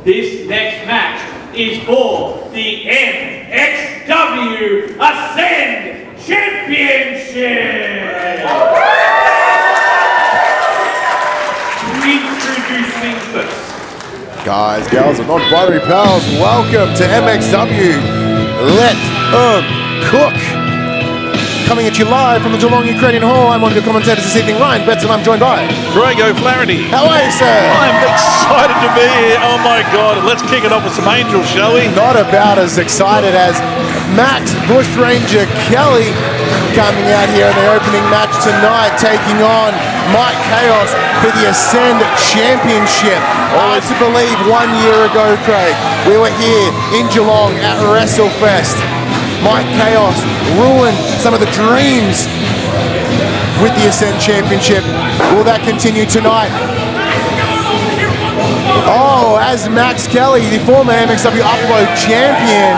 This next match is for the MXW Ascend Championship. Introducing first. Guys, gals, and non-binary pals, welcome to MXW. Let 'em cook. Coming at you live from the Geelong Ukrainian Hall. I'm one of your commentators this evening, Ryan Betts, and I'm joined by Greg O'Flaherty. How are you, sir? I'm excited to be here. Oh my God, let's kick it off with some angels, shall we? Not about as excited as Max Bushranger Kelly coming out here in the opening match tonight, taking on Mike Kaos for the Ascend Championship. Hard to believe 1 year ago, Craig, we were here in Geelong at WrestleFest. Mike Kaos ruined some of the dreams with the Ascend Championship. Will that continue tonight? Oh, as Max Kelly, the former MXW Upload champion.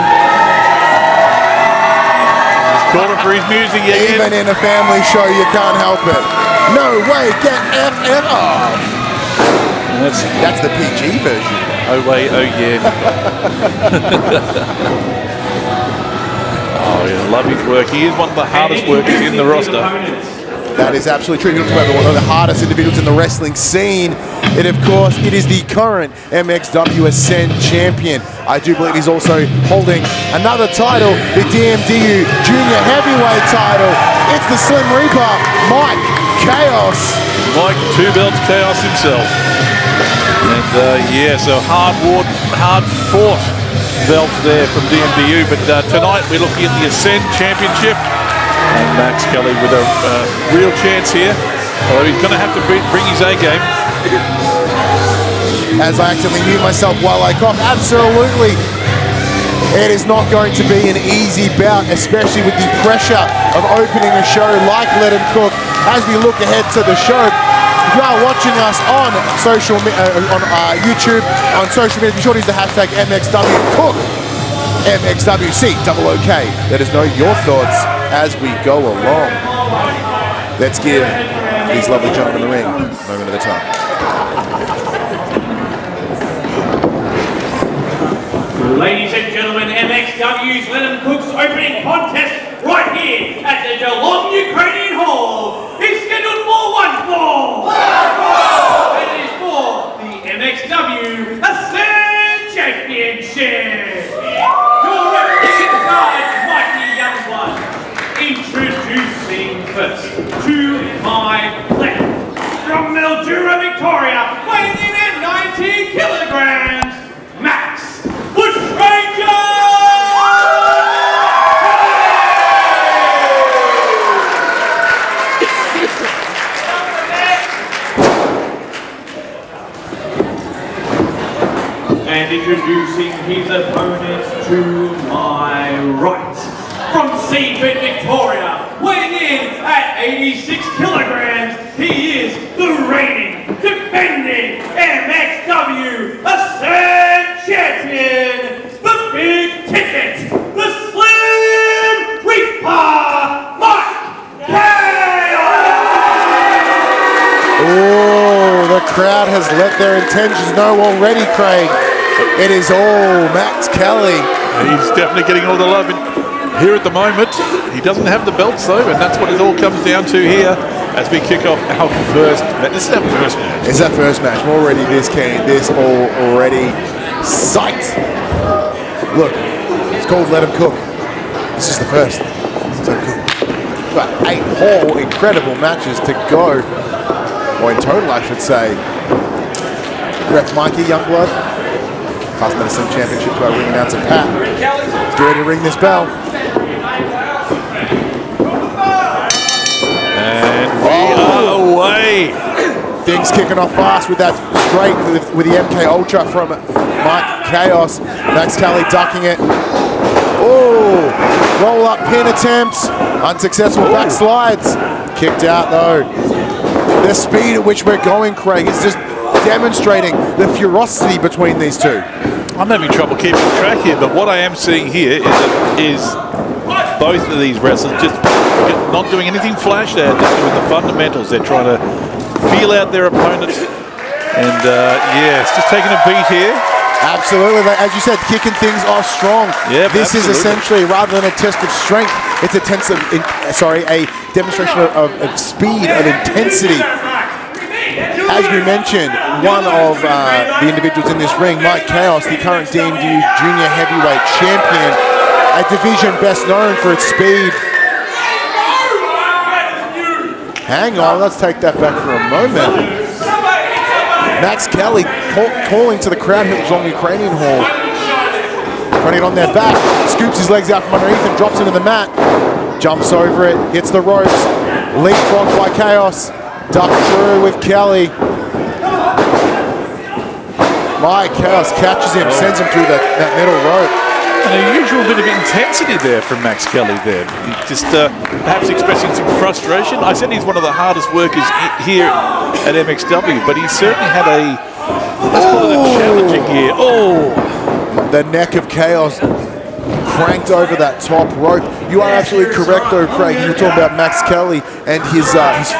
He's calling for his music again. Even in a family show, you can't help it. No way, get FF off. That's the PG version. Oh wait, oh yeah. Oh yeah, love his work. He is one of the hardest workers in the roster. That is absolutely true. He's one of the hardest individuals in the wrestling scene. And of course, it is the current MXW Ascend champion. I do believe he's also holding another title, the DMDU Junior Heavyweight title. It's the Slim Reaper, Mike Kaos. Mike, 2 belts Kaos himself. And yeah, so hard-fought belts there from DMDU. But tonight we're looking at the Ascend Championship. And Max Kelly with a real chance here. Although he's going to have to bring his A game. As I accidentally mute myself while I cough, absolutely. It is not going to be an easy bout, especially with the pressure of opening a show like Let 'Em Cook. As we look ahead to the show, if you are watching us on YouTube, on social media, be sure to use the hashtag MXWCook, MXWCOOK. Let us know your thoughts as we go along. Let's give these lovely gentlemen in the ring a moment of the time. Ladies and gentlemen, MXW's Let 'Em Cook's opening contest right here at the Geelong Ukrainian Hall is scheduled for one fall. And it is for the MXW Ascend Championship. Your referee guide, Mighty Youngblood, introducing first to my left from Mildura, Victoria, weighing in at 90 kilograms, Max Bushranger! And introducing his opponent to my right, from Seaford, Victoria, weighing in at 86 kilograms, he is the reigning, defending MXW Ascend champion, the big ticket, the Slim Reaper, Mike Kaos! Oh, the crowd has let their intentions know already, Craig. It is all Max Kelly. He's definitely getting all the love here at the moment. He doesn't have the belts though, and that's what it all comes down to here as we kick off our first match. This is our first match. It's our first match. We're already this already psyched. Look, it's called Let 'Em Cook. This is the first. So got 8 whole incredible matches to go, or in total, I should say. Ref Mikey Youngblood, past medicine championship to our ring announcer Pat. Let's get ready to ring this bell. And we are away. Things kicking off fast with that straight with the MK Ultra from Mike Kaos. Max Kelly ducking it. Oh, roll up pin attempts. Unsuccessful backslides. Kicked out though. The speed at which we're going, Craig, is just demonstrating the ferocity between these two. I'm having trouble keeping track here, but what I am seeing here is both of these wrestlers just not doing anything flash. They're just doing the fundamentals. They're trying to feel out their opponents. And yeah, it's just taking a beat here. Absolutely. As you said, kicking things off strong. Yep, this absolutely. is essentially, rather than a test of strength, it's a demonstration of speed, of intensity. As we mentioned, one of the individuals in this ring, Mike Kaos, the current DMD Junior Heavyweight Champion, a division best known for its speed. Hang on, let's take that back for a moment. Max Kelly calling to the crowd here at Geelong Ukrainian Hall. Putting it on their back, scoops his legs out from underneath and drops into the mat. Jumps over it, hits the ropes. Leapfrog by Kaos. Duck through with Kelly. Mike Kaos catches him, sends him through that middle rope. An unusual bit of intensity there from Max Kelly there. He just perhaps expressing some frustration. I said he's one of the hardest workers here at MXW, but he certainly had let's call it a challenging year. Oh! The neck of Kaos cranked over that top rope. You are absolutely correct though, Craig. You were talking about Max Kelly and his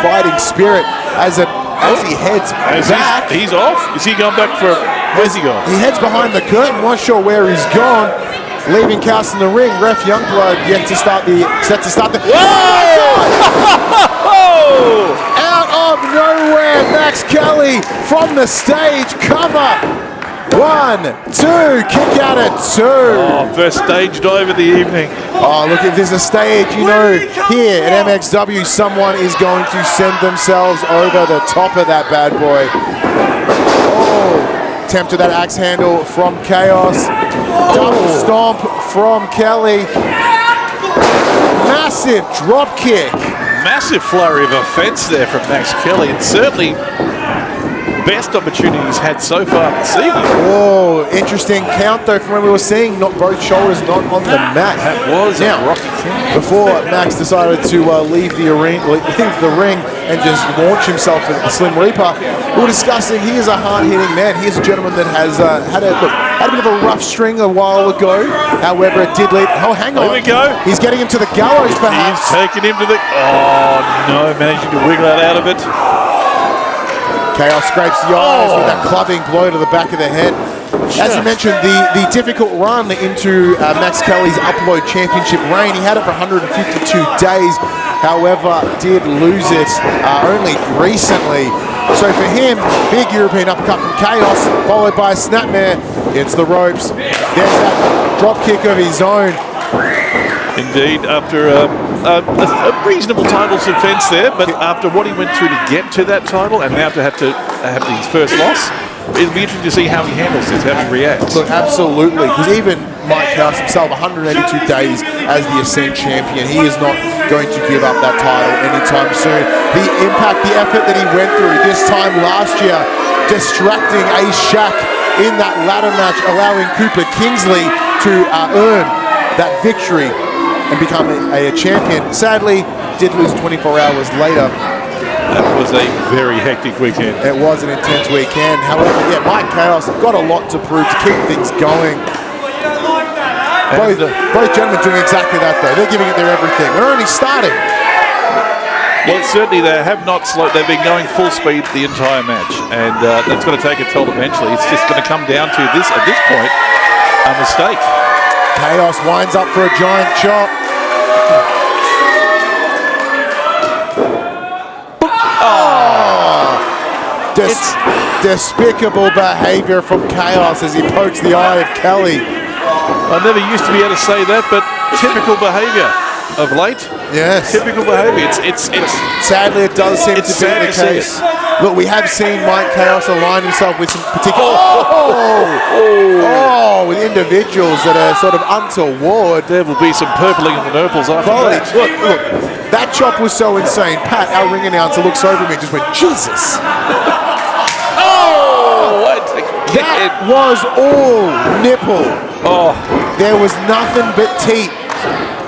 fighting spirit as he heads back. He's off? Is he going back for... Where's he going? He heads behind the curtain, not sure where he's gone. Leaving Kaos in the ring. Ref Youngblood set to start the... Whoa! Out of nowhere, Max Kelly from the stage cover. 1, 2, kick out at 2. Oh, first stage dive of the evening. Oh, look, if there's a stage, you know, here at MXW, someone is going to send themselves over the top of that bad boy. Oh, tempted that axe handle from Kaos. Double stomp from Kelly. Massive drop kick. Massive flurry of offense there from Max Kelly, and certainly best opportunities had so far this evening. Oh, interesting count though from when we were seeing not both shoulders not on the mat. That was now, a rocky thing. Before Max decided to leave the ring and just launch himself at the Slim Reaper, we were discussing he is a hard-hitting man. He is a gentleman that has had a bit of a rough string a while ago. However, it did lead... Oh, hang on. Here we go. He's getting him to the gallows, perhaps. He's taking him to the... Oh, no, managing to wiggle out of it. Kaos scrapes the eyes with that clubbing blow to the back of the head. As you mentioned, the difficult run into Max Kelly's Upload Championship reign. He had it for 152 days, however, did lose it only recently. So for him, big European uppercut from Kaos, followed by a snapmare. Hits the ropes. There's that drop kick of his own. Indeed, after a reasonable title defense there, but after what he went through to get to that title and now to have his first loss, it'll be interesting to see how he handles this, how he reacts. Look, absolutely, because even Mike Kaos himself, 182 days as the Ascent champion, he is not going to give up that title anytime soon. The impact, the effort that he went through this time last year, distracting Ace Shack in that ladder match, allowing Cooper Kingsley to earn that victory and become a champion. Sadly, did lose 24 hours later. That was a very hectic weekend. It was an intense weekend. However, yeah, Mike Kaos got a lot to prove to keep things going. Both gentlemen doing exactly that though. They're giving it their everything. We're only starting. Well, certainly they have not slowed. They've been going full speed the entire match, and that's going to take a toll eventually. It's just going to come down to this, at this point, a mistake. Kaos winds up for a giant chop. Despicable behavior from Kaos as he pokes the eye of Kelly. I never used to be able to say that, but typical behaviour of late. Yes. Typical behaviour. It's sadly, it does seem to be the case. Look, we have seen Mike Kaos align himself with some particular... with individuals that are sort of untoward. There will be some purpling in the nurples after that. Look, that chop was so insane. Pat, our ring announcer, looks over at me and just went, Jesus. That was all nipple. Oh. There was nothing but teeth.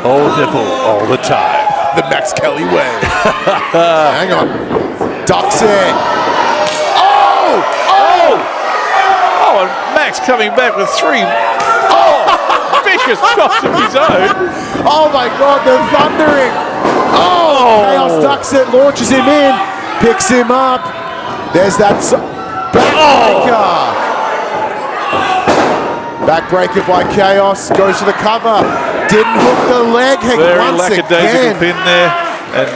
All nipple, all the time. The Max Kelly way. Hang on. Ducks it. Oh, and Max coming back with 3 vicious shots of his own. Oh my God, the thundering. Kaos ducks it, launches him in, picks him up. There's that backbreaker. Backbreaker by Kaos, goes to the cover. Didn't hook the leg Very once lackadaisical again. pin there. And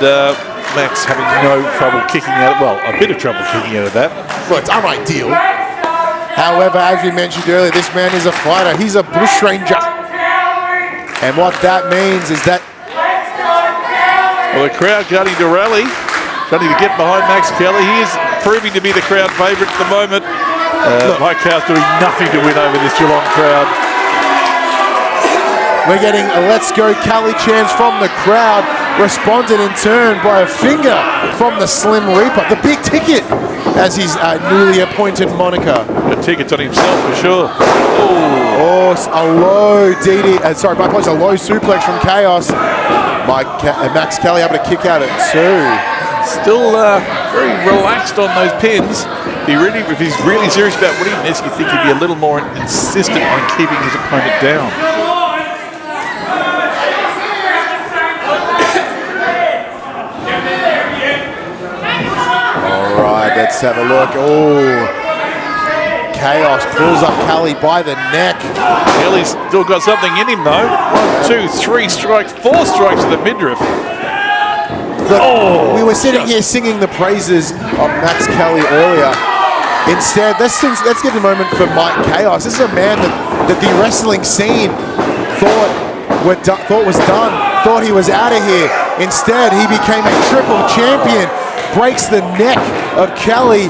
Max having no trouble kicking out, well, a bit of trouble kicking out of that. Well, it's unideal. However, as we mentioned earlier, this man is a fighter. He's a bushranger. And what that means is that... Well, the crowd starting to rally, starting to get behind Max Kelly. He is proving to be the crowd favourite at the moment. Mike Kaos doing nothing to win over this Geelong crowd. We're getting a Let's Go Kelly chants from the crowd, responded in turn by a finger from the Slim Reaper. The big ticket, as his newly appointed moniker. The ticket's on himself for sure. Oh, a low DD, sorry, my apologies, a low suplex from Kaos. Max Kelly able to kick out at 2. Still very relaxed on those pins. If he's really serious about winning this, you think he'd be a little more insistent on keeping his opponent down. All right, let's have a look. Oh, Kaos pulls up Kelly by the neck. Kelly's still got something in him though. 1, 2, 3 strikes, 4 strikes to the midriff. Look, we were sitting here singing the praises of Max Kelly earlier. Instead, let's give a moment for Mike Kaos. This is a man that the wrestling scene thought was done, thought he was out of here. Instead, he became a triple champion, breaks the neck of Kelly.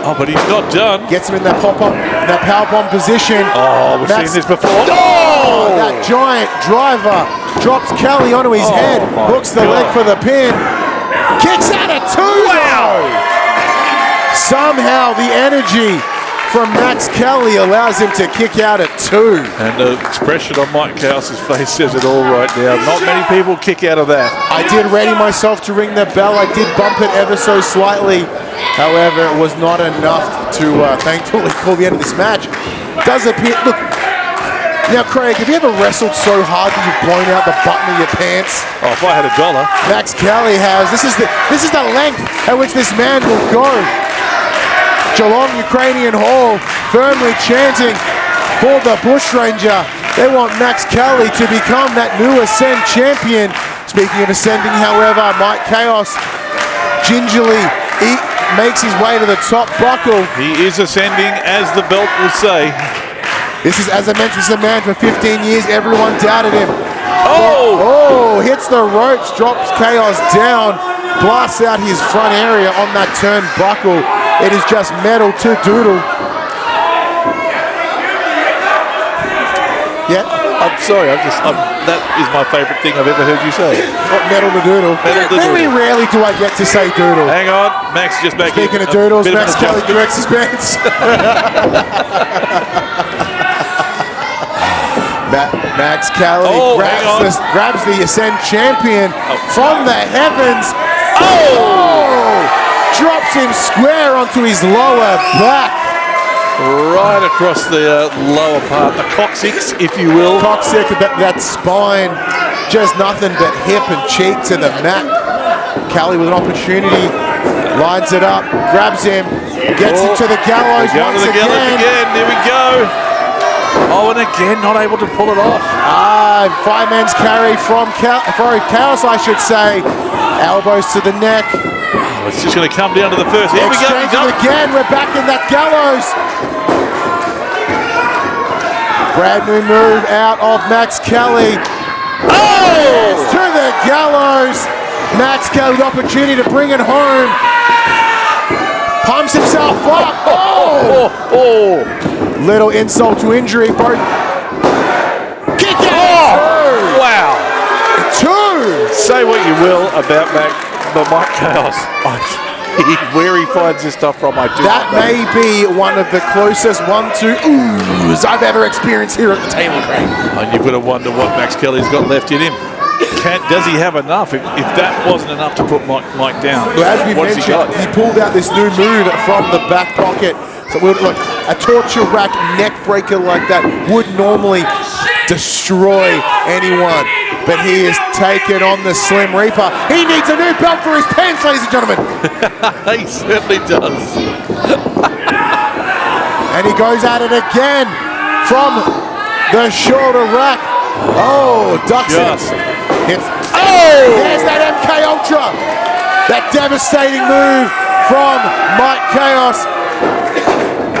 Oh, but he's not done. Gets him in that pop-up, that powerbomb position. Oh, we've seen this before. Oh, that giant driver drops Kelly onto his head, hooks the leg for the pin, kicks out at 2. Wow! Somehow the energy from Max Kelly allows him to kick out at 2. And the expression on Mike Kaos' face says it all right now. Not many people kick out of that. I did ready myself to ring the bell. I did bump it ever so slightly. However, it was not enough to thankfully call the end of this match. Does appear, look, now Craig, have you ever wrestled so hard that you've blown out the button of your pants? Oh, if I had $1. Max Kelly has. This is the length at which this man will go. Geelong Ukrainian Hall firmly chanting for the Bushranger. They want Max Kelly to become that new Ascend champion. Speaking of ascending, however, Mike Kaos gingerly makes his way to the top buckle. He is ascending, as the belt will say. This is, as I mentioned, this is a man for 15 years. Everyone doubted him. Oh! Hits the ropes, drops Kaos down, blasts out his front area on that turnbuckle. It is just metal to doodle. Yeah? I'm sorry, that is my favourite thing I've ever heard you say. What, metal to doodle? Very rarely do I get to say doodle. Hang on, Max just back. Speaking of doodles, Max Kelly corrects his pants. Max Kelly grabs the Ascend champion from the heavens. Drops him square onto his lower back. Right across the lower part, the coccyx, if you will. Coccyx, that spine, just nothing but hip and cheek to the mat. Kelly with an opportunity, lines it up, grabs him, gets him to the gallows once again. There we go. Oh, and again, not able to pull it off. Fireman's carry from Kaos, I should say. Elbows to the neck. Oh, it's just going to come down to the first. Here we go. Again, we're back in that gallows. Brand new move out of Max Kelly. To the gallows. Max Kelly with opportunity to bring it home. Pumps himself up. Little insult to injury. Kick out. Wow. 2. Say what you will about Mike Kaos. Where he finds this stuff from, I do That not know. may be one of the closest 1-2 oohs I've ever experienced here at the table, Craig. And you've got to wonder what Max Kelly's got left in him. Does he have enough? If that wasn't enough to put Mike down, well, as we mentioned, he pulled out this new move from the back pocket. So look, a torture rack neck breaker like that would normally destroy anyone, but he has taken on the Slim Reaper. He needs a new belt for his pants, ladies and gentlemen. He certainly does. And he goes at it again from the shoulder rack. Oh, ducks Just. it. There's that MK Ultra. That devastating move from Mike Kaos.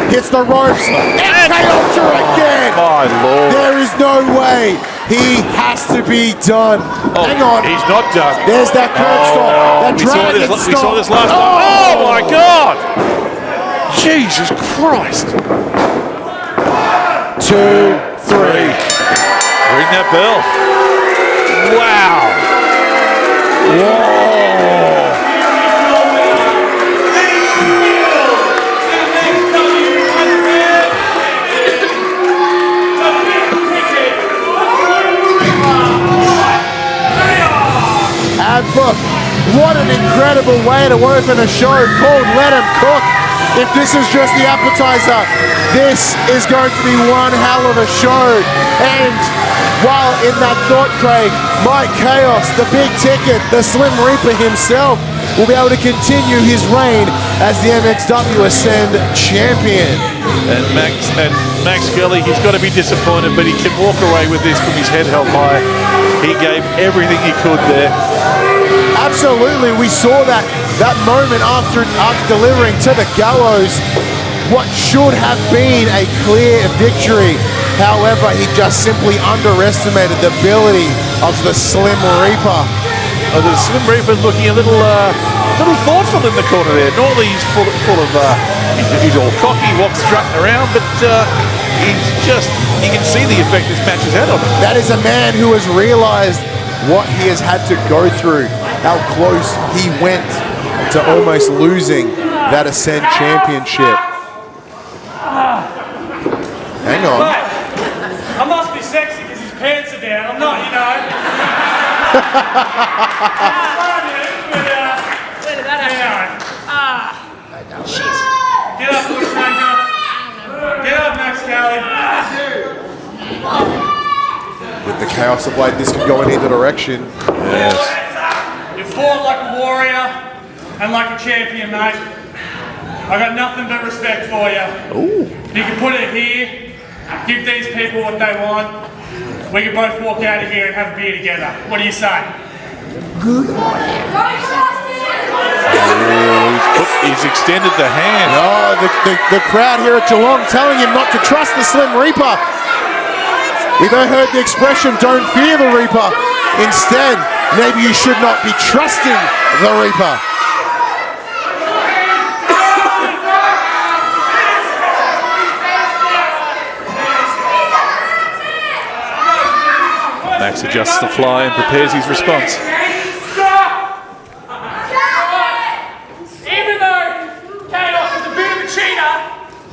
Hits the ropes. MK Ultra again. My Lord. There is no way. He has to be done. Hang on. He's not done. There's that curb stop. That dragon we stop. saw this last time. Oh my God. Jesus Christ. 2, 3. Ring that bell. Wow. And look, what an incredible way to open a show called Let 'Em Cook. If this is just the appetizer, this is going to be one hell of a show. And while in that thought, Craig, Mike Kaos, the big ticket, the Slim Reaper himself, will be able to continue his reign as the MXW Ascend champion. And Max Kelly, he's got to be disappointed, but he can walk away with this from his head held high. He gave everything he could there. Absolutely, we saw that moment after delivering to the gallows what should have been a clear victory. However, he just simply underestimated the ability of the Slim Reaper. Oh, the Slim Reaper's looking a little thoughtful in the corner there. Normally he's full of he's all cocky, walks strutting around, but you can see the effect this match has had on him. That is a man who has realized what he has had to go through, how close he went to almost losing that Ascend championship. Hang on. Mate, I must be sexy because his pants are down. I'm not, you know. Where did that happen? Jeez. Get up, Bushmaker. Get up, Max Kelly. With the chaos of light, this could go in either direction. Yes. You fought like a warrior and like a champion, mate. I got nothing but respect for you. Ooh. You can put it here, give these people what they want. We can both walk out of here and have a beer together. What do you say? He's extended the hand. Oh, the crowd here at Geelong telling him not to trust the Slim Reaper. We've heard the expression, don't fear the Reaper. Instead, maybe you should not be trusting the Reaper. Max adjusts the fly and prepares his response. Even though Kaos is a bit of a cheater,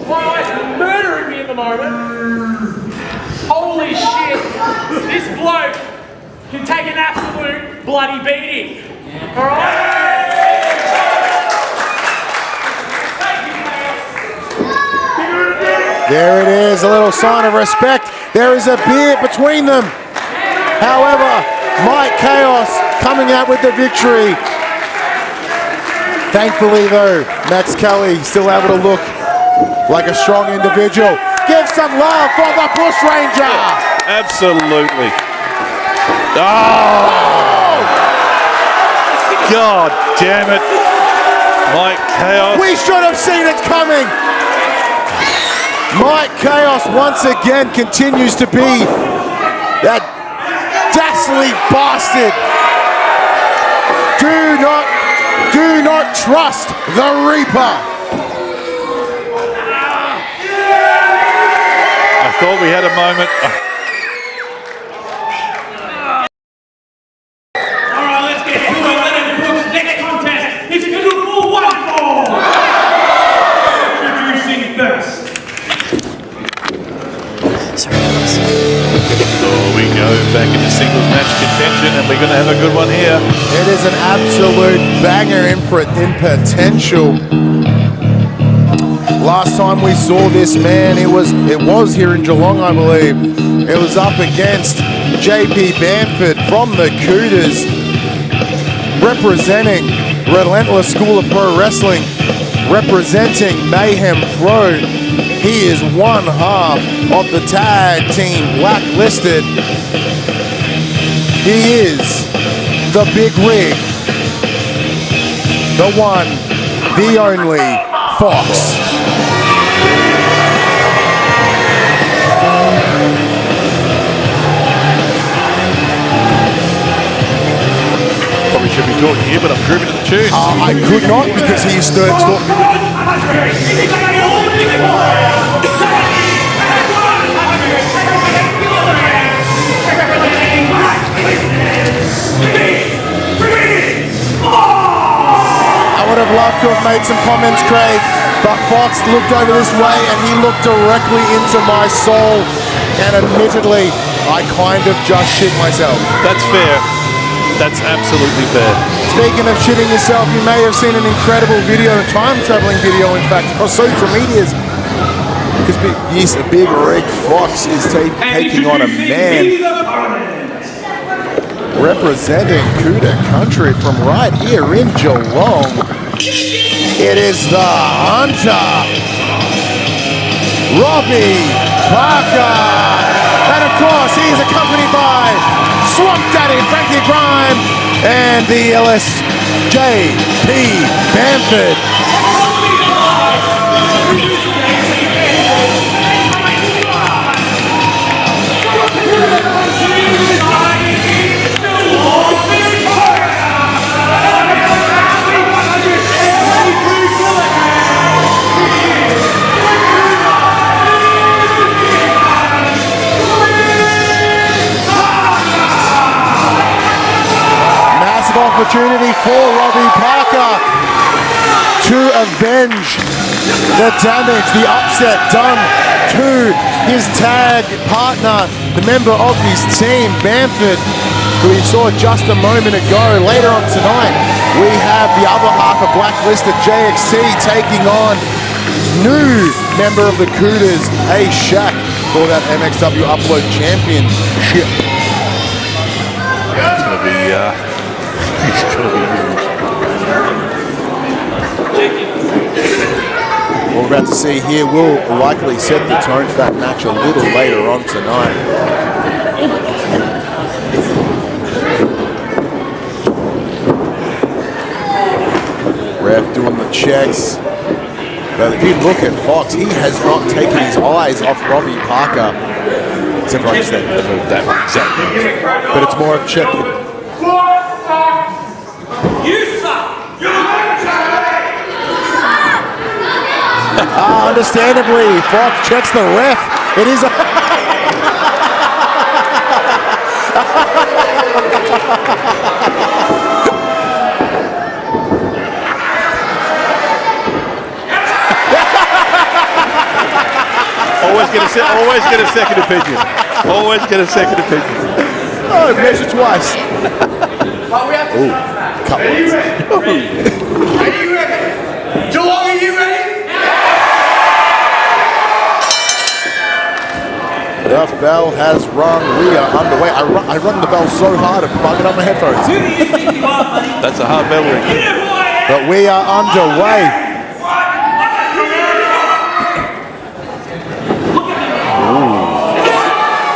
while he's murdering me at the moment, holy shit, this bloke can take an absolute bloody beating. Alright? There it is, a little sign of respect. There is a beer between them. However, Mike Kaos coming out with the victory. Thankfully though, Max Kelly still able to look like a strong individual. Give some love for the Bush Ranger. Absolutely. Oh! God damn it. Mike Kaos. We should have seen it coming. Mike Kaos once again continues to be that dastardly bastard. Do not trust the Reaper. I thought we had a moment. Alright, let's get to it. Let him cook. Next contest is scheduled for one fall. Introducing first. So we go back into singles match contention, and we're going to have a good one here. It is an absolute banger in potential. Last time we saw this man, it was here in Geelong, I believe. It was up against JP Bamford from the Cooters, representing Relentless School of Pro Wrestling, representing Mayhem Pro. He is one half of the tag team Blacklisted. He is the big rig, the one, the only Fox. Probably should be talking here, but I'm grooving to the tune. I could not because he's still. I would have loved to have made some comments, Craig, but Fox looked over this way and he looked directly into my soul, and admittedly, I kind of just shit myself. That's fair. That's absolutely fair. Speaking of shitting yourself, you may have seen an incredible video, a time-traveling video, in fact, across social medias. Because yes, a big rig Fox is taking on a man representing Kody country from right here in Geelong. It is the Hunter, Robbie Parker. And of course, he's accompanied by Swamp Daddy Frankie Grime and the LSJP Bamford. Opportunity for Robbie Parker to avenge the damage, the upset done to his tag partner, the member of his team, Bamford, who we saw just a moment ago. Later on tonight, we have the other half of Blacklisted, JXT, taking on new member of the Cooters, A-Shaq, for that MXW Upload Championship. It's going to be... What we're about to see here will likely set the tone for that match a little later on tonight. Ref doing the checks. But if you look at Fox, he has not taken his eyes off Robbie Parker. Except for that exactly. But it's more of checking. Understandably, Fox checks the ref. It is a... Always get a second opinion. Always get a second opinion. Oh, measure twice. Ooh, couple. Are you ready? Geelong, are you ready? The bell has rung. We are underway. I rung the bell so hard I'm bugging up my headphones. That's a hard bell ring. But we are underway.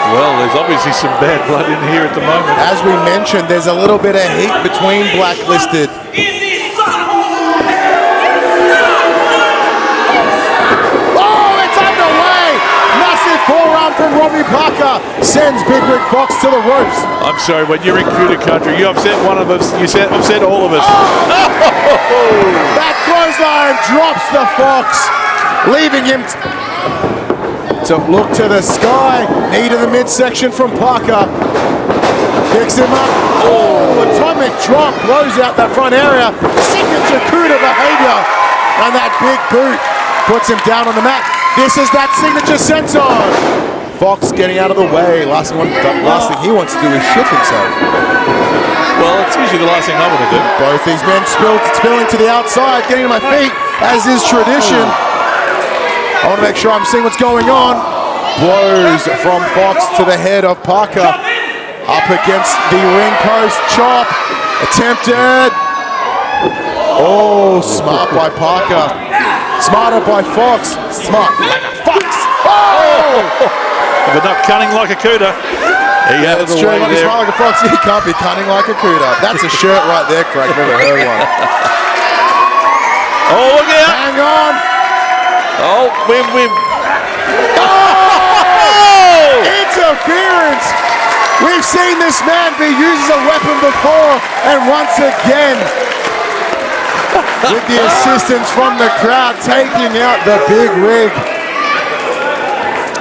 Well, there's obviously some bad blood in here at the moment. As we mentioned, there's a little bit of heat between Blacklisted. Oh, it's underway! Massive forearm from Robbie Parker sends Big Rig Fox to the ropes. I'm sorry, when you're in Kody country, you upset one of us. You upset all of us. Oh! That clothesline drops the Fox, leaving him to look to the sky. Knee to the midsection from Parker. Picks him up. Oh, atomic drop. Blows out that front area. Signature Kody behavior. And that big boot puts him down on the mat. This is that signature senton. Fox getting out of the way. Last thing he wants to do is shit himself. Well, it's usually the last thing I want to do. Both these men spilling to the outside, getting to my feet, as is tradition. I want to make sure I'm seeing what's going on. Blows from Fox to the head of Parker. Up against the ring post. Chop. Attempted. Oh, smart by Parker. Smarter by Fox. Smart like a fuck. But not cunning like a Kuda. He had That's it true. away When you there. smile like a fox, you can't be cunning like a Kuda. That's a shirt right there, Craig. Never heard one. Oh, look out. Hang on. Oh, win. Oh! Interference. We've seen this man be used as a weapon before, and once again, with the assistance from the crowd, taking out the big rig.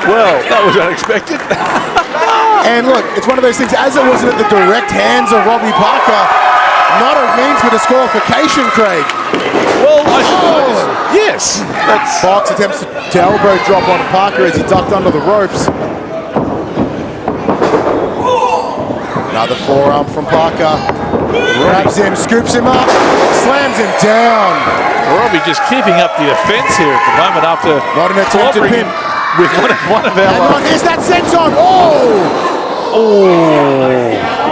Well, that was unexpected. And look, it's one of those things, as it wasn't at the direct hands of Robbie Parker, not a means for disqualification, Craig. Well, I suppose, yes. That's Fox attempts to elbow drop on Parker as he ducked under the ropes. Another forearm from Parker. Grabs him, scoops him up, slams him down. Robbie just keeping up the offense here at the moment after Not an attempted clobbering pin. him with one of Hang our... on, is that senton?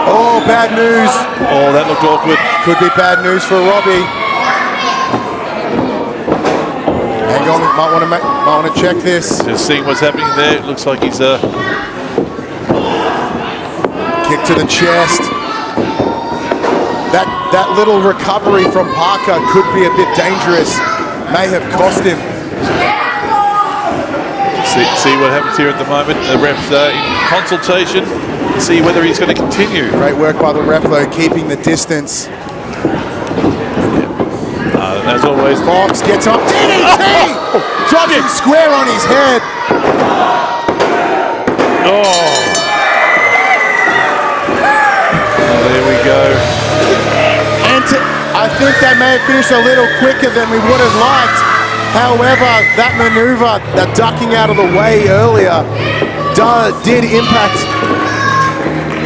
Oh, bad news. Oh, that looked awkward. Could be bad news for Robbie. Hang on, might want to check this. Just seeing what's happening there. It looks like he's Kick to the chest. That little recovery from Parker could be a bit dangerous. May have cost him. see what happens here at the moment. The ref's in consultation. See whether he's going to continue. Great work by the ref though, keeping the distance. As always, Fox gets up. DDT! Drops him square on his head. There we go. And I think they may have finished a little quicker than we would have liked. However, that maneuver, that ducking out of the way earlier, did impact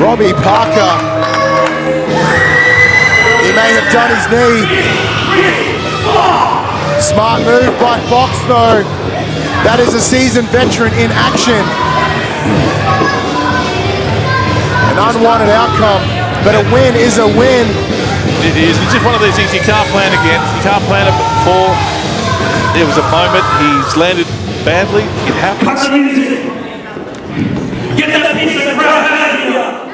Robbie Parker. He may have done his knee. Smart move by Fox though. That is a seasoned veteran in action. An unwanted outcome, but a win is a win. It is. It's just one of those things you can't plan against. You can't plan it before. There was a moment he's landed badly. It happens. Get that piece of crap out of here!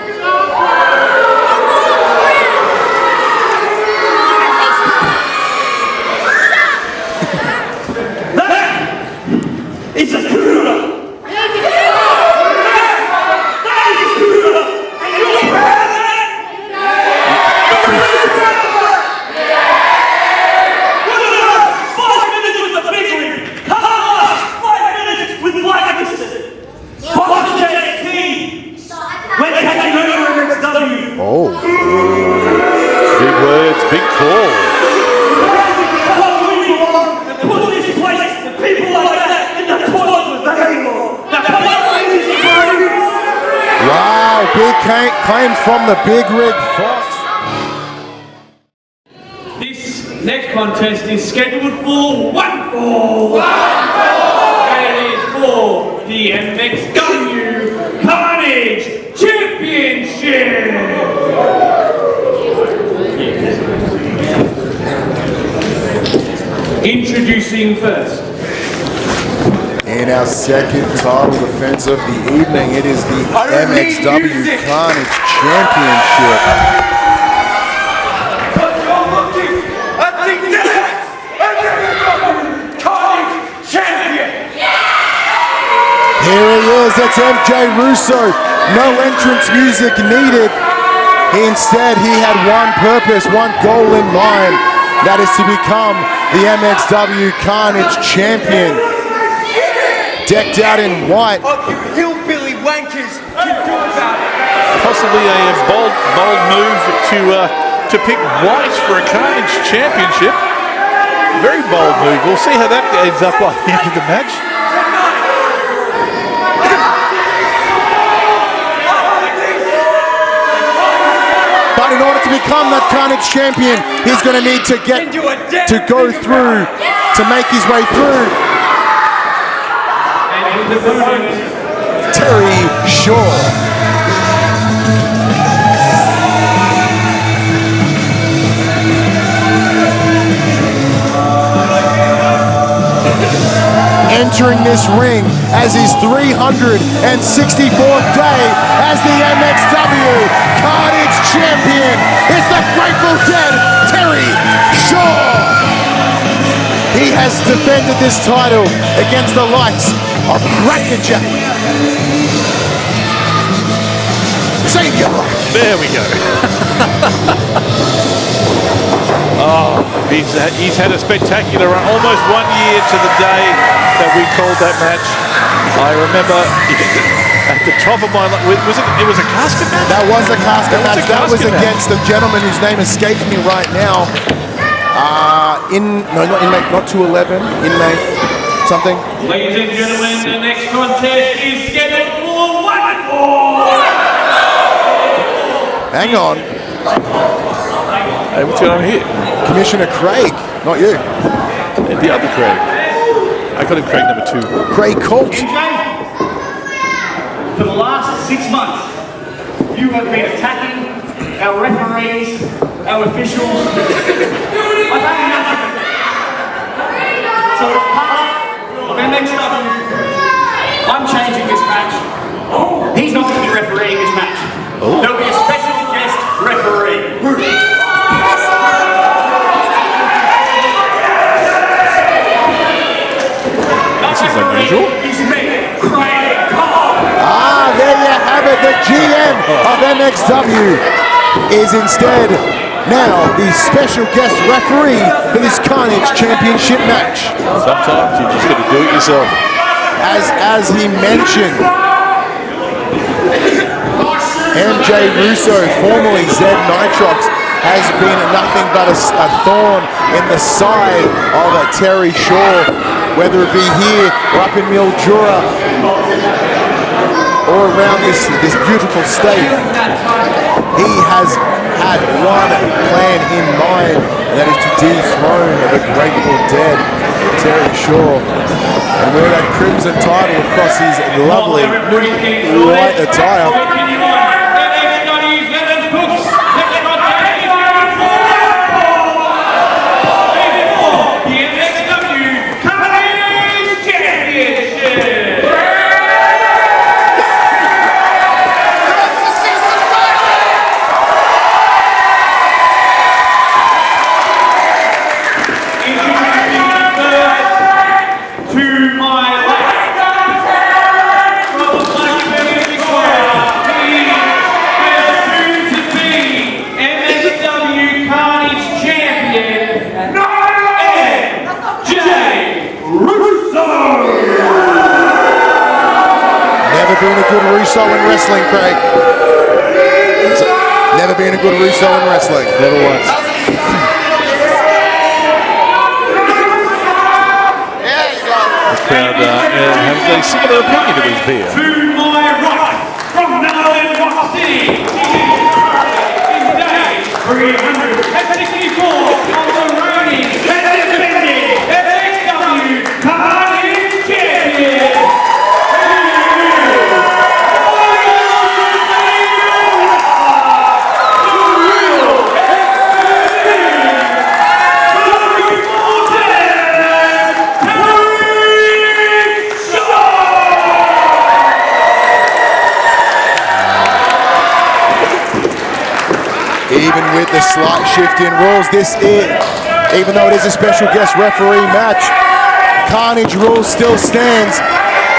That is a scooter! That is a scooter! And you have that! Look at us! 5 minutes with the big league! Kaos! 5 minutes with Blacklisted! Fox JXT! When catching over MXW! Oh. Big words, big call. Put this place and people like that in the toilet with the halo! Wow, big claim from the big rig Fox. This next contest is scheduled for one fall. And it is for the MXW Carnage Championship. Introducing first. In our second title defense of the evening, it is the MXW Carnage Championship. Here he is, that's MJ Russo. No entrance music needed. Instead, he had one purpose, one goal in mind. That is to become the MXW Carnage Champion. Decked out in white. Hillbilly wankers can do about it. Possibly a bold move to pick white for a Carnage Championship. Very bold move. We'll see how that ends up by the end of the match. But in order to become that Carnage Champion, he's going to need to go through, to make his way through. Terry Shaw. entering this ring as his 364th day as the MXW Carnage champion is the Grateful Dead, Terry Shaw. He has defended this title against the likes of Krackerjak, Xavier. There we go. Oh, he's had a spectacular run. Almost 1 year to the day that we called that match. I remember at the top of my life, it was a casket match? That was a casket match. That was against a gentleman whose name escapes me right now. Not 211, inmate something. Ladies and gentlemen, the next contest is scheduled for one more. Hang on. Hey, what's going on here? Commissioner Craig, not you. The other Craig. I got him Craig number 2. Craig Colt. For the last 6 months, you have been attacking our referees, our officials. I don't know nothing. So as part of MXW, I'm changing this match. He's not going to be refereeing this match. There'll be a special guest referee. This is unusual. He's me, Craig Kaos. There you have it. The GM of MXW is instead now the special guest referee for this Carnage championship match. Sometimes you just got to do it yourself. As he mentioned, MJ Russo, formerly Zed Nitrox, has been nothing but a thorn in the side of Terry Shaw, whether it be here or up in Mildura or around this beautiful state. He has had one plan in mind, and that is to dethrone the Grateful Dead, Terry Shaw. And wear that crimson title across his lovely white attire. Been a good Russo in wrestling, Craig. Never been a good Russo in wrestling. Never once. The crowd has a similar opinion of his beer. To my right, from Manhorn City, in day 364 of the reigning and defending MXW Carnage champion. Even with the slight shift in rules, even though it is a special guest referee match, Carnage rule still stands.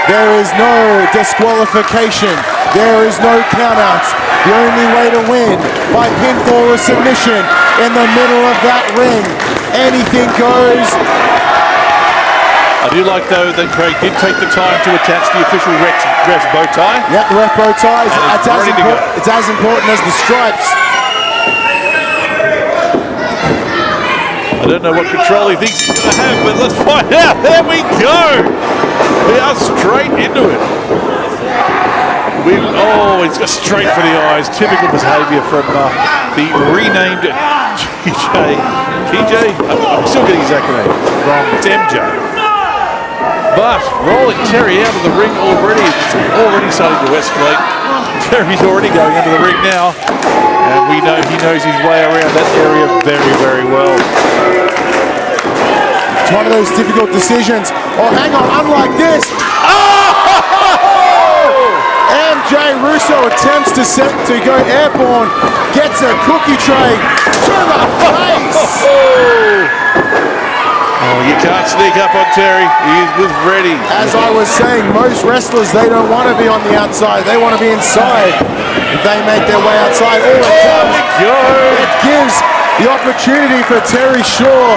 There is no disqualification. There is no countouts. The only way to win by pinfall or submission in the middle of that ring. Anything goes. I do like, though, that Craig did take the time to attach the official ref's bow tie. Yep, the ref bow tie. It's as important as the stripes. I don't know what control he thinks he's going to have, but let's find out. There we go. We are straight into it. He's got straight for the eyes. Typical behaviour from the renamed TJ. I'm still getting his acronym wrong. It's MJ. But rolling Terry out of the ring already. It's already starting to escalate. Terry's already going into the ring now. And we know he knows his way around that area very, very well. It's one of those difficult decisions. Oh, hang on, unlike this. MJ Russo attempts to go airborne, gets a cookie tray to the face. Oh, you can't sneak up on Terry. He was ready. As I was saying, most wrestlers, they don't want to be on the outside. They want to be inside. If they make their way outside, all it does, it gives the opportunity for Terry Shaw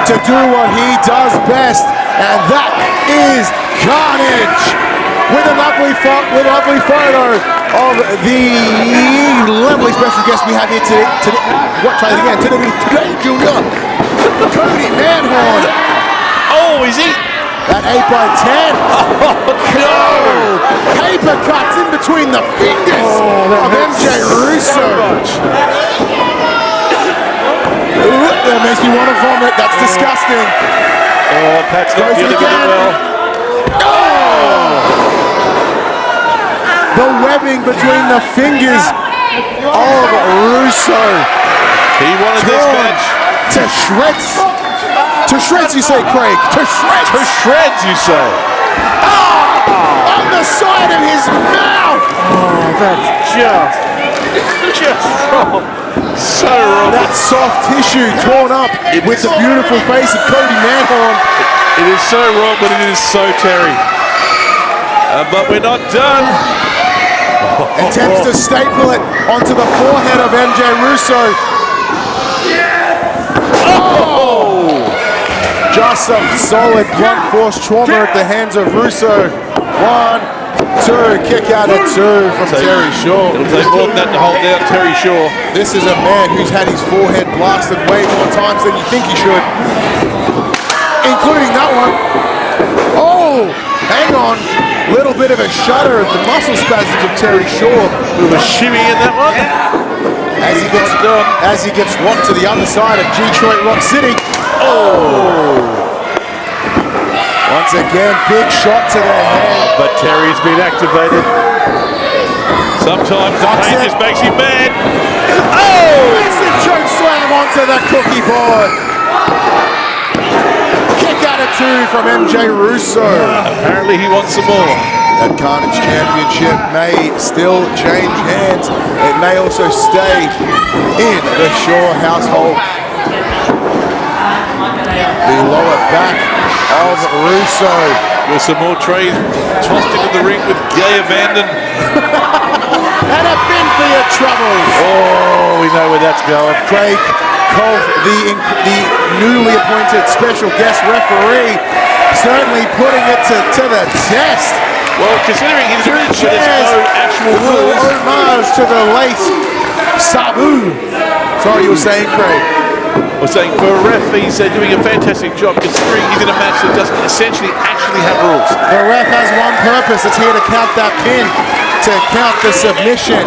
to do what he does best, and that is Carnage. With a lovely photo of the lovely special guest we have here today. Today, Junior. Kody Manhorn. Oh, is he? That 8x10. Oh, no. Paper cuts in between the fingers of MJ Russo. Ooh, that makes me want to vomit. That's disgusting. Oh, Pat's not dealing with it well. The webbing between the fingers of Russo. He wanted this match. To shreds. To shreds, you say, Craig. To shreds. To shreds, you say. On the side of his mouth. Oh, that's just wrong. So wrong. That soft tissue torn up with the beautiful face of Kody Manhorn. It is so wrong, but it is so Terry. But we're not done. Attempts to staple it onto the forehead of MJ Russo. Oh! Just some solid blunt force trauma at the hands of Russo. 1, 2, kick out at 2 from Terry Shaw. It'll take more than that to hold down Terry Shaw. This is a man who's had his forehead blasted way more times than you think he should. Including that one. Oh! Hang on. Little bit of a shudder at the muscle spasms of Terry Shaw. With a shimmy in that one. As he gets rocked to the other side of Detroit Rock City. Oh! Once again, big shot to the head. But Terry's been activated. Sometimes the pain just makes him mad. Oh! It's a choke slam onto the cookie board. Kick out at 2 from MJ Russo. Apparently he wants some more. That Carnage Championship may still change hands. It may also stay in the Shaw household. The lower back of Russo. With some more trays tossed into the ring with gay abandon. And a bin for your troubles. Oh, we know where that's going. Craig Kolf, the newly appointed special guest referee, certainly putting it to the test. Well, considering he's in there's no actual rules. Homage to the late Sabu. Sorry, you were saying, Craig. I was saying, for a ref, he's doing a fantastic job considering he's in a match that doesn't essentially actually have rules. The ref has one purpose. It's here to count that pin, to count the submission.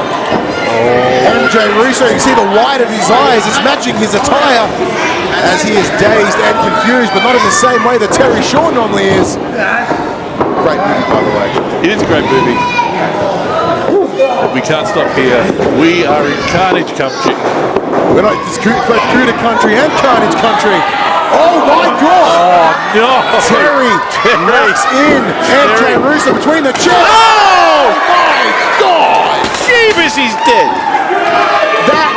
MJ Russo, you can see the white of his eyes. It's matching his attire as he is dazed and confused, but not in the same way that Terry Shaw normally is. Great movie, by the way. It is a great movie. But we can't stop here. We are in Carnage country. We're not, it's Cuda country and Carnage country. Oh my God! Oh no! Terry knocks in MJ Russo between the chairs. Oh my God! Jeebus, he's dead. That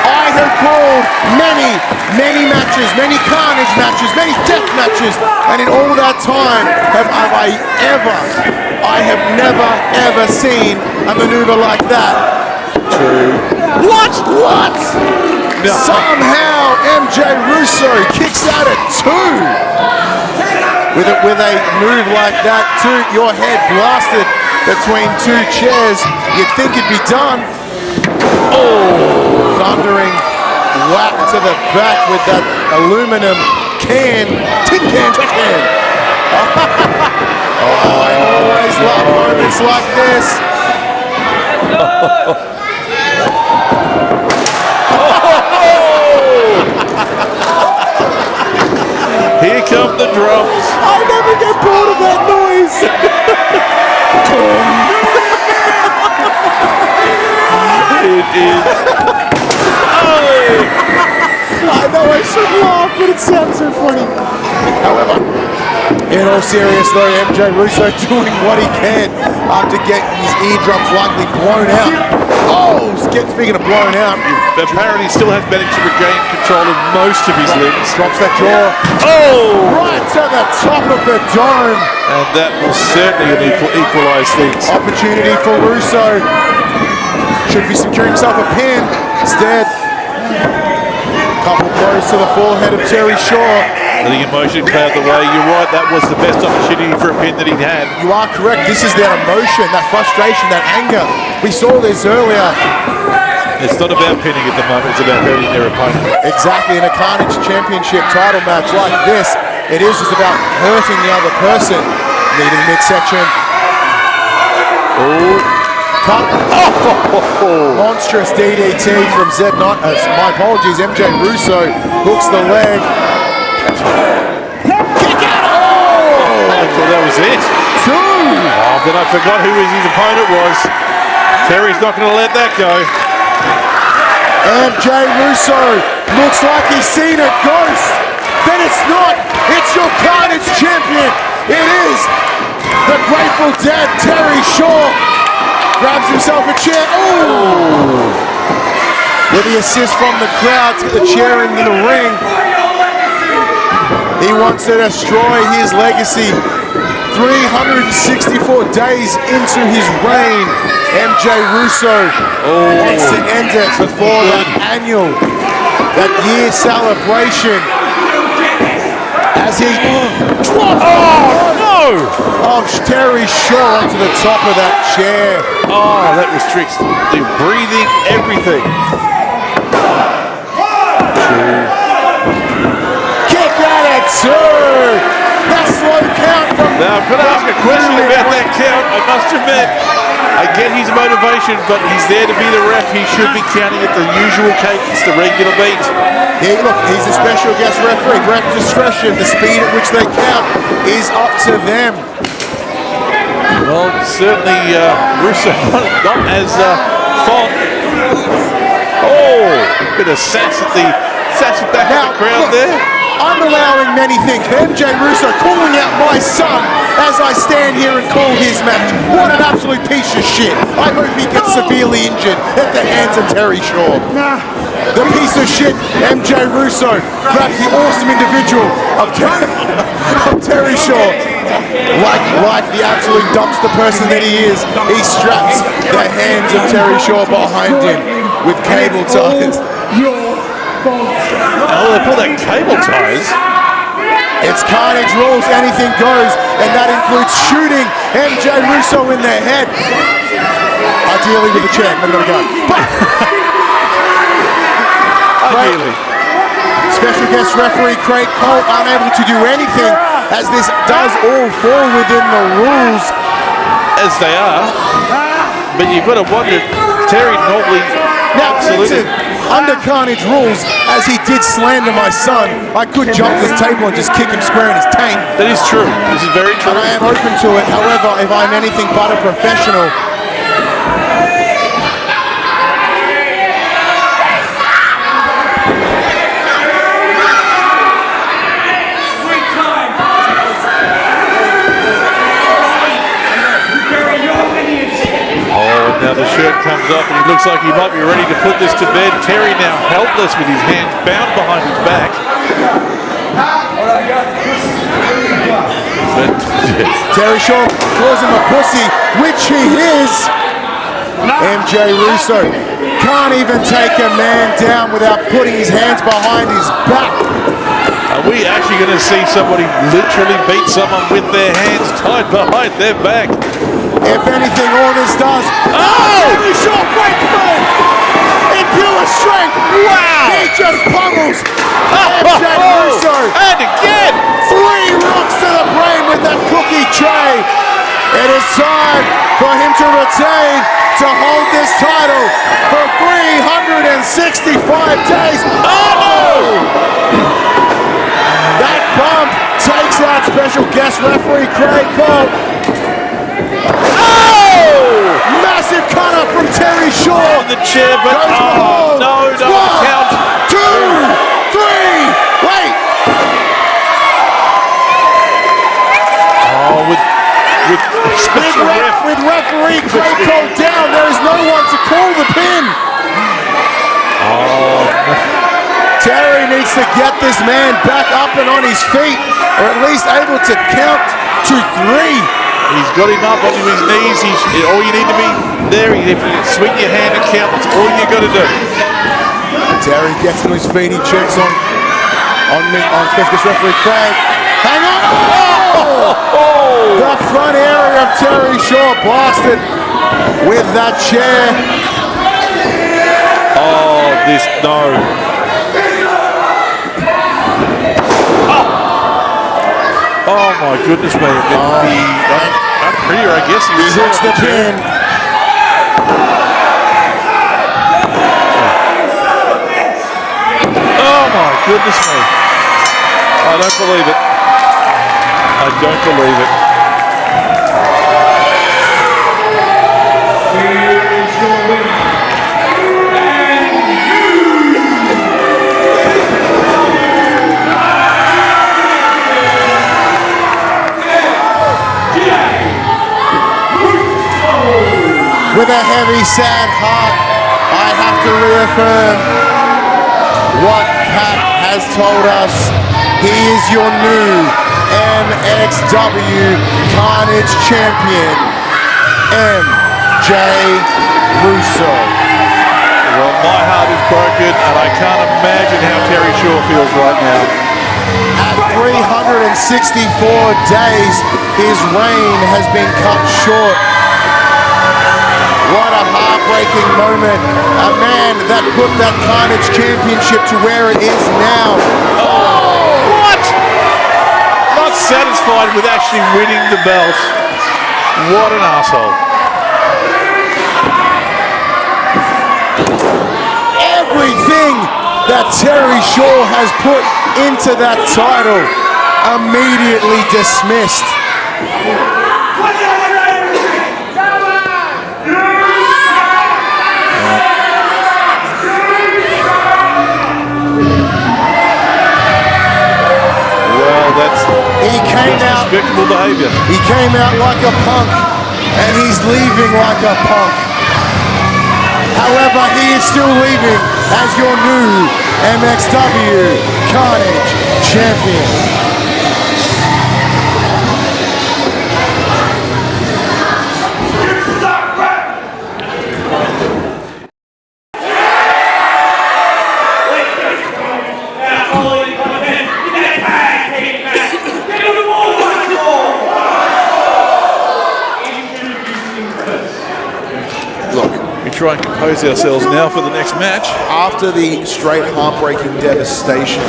I have called many matches, many Carnage matches, many death matches, and in all that time I have never ever seen a maneuver like that. What? No. Somehow MJ Russo kicks out at 2. With a move like that, your head blasted between 2 chairs, you'd think it'd be done. Oh, thundering whack to the back with that aluminum tin can. Oh, I always love moments like this. Here come the drums. I never get bored of that noise. It is. Oh! I know I should laugh, but It sounds so funny. However, in all seriousness though, MJ Russo doing what he can after getting his eardrums likely blown out. Oh, speaking of blown out. Apparently still has managed to regain control of most of his limbs. Drops that jaw. Oh! Right to the top of the dome. And that will certainly equalise things. Opportunity for Russo. Should be securing himself a pin. Instead, couple blows to the forehead of Terry Shaw. The emotion clouded the way. You're right, that was the best opportunity for a pin that he'd had. You are correct. This is that emotion, that frustration, that anger. We saw this earlier. It's not about pinning at the moment, it's about hurting their opponent. Exactly, in a Carnage Championship title match like this, it is just about hurting the other person. Leading midsection. Oh. Cut. Oh. Monstrous DDT from Z9. My apologies, MJ Russo hooks the leg. Kick out! Oh! I thought that was it. Two! Oh, then I forgot who his opponent was. Terry's not going to let that go. MJ Russo looks like he's seen a ghost. Then it's not. It's your Carnage champion. It is the Grateful Dead, Terry Shaw. Grabs himself a chair. Oh! With the assist from the crowd to get the chair in the ring. He wants to destroy his legacy. 364 days into his reign, MJ Russo wants to end it before that year celebration. As he drops of Terry Shaw onto the top of that chair. Oh, that restricts the breathing, everything. Kick out at two. That slow count from... Now, I'm going to ask a question about that count. I must admit, I get his motivation, but he's there to be the ref. He should be counting at the usual cadence, the regular beat. Look, he's a special guest referee. Ref discretion, the speed at which they count is up to them. Well, certainly Russo not as fault. Oh, bit of sass at the back of the crowd there. I'm allowing many things. MJ Russo calling out my son as I stand here and call his match. What an absolute piece of shit. I hope he gets severely injured at the hands of Terry Shaw. The piece of shit, MJ Russo, grabs the awesome individual of Terry Shaw. Like the absolute dumpster person that he is, he straps the hands of Terry Shaw behind him with cable ties. Oh, they pull that cable ties. It's Carnage rules, anything goes, and that includes shooting MJ Russo in the head. Ideally with a chair, never gonna go. Ideally. Special guest referee Craig Cole unable to do anything as this does all fall within the rules. As they are. But you've got to wonder, Terry normally... Now, Clinton, under Carnage rules, as he did slander my son, I could jump this table and just kick him square in his tank. That is true. This is very true. And I am open to it. However, if I'm anything but a professional, now the shirt comes off and he looks like he might be ready to put this to bed. Terry now helpless with his hands bound behind his back. But, Terry Shaw calls him a pussy, which he is. MJ Russo can't even take a man down without putting his hands behind his back. are we actually going to see somebody literally beat someone with their hands tied behind their back? If anything, all this does. Oh! Terry Shaw breaks through in pure strength. Wow! He just pummels MJ Russo. And again! 3 rocks to the brain with that cookie tray. It is time for him to retain, to hold this title for 365 days. Oh! That bump takes out special guest referee Craig Cole. Oh! Massive cutter from Terry Shaw. On the chair, but Goes for the hold. no, 1, count. 2, 3. Wait. to get this man back up and on his feet, or at least able to count to 3. He's got him up onto his knees. All you need to be there, if you swing your hand and count, that's all you got to do. Terry gets to his feet, he checks on specialist referee Craig. Hang on! Oh! The front area of Terry Shaw blasted with that chair. Oh, no. Oh my goodness me. Up here, I guess he was hits the pin. Oh my goodness me. I don't believe it. I don't believe it. With a heavy, sad heart, I have to reaffirm what Pat has told us. He is your new MXW Carnage champion, MJ Russo. Well, my heart is broken, and I can't imagine how Terry Shaw feels right now. At 364 days, his reign has been cut short. What a heartbreaking moment. A man that put that Carnage championship to where it is now. Oh, what? Not satisfied with actually winning the belt. What an asshole. Everything that Terry Shaw has put into that title immediately dismissed. He came out. Despicable behavior. He came out like a punk, and he's leaving like a punk. However, he is still leaving as your new MXW Carnage champion. Try and compose ourselves now for the next match. After the straight heartbreaking devastation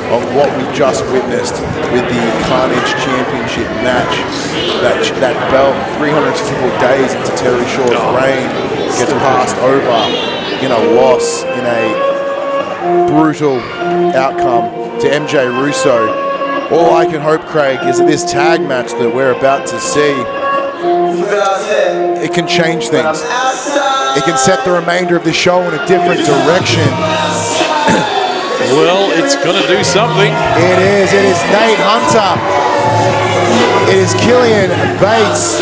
of what we just witnessed with the Carnage Championship match, that belt 364 days into Terry Shaw's reign gets passed over in a loss, in a brutal outcome to MJ Russo. All I can hope, Craig, is that this tag match that we're about to see, it can change things. It can set the remainder of the show in a different direction. Well, it's going to do something. It is. It is Nate Hunter. It is Killian Bates.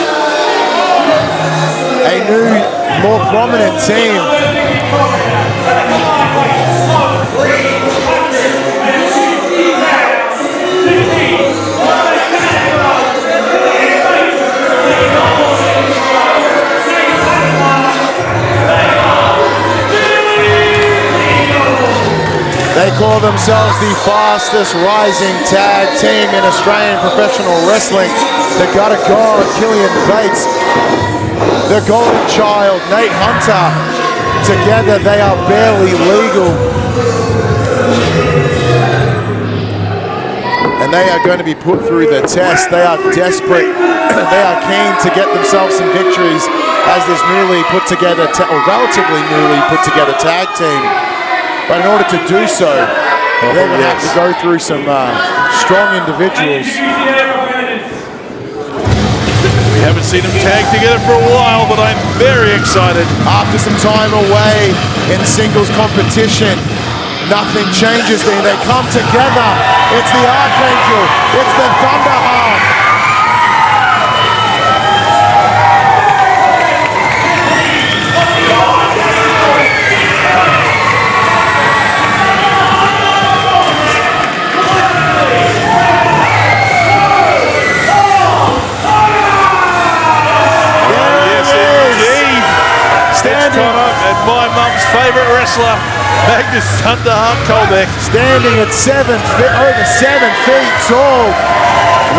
A new, more prominent team. They call themselves the fastest rising tag team in Australian professional wrestling. They got a go at Killian Bates, the Golden Child, Nate Hunter. Together they are barely legal. And they are going to be put through the test. They are desperate. They are keen to get themselves some victories as this newly put together, or relatively newly put together tag team. But in order to do so, they're going to have to go through some strong individuals. We haven't seen them tag together for a while, but I'm very excited. After some time away in singles competition, nothing changes there. They come together. It's the Archangel. It's the Thunderheart. and my mum's favourite wrestler, Magnus Thunderheart Colbeck. Standing at over 7 feet tall.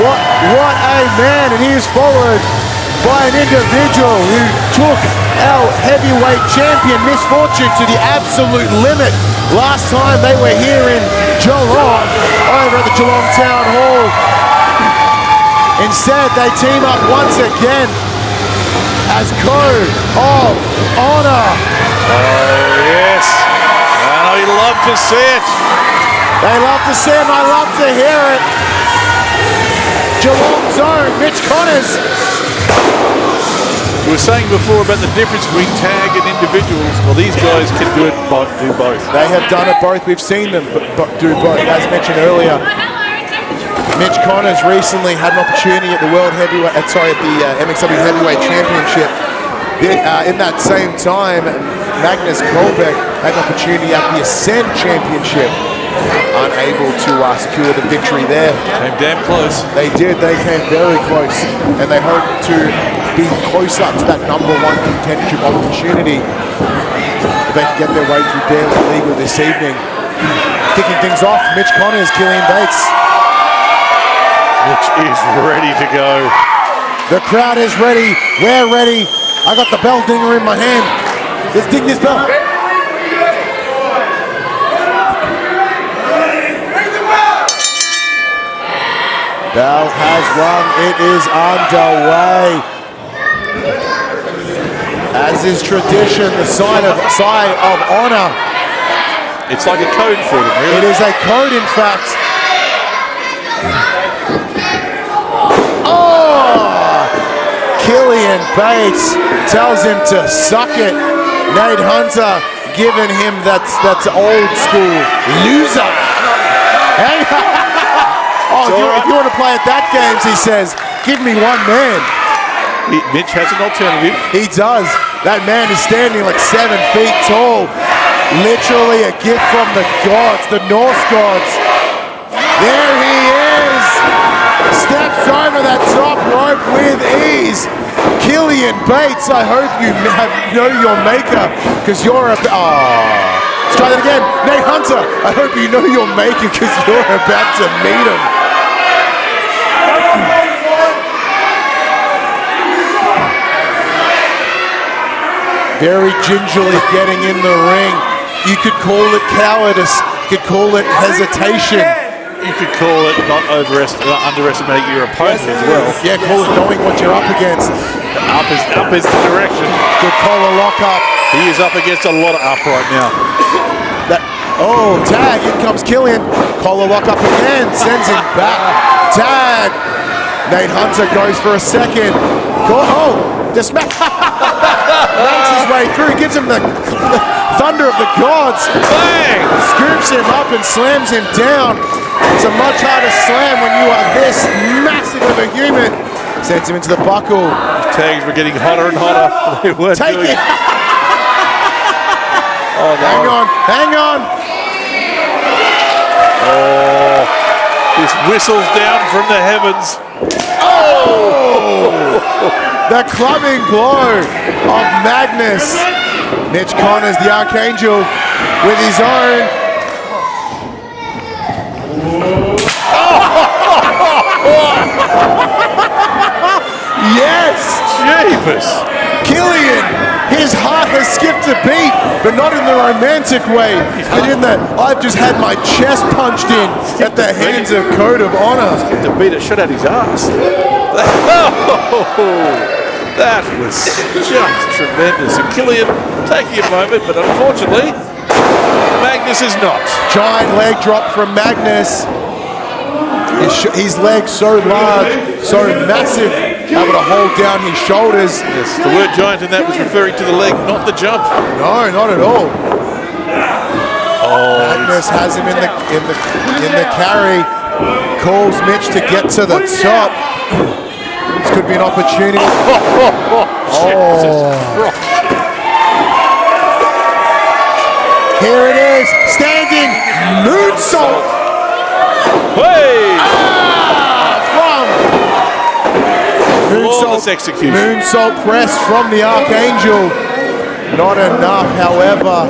What a man, and he is followed by an individual who took our heavyweight champion Misfortune to the absolute limit last time they were here in Geelong, over at the Geelong Town Hall. Instead, they team up once again as Code of Honor. Oh, yes. And I love to see it. They love to see it, and I love to hear it. Geelong's own Mitch Connors. We were saying before about the difference between tag and individuals. Well, these guys can do both. They have done it both. We've seen them do both, as mentioned earlier. Mitch Connors recently had an opportunity at the MXW Heavyweight Championship. In that same time, Magnus Colbeck had an opportunity at the Ascend Championship. Unable to secure the victory there. Came damn close. They did. They came very close, and they hope to be close up to that #1 contendership opportunity if they can get their way through Daily League this evening. Kicking things off, Mitch Connors, Killian Bates. Mitch is ready to go. The crowd is ready. We're ready. I got the bell dinger in my hand. Let's ding this bell. Bell has rung. It is underway. As is tradition, the sign of honor. It's like a code for them, really. It is a code, in fact. Oh! Killian Bates tells him to suck it. Nate Hunter giving him that's old school loser. Hey. If you want to play at that games, he says, give me one man. Mitch has an alternative. He does. That man is standing like 7 feet tall. Literally a gift from the gods, the Norse gods. There he is. Steps over that top rope with ease. Killian Bates, I hope you know your maker, because you're a... Let's try that again. Nate Hunter, I hope you know your maker, because you're about to meet him. Very gingerly getting in the ring. You could call it cowardice. You could call it hesitation. You could call it not underestimating your opponent as well. Yeah, call it knowing what you're up against. Up is the direction. Good collar lock up. He is up against a lot of up right now. Tag. In comes Killian. Collar lock up again. Sends him back. Tag. Nate Hunter goes for a second. Makes his way through, gives him the thunder of the gods. Bang! Scoops him up and slams him down. It's a much harder slam when you are this massive of a human. Sends him into the buckle. Tags were getting hotter and hotter. They weren't Take doing it! Oh, no. Hang on. Oh, this whistles down from the heavens. Oh! The clubbing blow of Magnus. Mitch Connors, the Archangel, with his own. Yes! Jeepers! Killian, his heart has skipped a beat, but not in the romantic way, but in the I've just had my chest punched in at the hands of Code of Honor. To beat a shit out his ass. That was just tremendous. And Killian taking a moment, but unfortunately, Magnus is not. Giant leg drop from Magnus. His legs so large, so massive, able to hold down his shoulders. Yes, the word giant in that was referring to the leg, not the jump. No, not at all. Magnus has him in the carry. Calls Mitch to get to the top. This could be an opportunity. Here it is, standing moonsault. Hey! From Flawless execution. Moonsault press from the Archangel. not enough. However,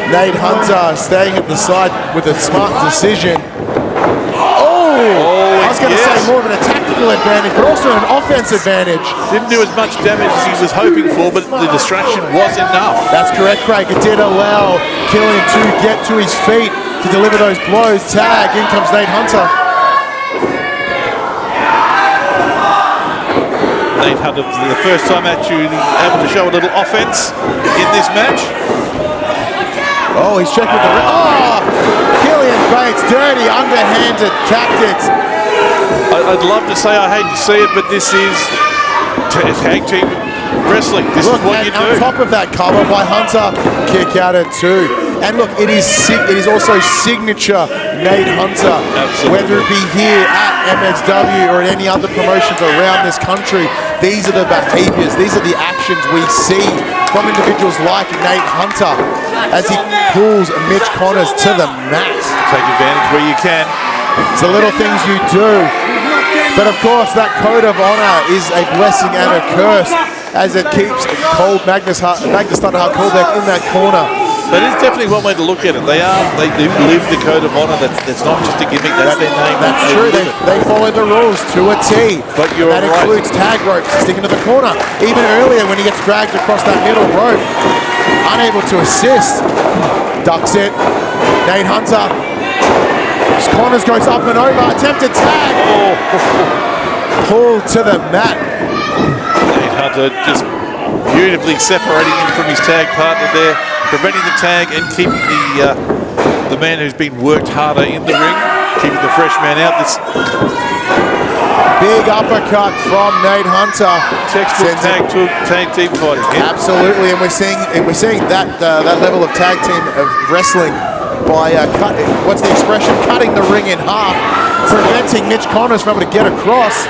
Nate Hunter staying at the side with a smart decision. I was going to say more of a tactical advantage, but also an offense advantage. Didn't do as much damage as he was hoping for, but the distraction was enough. That's correct, Craig. It did allow Killian to get to his feet to deliver those blows. Tag, in comes Nate Hunter. Nate Hunter, for the first time actually able to show a little offense in this match. Oh, he's checking the... Killian Bates, dirty, underhanded tactics. I'd love to say I hate to see it, but this is tag team wrestling. This is what you do. On top of that, cover by Hunter, kick out at 2. And look, it is also signature Nate Hunter. Absolutely. Whether it be here at MXW or at any other promotions around this country, these are the behaviors, these are the actions we see from individuals like Nate Hunter as he pulls Mitch Connors to the mat. Take advantage where you can. It's the little things you do. But of course, that code of honor is a blessing and a curse as it keeps Magnus Thunderheart Kolbeck in that corner. That is definitely one way to look at it. They do live the code of honor. That's not just a gimmick. That's their name. That's true. They follow the rules to a T. But you're that includes tag ropes sticking to the corner. Even earlier when he gets dragged across that middle rope, unable to assist, ducks it. Nate Hunter. Connors goes up and over. Attempted tag. Pull to the mat. Nate Hunter just beautifully separating him from his tag partner there, preventing the tag and keeping the man who's been worked harder in the ring, keeping the fresh man out. This big uppercut from Nate Hunter. Textbook tag team fighting. Absolutely, and we're seeing that that level of tag team of wrestling by what's the expression? Cutting the ring in half, preventing Mitch Connors from able to get across.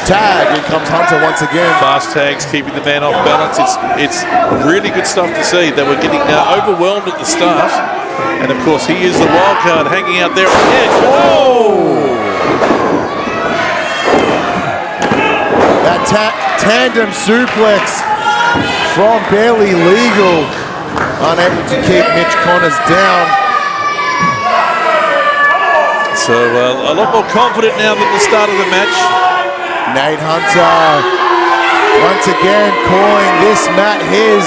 Tag, in comes Hunter once again. Fast tags, keeping the man off balance. It's really good stuff to see. They were getting overwhelmed at the start. And of course, he is the wild card hanging out there on the edge. That tandem suplex from Barely Legal. Unable to keep Mitch Connors down. So a lot more confident now than the start of the match. Nate Hunter once again calling this mat his.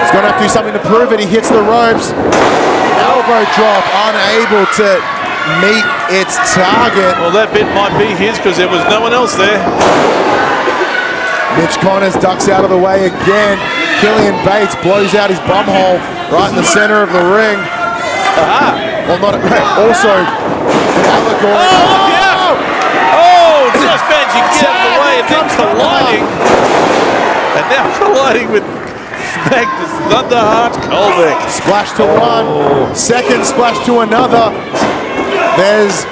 He's going to have to do something to prove it. He hits the ropes. Elbow drop, unable to meet its target. Well, that bit might be his because there was no one else there. Mitch Connors ducks out of the way again. Killian Bates blows out his bumhole right in the center of the ring. Well, not also an allegory. Just managing to get out of the way and then colliding. And now colliding with Magnus Thunderheart Kolbeck. Splash to one. Second splash to another. There's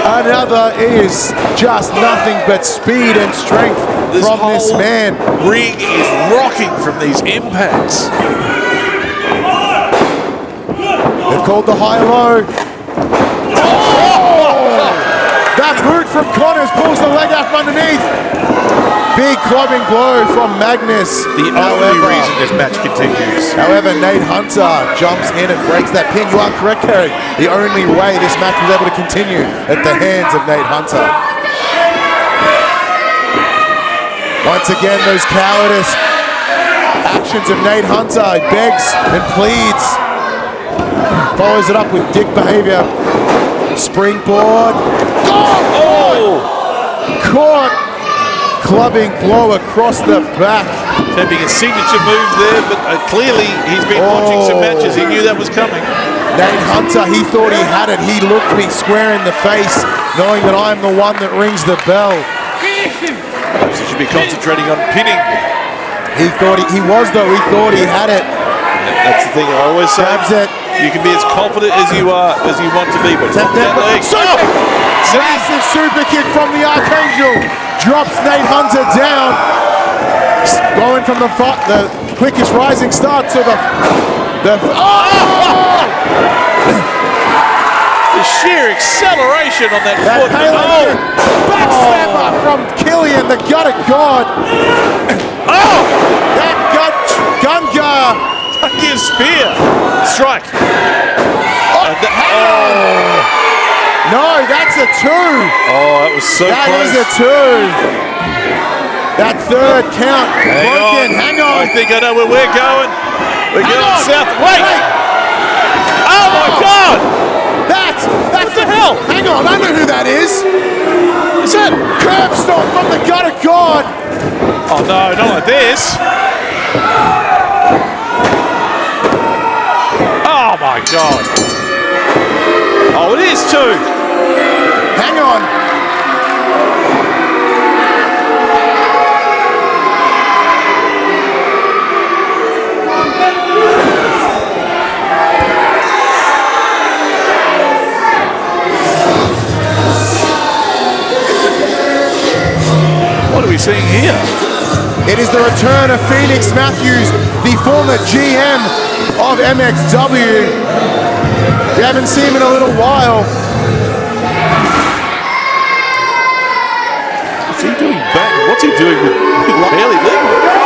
another. Is just nothing but speed and strength from this man. Ring is rocking from these impacts. They've called the high-low. That boot from Connors pulls the leg out from underneath. Big clubbing blow from Magnus. The only reason this match continues. However, Nate Hunter jumps in and breaks that pin. You are correct, Kerry. The only way this match was able to continue at the hands of Nate Hunter. Once again, those cowardice actions of Nate Hunter. He begs and pleads. Follows it up with dick behavior. Springboard. Caught. Clubbing blow across the back. Attempting a signature move there, but clearly he's been watching some matches. He knew that was coming. Nate Hunter, he thought he had it. He looked me square in the face, knowing that I'm the one that rings the bell. Perhaps he should be concentrating on pinning. He thought he was, though. He thought he had it. That's the thing I always say. Grabs it. You can be as confident as you want to be, but not that leg. Massive super kick from the Archangel. Drops Nate Hunter down. Going from the quickest rising start to the The sheer acceleration on that foot. Palin backstabber from Killian, the gut of God. Oh! That Gunga. Gunga spear. Strike. Hang on. No, that's a 2. Oh, that was so That close. is a 2. That third count broken. Hang on. I think I know where we're going. We're Hang going on. south. Wait! Oh my God! That's What the hell? Hang on, I know who that is. Is that? Curb stomp from the gut of God. Oh no, not like this. Oh my God. Oh, it is 2. Hang on. What are we seeing here? It is the return of Phoenix Matthews, the former GM of MXW. We haven't seen him in a little while. What's he doing back? What's he doing with barely legal?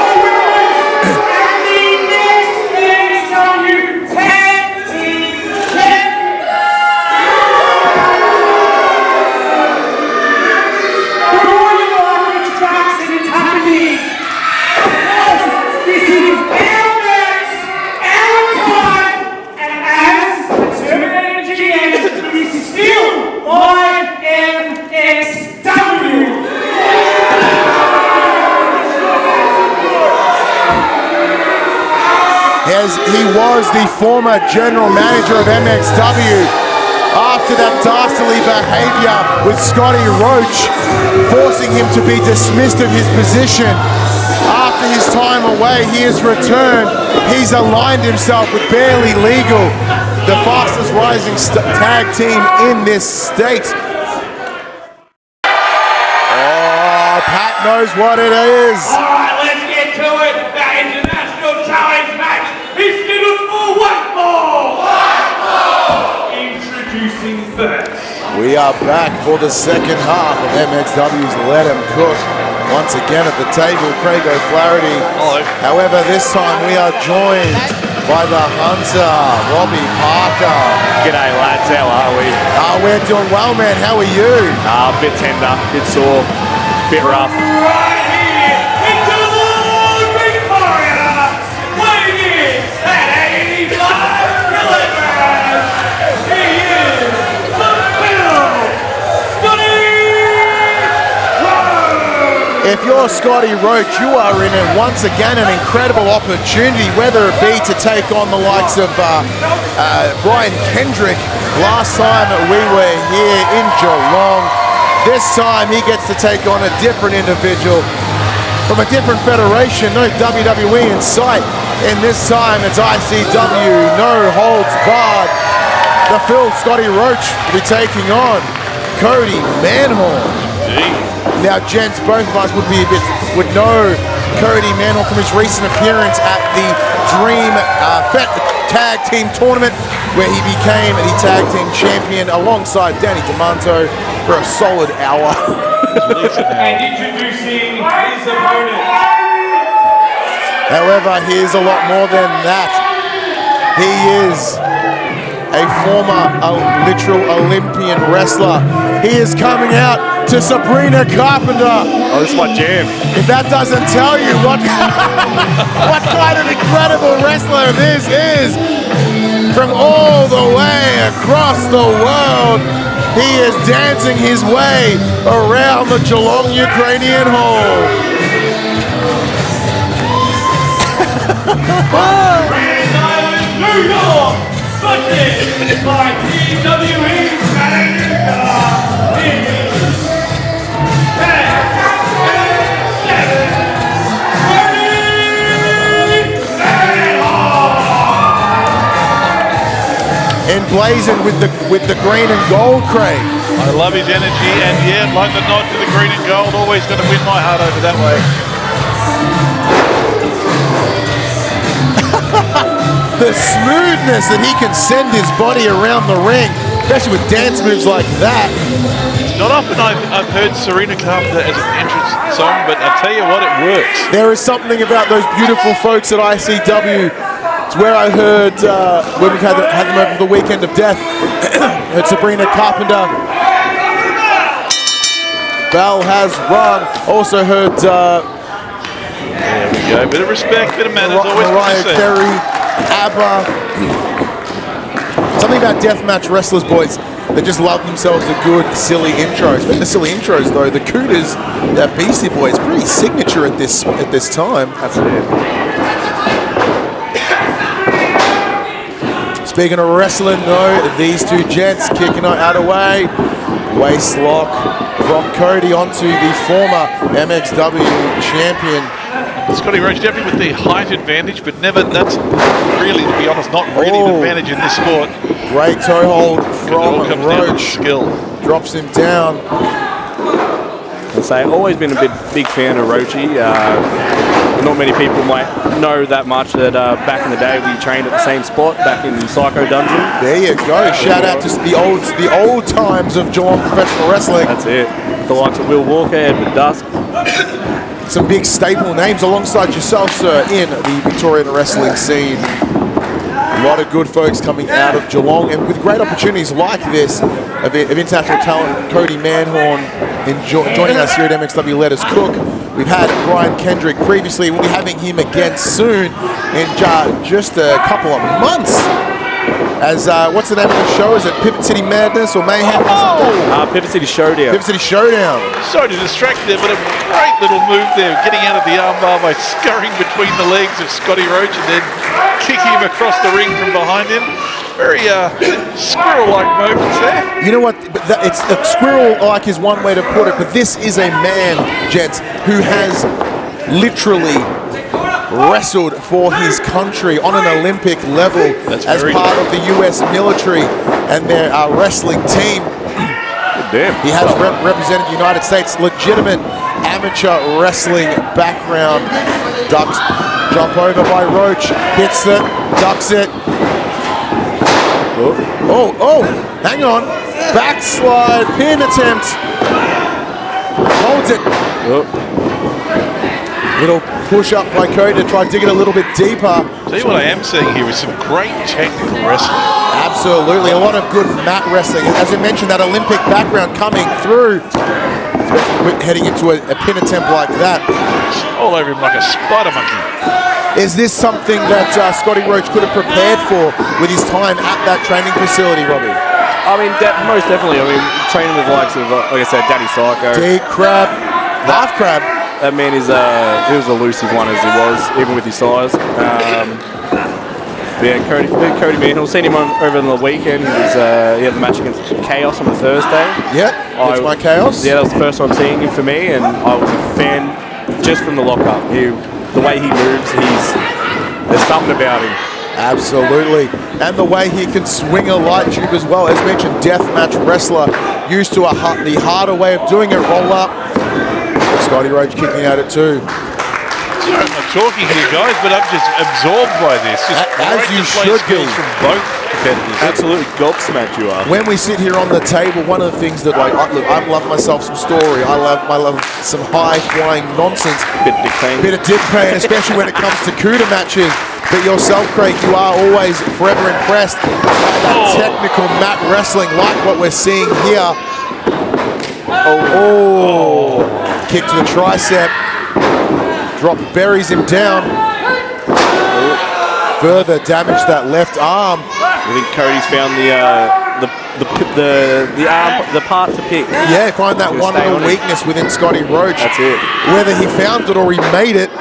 As he was the former general manager of MXW after that dastardly behavior with Scotty Roach, forcing him to be dismissed of his position. After his time away, he has returned. He's aligned himself with Barely Legal, the fastest rising tag team in this state. Oh, Pat knows what it is. All right, let's get to it. That international challenge match is scheduled for one more. Introducing first. We are back for the second half of MXW's Let 'Em Cook. Once again at the table, Craig O'Flaherty. Hello. However, this time we are joined by the Hunter, Robbie Parker. G'day lads, how are we? We're doing well, man. How are you? A bit tender, bit sore, bit rough. Right here in Geelong, Victoria, weighing in at 85 kilograms. He is the Bill, Scotty Roach. If you're Scotty Roach, you are in it once again an incredible opportunity, whether it be to take on the likes of Brian Kendrick. Last time we were here in Geelong. This time he gets to take on a different individual from a different federation, no WWE in sight. And this time it's ICW, no holds barred. The Phil Scotty Roach will be taking on Kody Manhorn. Now, gents, both of us would know Kody Manhorn from his recent appearance at the Dream Tag Team Tournament, where he became the Tag Team Champion alongside Danny DeManto for a solid hour. And introducing his opponent. However, he is a lot more than that. He is a former literal Olympian wrestler. He is coming out to Sabrina Carpenter. Oh, this is my jam. If that doesn't tell you what, what kind of incredible wrestler this is, from all the way across the world, he is dancing his way around the Geelong Ukrainian Hall. Grand Island, New York, funded by TWE Chattanooga. Emblazoned with the green and gold, Craig. I love his energy, and yeah, like the nod to the green and gold, always going to win my heart over that way. The smoothness that he can send his body around the ring. especially with dance moves like that. Not often I've heard Serena Carpenter as an entrance song, but I tell you what, it works. There is something about those beautiful folks at ICW. It's where I heard when we had them over the weekend of death. Heard Sabrina Carpenter. Bell has run. Also heard. There we go. Bit of respect, bit of manners. Always Mariah good to see. Carey, ABBA. Something about deathmatch wrestlers, boys. They just love themselves a good, silly intro. Speaking of silly intros, though, the Cooters, that Beastie Boys, pretty signature at this time. That's it. Speaking of wrestling, though, these two gents kicking it out of the way. Waist lock from Kody onto the former MXW champion. Scotty Roach definitely with the height advantage, but that's really, to be honest, not really an advantage in this sport. Great toe hold from Roach. Skill. Drops him down. I'd say I've always been a big fan of Roachy. Not many people might know that much that back in the day we trained at the same spot back in the Psycho Dungeon. There you go. Shout out to the old times of Geelong professional wrestling. That's it. The likes of Will Walker, Edward Dusk. Some big staple names alongside yourself, sir, in the Victorian wrestling scene. A lot of good folks coming out of Geelong, and with great opportunities like this of international talent. Kody Manhorn joining us here at MXW Let Us Cook. We've had Brian Kendrick previously. We'll be having him again soon in just a couple of months. As what's the name of the show? Is it Pivot City Madness or Mayhem? Pivot City Showdown. Pivot City Showdown. Sorry to distract there, but a great little move there, getting out of the armbar by scurrying between the legs of Scotty Roach and then kicking him across the ring from behind him. Very squirrel-like moments there. You know what? It's squirrel-like is one way to put it, but this is a man, gents, who has literally wrestled for his country on an Olympic level as part of the U.S. military and their wrestling team. Damn. He has represented the United States, legitimate amateur wrestling background. Ducks, jump over by Roach, hits it, ducks it. Oh, hang on. Backslide, pin attempt. Holds it. Little push up by Kody to try to dig it a little bit deeper. Tell you what I am seeing here is some great technical wrestling. Absolutely, a lot of good mat wrestling. As I mentioned, that Olympic background coming through. Heading into a pin attempt like that. All over him like a spider monkey. Is this something that Scotty Roach could have prepared for with his time at that training facility, Robbie? I mean, most definitely. I mean, training with the likes of, like I said, Daddy Psycho. Deep crab, half crab. That man is he was elusive one as he was, even with his size. Yeah, Kody Manhorn. Seen him over on the weekend. He had the match against Kaos on the Thursday. Yep, that's my Kaos. Yeah, that was the first time seeing him for me, and I was a fan just from the lockup. The way he moves, there's something about him. Absolutely. And the way he can swing a light tube as well. As mentioned, deathmatch wrestler, used to the harder way of doing it, roll up. Scotty Roach kicking at it too. I'm not talking here, guys, but I'm just absorbed by this. Just As you should be. From both competitors. Absolutely gobsmacked you are. When we sit here on the table, one of the things that I love myself some story. I love some high-flying nonsense. Bit of Dick pain, especially when it comes to Cooter matches. But yourself, Craig, you are always forever impressed by that technical mat wrestling like what we're seeing here. Kick to the tricep. Drop buries him down. Further damage that left arm. I think Cody's found the part to pick. Yeah, find that one little weakness within Scotty Roach. That's it. Whether he found it or he made it,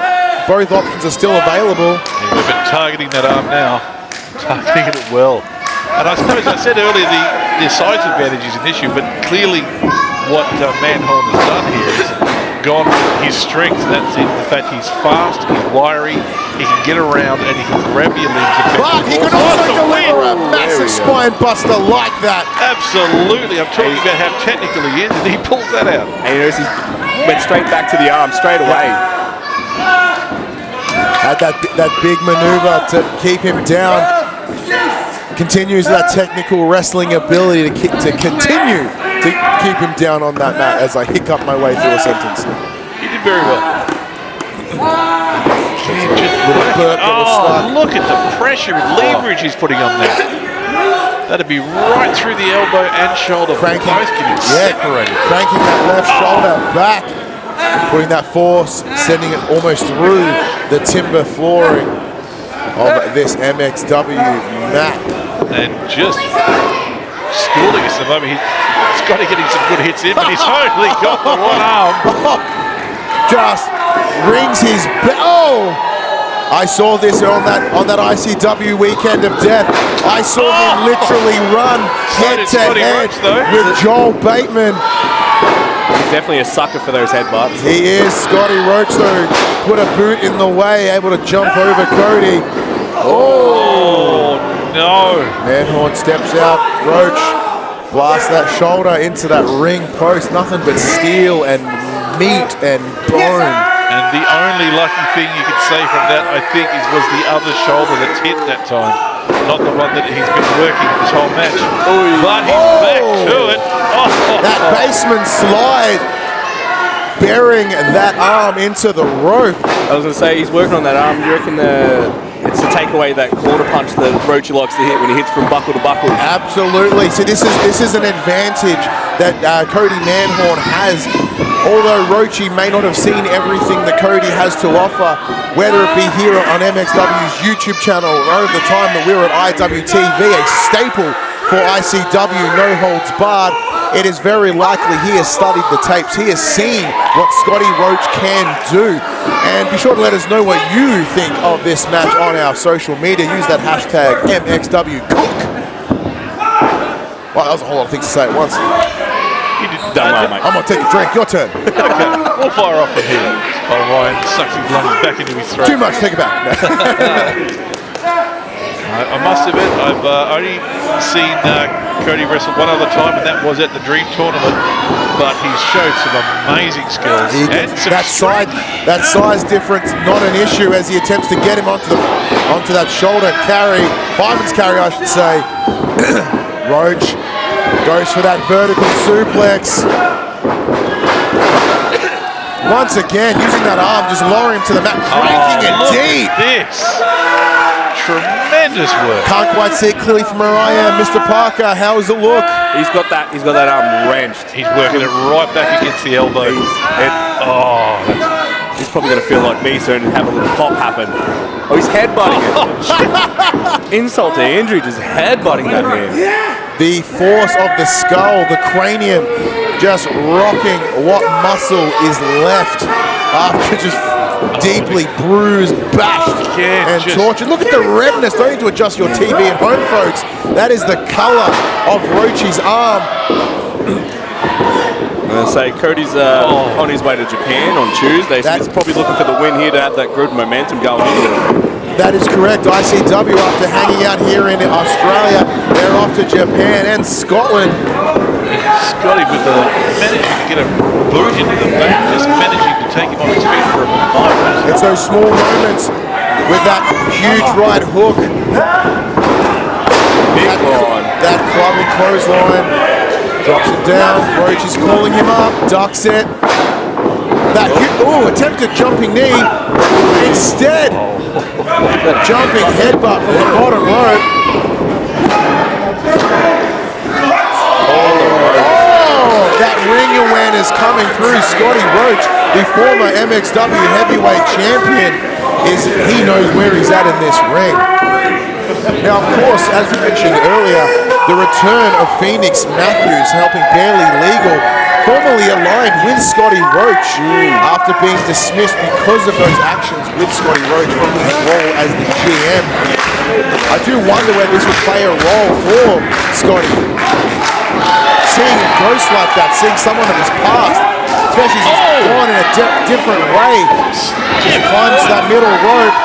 both options are still available. Yeah, we've been targeting that arm now. Targeting it well. And I suppose I said earlier the size advantage is an issue, but clearly what Manhorn has done here is gone with his strength. That's it. The fact he's fast, he's wiry, he can get around and he can grab your legs a bit. But he can also deliver a massive spine buster like that. Absolutely. I'm talking about how technical he is, and he pulls that out. And he went straight back to the arm, straight away. Had that big maneuver to keep him down. Continues that technical wrestling ability to continue to keep him down on that mat as I hiccup my way through a sentence. He did very well. Look at the pressure and leverage he's putting on there. That'd be right through the elbow and shoulder. Cranking, both getting separated. Cranking that left shoulder back, putting that force, sending it almost through the timber flooring of this MXW mat. And just schooling us at the moment. Scotty getting some good hits in, but he's only got the one arm. Just rings his bell. I saw this on that ICW weekend of death. I saw him literally run head to head with Joel Bateman. He's definitely a sucker for those headbutts. He is. Scotty Roach, though, put a boot in the way, able to jump over Kody. Oh, no. Manhorn steps out. Roach blasts that shoulder into that ring post. Nothing but steel and meat and bone. And the only lucky thing you could say from that, I think, was the other shoulder that's hit that time. Not the one that he's been working this whole match. But he's back to it. That baseman slide, bearing that arm into the rope. I was going to say, he's working on that arm. Do you reckon it's to take away that quarter punch that Roach likes to hit when he hits from buckle to buckle? Absolutely. So this is an advantage that Kody Manhorn has. Although Roachy may not have seen everything that Kody has to offer, whether it be here on MXW's YouTube channel or over the time that we were at IWTV, a staple for ICW, no holds barred, it is very likely he has studied the tapes. He has seen what Scotty Roach can do. And be sure to let us know what you think of this match on our social media. Use that hashtag MXWCook. Wow, that was a whole lot of things to say at once. You did done well, mate. I'm going to take a drink. Your turn. Okay, we'll fire off from here. Oh, Ryan sucks his lungs back into his throat. Too much. Take it back. I must admit, I've only seen Kody wrestle one other time, and that was at the Dream Tournament. But he's showed some amazing skills. And some that size difference, not an issue as he attempts to get him onto that shoulder carry, fireman's carry, I should say. Roach goes for that vertical suplex. Once again, using that arm, just lowering him to the mat, cranking it deep. This tremendous work. Can't quite see it clearly from where I am. Mr. Parker, how does it look? He's got that arm wrenched. He's working it right back against the elbow. He's probably going to feel like me soon and have a little pop happen. Oh, he's headbutting it. Insult to injury, just headbutting that man. The force of the skull, the cranium, just rocking what muscle is left after just deeply bruised, bashed, and tortured. Look at the redness. Don't need to adjust your TV at home, folks. That is the color of Roachy's arm. I'm going to say Kody's on his way to Japan on Tuesday, so he's probably looking for the win here to have that good momentum going into it. That is correct. ICW, after hanging out here in Australia, they're off to Japan and Scotland. Scotty with managing to get a boot into the back, just managing to take him on his feet for a moment. It's those small moments with that huge right hook. That clubbing clothesline. Drops it down. Roach is calling him up. Ducks it. That attempted jumping knee. Instead, the jumping headbutt from the bottom rope. That ring awareness coming through. Scotty Roach, the former MXW heavyweight champion, he knows where he's at in this ring. Now, of course, as we mentioned earlier, the return of Phoenix Matthews, helping Barely Legal, formerly aligned with Scotty Roach after being dismissed because of those actions with Scotty Roach from his role as the GM. I do wonder whether this would play a role for Scotty. Seeing a ghost like that, seeing someone of his past, especially as he's gone in a different way, just climbs that middle rope,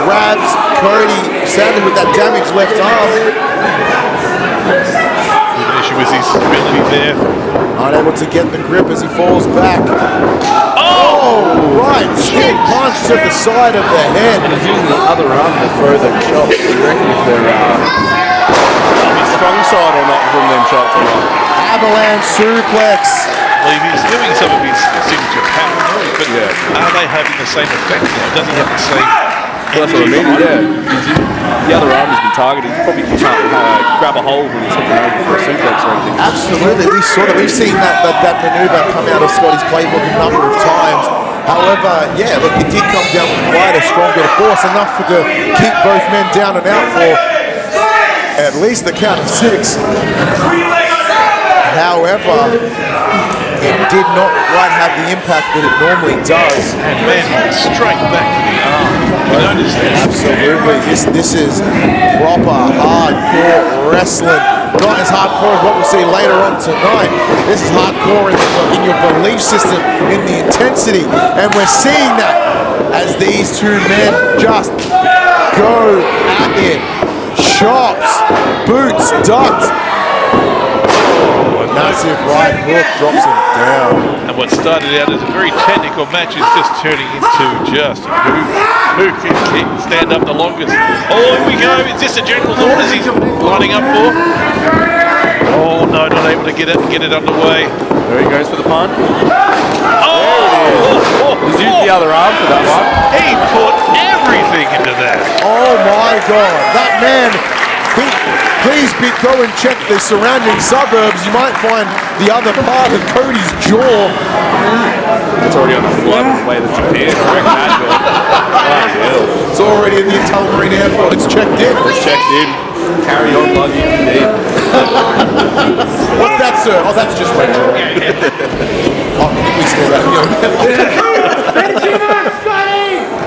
grabs Kody, sadly with that damaged left arm. The issue is his ability there. Unable to get the grip as he falls back. Oh, right stick. punch to the side of the head. And he's using the other arm to throw them shots. You reckon if they're strong side or not from them shots or not? Avalanche suplex. Well, he's doing some of his signature pattern moves, but are they having the same effect now? Does he have the same? Well, that's what I mean, The other arm has been targeted. He probably can't grab a hold when he's looking over for a simplex or anything. Absolutely, we've seen that maneuver come out of Scotty's playbook a number of times. However, yeah, look, it did come down with quite a strong bit of force, enough to keep both men down and out for at least the count of 6. However, it did not quite have the impact that it normally does. And man, straight back to the arm. You notice that? Absolutely, this is proper hardcore wrestling. Not as hardcore as what we'll see later on tonight. This is hardcore in your belief system, in the intensity, and we're seeing that as these two men just go at it. Chops, boots, ducks. Massive right hook drops him down. And what started out as a very technical match is just turning into just who can stand up the longest. Oh, here we go. Is this a general's orders he's lining up for? Oh no, not able to get it underway. There he goes for the punt. He's used the other arm for that one. He put everything into that. Oh my God, that man. Please go and check the surrounding suburbs. You might find the other part of Kody's jaw. It's already on the flight on the way to Japan. I reckon that goal. It's already in the Marine Airport. It's checked in. It's checked in. Carry on, luggage indeed. What's that, sir? Oh, that's just retro. Oh, we still that.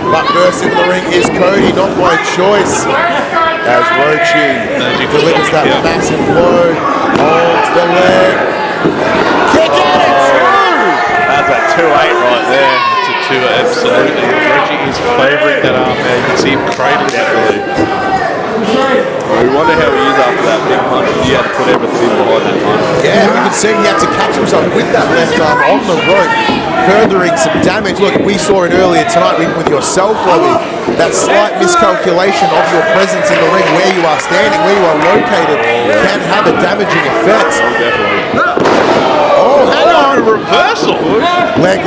But first in the ring is Kody, not by choice. As Roach delivers that massive blow, holds the leg. Kick at it, two! That's a 2-8 right there. It's a 2, absolutely. Reggie is favouring that arm there. You can see him cradling that. We wonder how he is after that big punch. He had to put everything in behind that punch. Yeah, we could see he had to catch himself with that left arm on the rope, furthering some damage. Look, we saw it earlier tonight, even with yourself, Robbie. That slight miscalculation of your presence in the ring, where you are standing, where you are located, can have a damaging effect. Oh, definitely. Oh, hang on. Reversal. Leg,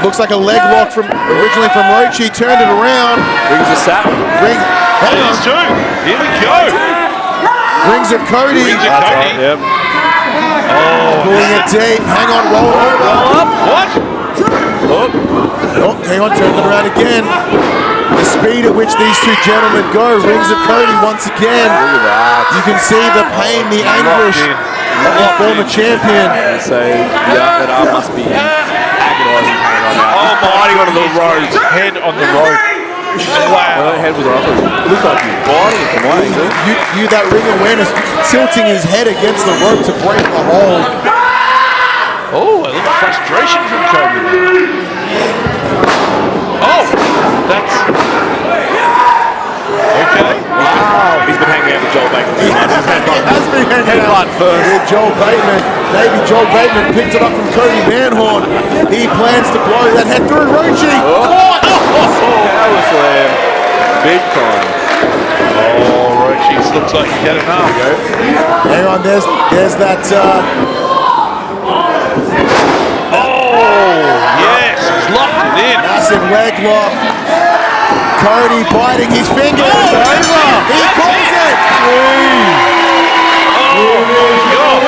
looks like a leg lock originally from Roach. He turned it around. Rings a sap. Hang on. There's 2. Here we go. Rings of Kody. Rings of That's Kody. right, yep. Oh, Pulling it deep. Hang on, roll over. what? Oh, hang on, turn it around again. The speed at which these two gentlemen go. Rings of Kody once again. Look at that. You can see the pain, the anguish of the former champion. They say that arm must be agonising pain right now. Oh, Biting onto the rope. Head on the rope. Well, Wow. that head was off. It looked like he was biting it from way. You that ring awareness, tilting his head against the rope to break the hold. Oh, a little frustration from Kody. Oh, that's... Okay. Wow. He's been hanging out with Joel Bateman too much. Has been hanging out with Joel Bateman. Maybe Joel Bateman picked it up from Kody Manhorn. He plans to blow that head through Roachy. Power slam. Big time. Oh, Roach, looks like he got enough. Hang on, there's that. Oh, yes, he's locked it in. Massive leg lock. Kody biting his fingers. Over. He calls it. Oh, my God.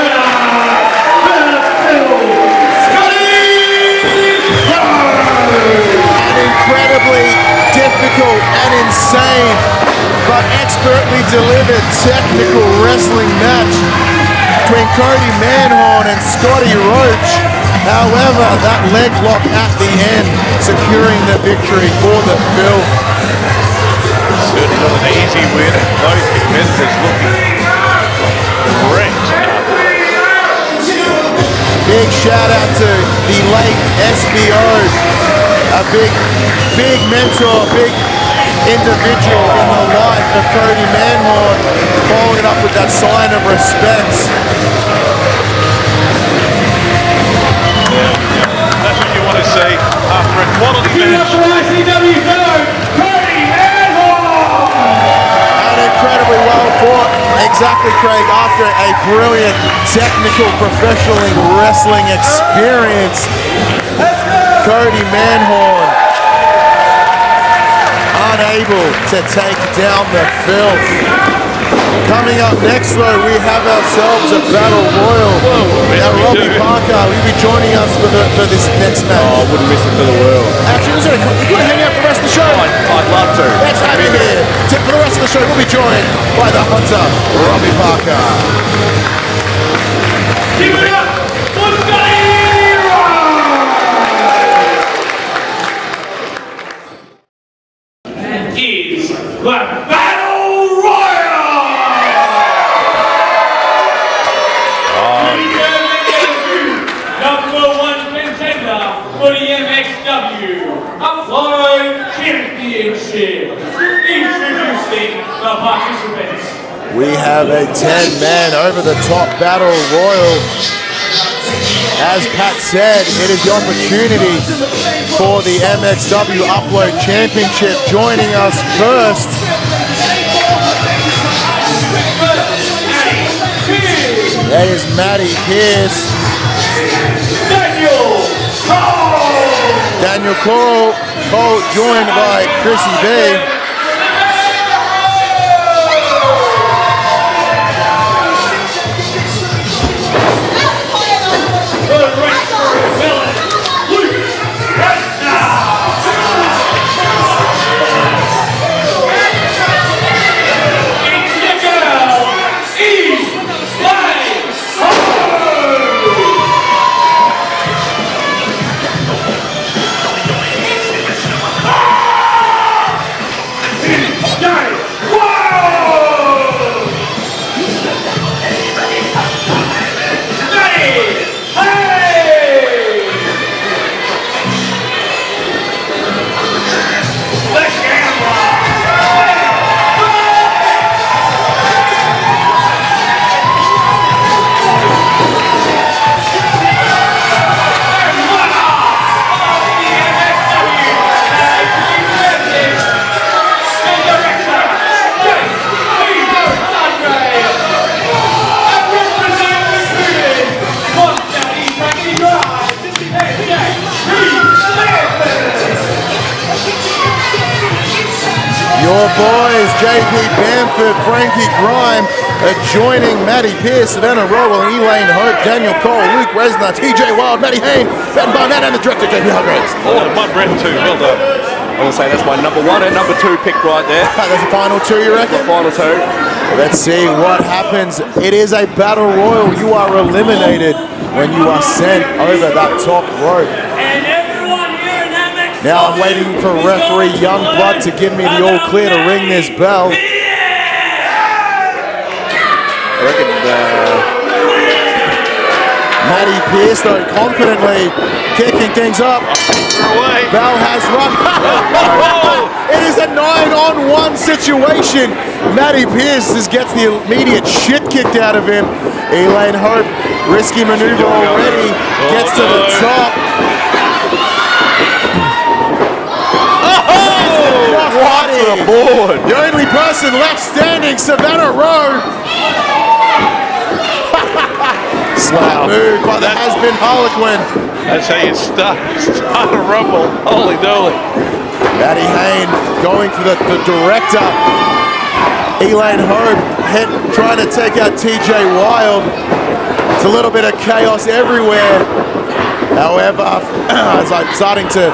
An incredibly difficult and insane, but expertly delivered technical wrestling match between Kody Manhorn and Scotty Roach. However, that leg lock at the end, securing the victory for the Filth. Certainly not an easy win. Both competitors looking great. Big shout out to the late SBO, a big mentor, big individual in the life of Kody Manhorn, following it up with that sign of respect. That's what you want to see after a quality match. exactly, Craig. After a brilliant technical professional wrestling experience, Kody Manhorn unable to take down the filth. Coming up next, though, we have ourselves a battle royal. Now, Robbie Parker will be joining us for this next match. Oh, I wouldn't miss it for the world. Actually, you want to hang out for the rest of the show? I'd love to. Let's have you here. For the rest of the show, we'll be joined by the hunter, Robbie Parker. Give it up for Scotty! Is the Battle Royal! Number one contender for the MXW Upload Championship. Introducing the participants. We have a 10-man over-the-top battle royal. As Pat said, it is the opportunity for the MXW Upload Championship. Joining us first, that is Matty Pierce. Daniel Cole joined by Chrissy B. Your boys, JP Bamford, Frankie Grime, joining Matty Pierce, Savannah Rowell, Elaine Hope, Daniel Cole, Luke Resner, TJ Wild, Matty Hayne, Ben Barnett, and the director, JP Hargraves. Oh, the mud red too. Well done. I want to say that's my number one and number two pick right there. There's the final two, you reckon? The final two. Let's see what happens. It is a battle royal. You are eliminated when you are sent over that top rope. Now I'm waiting for referee Youngblood to give me the all clear to ring this bell. I reckon Matty Pierce, though, confidently kicking things up. Bell has run. It is a 9-on-1 situation. Matty Pierce gets the immediate shit kicked out of him. Elaine Hope, risky maneuver already, gets to the top. Right to the board. The only person left standing, Savannah Rowe. Smart move by the has-been Harlequin. That's how you start a rumble. Holy dooly. Matty Hayne going for the director. Elaine Hope trying to take out TJ Wild. It's a little bit of chaos everywhere. However, as I'm starting to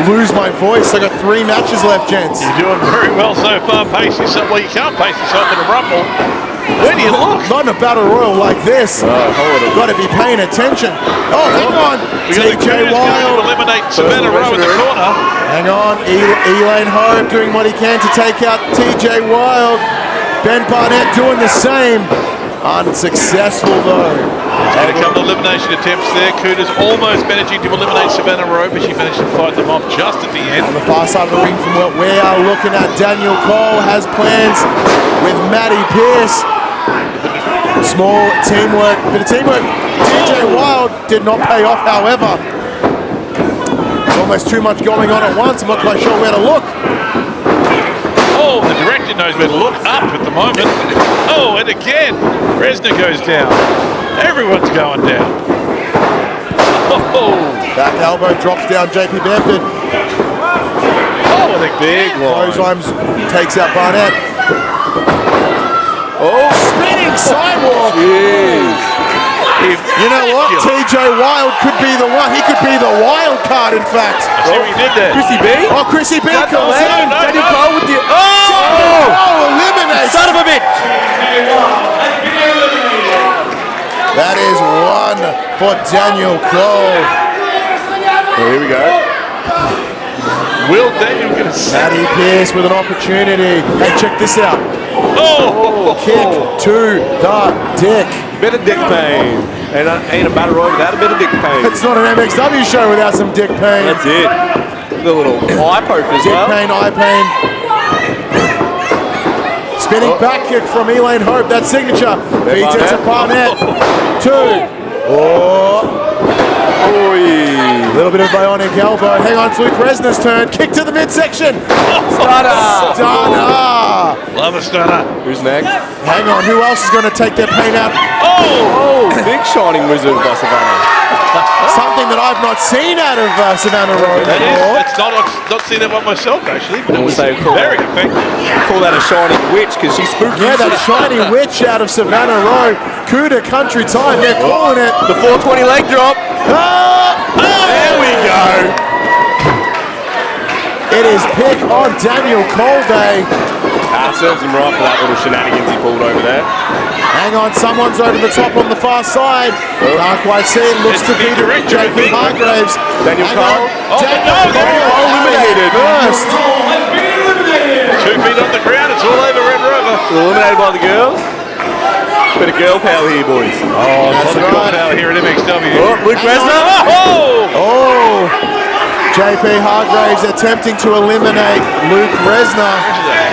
lose my voice, I got 3 matches left, gents. You're doing very well so far. Pace yourself. Well, you can't pace yourself in a rumble. Where do you look? Not in a battle royal like this. Got to be paying attention. Oh, hang on. TJ Wild. Eliminate Savannah Rowe in the corner. Hang on. Elaine Hope doing what he can to take out TJ Wild. Ben Barnett doing the same. Unsuccessful though. Had a couple of elimination attempts there. Kuda's almost managing to eliminate Savannah Rowe, but she managed to fight them off just at the end. On the far side of the ring from what we are looking at, Daniel Cole has plans with Matty Pierce. Small teamwork, bit of teamwork. TJ Wild did not pay off, however. There's almost too much going on at once. I'm not quite sure where to look. Oh, The director knows where to look up at the moment. Oh, and again, Resner goes down. Everyone's going down. Oh, Back elbow drops down JP Bamford. oh, the big one. Clotheslines takes out Barnett. Oh, spinning sidewalk. Jeez. You know what? TJ Wild could be the one. He could be the wild card, in fact. See what he did there. Chrissy B. Oh, Chrissy B Got the comes leg. in. Daniel Cole with the... Oh, eliminates. Son of a bitch! That is one for Daniel Cole. Oh, here we go. Will Daniel get a set? Matty Pierce with an opportunity. Hey, check this out. Oh, Kick to the dick. Bit of dick pain. Ain't a battle royal without a bit of dick pain. It's not an MXW show without some dick pain. That's it. The little eye poke as Dick well. pain, eye pain. Spinning back kick from Elaine Hope. That signature. Feeds it to Barnett. Two. Oh. A little bit of bionic elbow. Hang on, it's Luke Resner's turn. Kick to the midsection. Stunner. Stunner. love a stunner. Who's next? Hang on, who else is going to take their pain out? Oh, big shining wizard by Savannah. Something that I've not seen out of Savannah Road That before. is, it's not seen that one myself actually, but it was So cool. very effective. Call that a shining witch because she's spooky. Yeah, that shiny witch out of Savannah Road. Cuda Country Time, they're calling it. The 420 leg drop. There we go. It is pick on Daniel Cole Day. Serves him right for that little shenanigans he pulled over there. Hang on, someone's over the top on the far side. Can't quite see it. Looks to be JP Hargraves. Daniel Hang Cole. on. Daniel Cole eliminated first. 2 feet on the ground, it's all over Red Rover. Eliminated by the girls. Bit of girl power here, boys. Oh, that's a lot of right. power here at MXW. Oh, Luke Resner. Oh! Oh, JP Hargraves attempting to eliminate Luke Resner.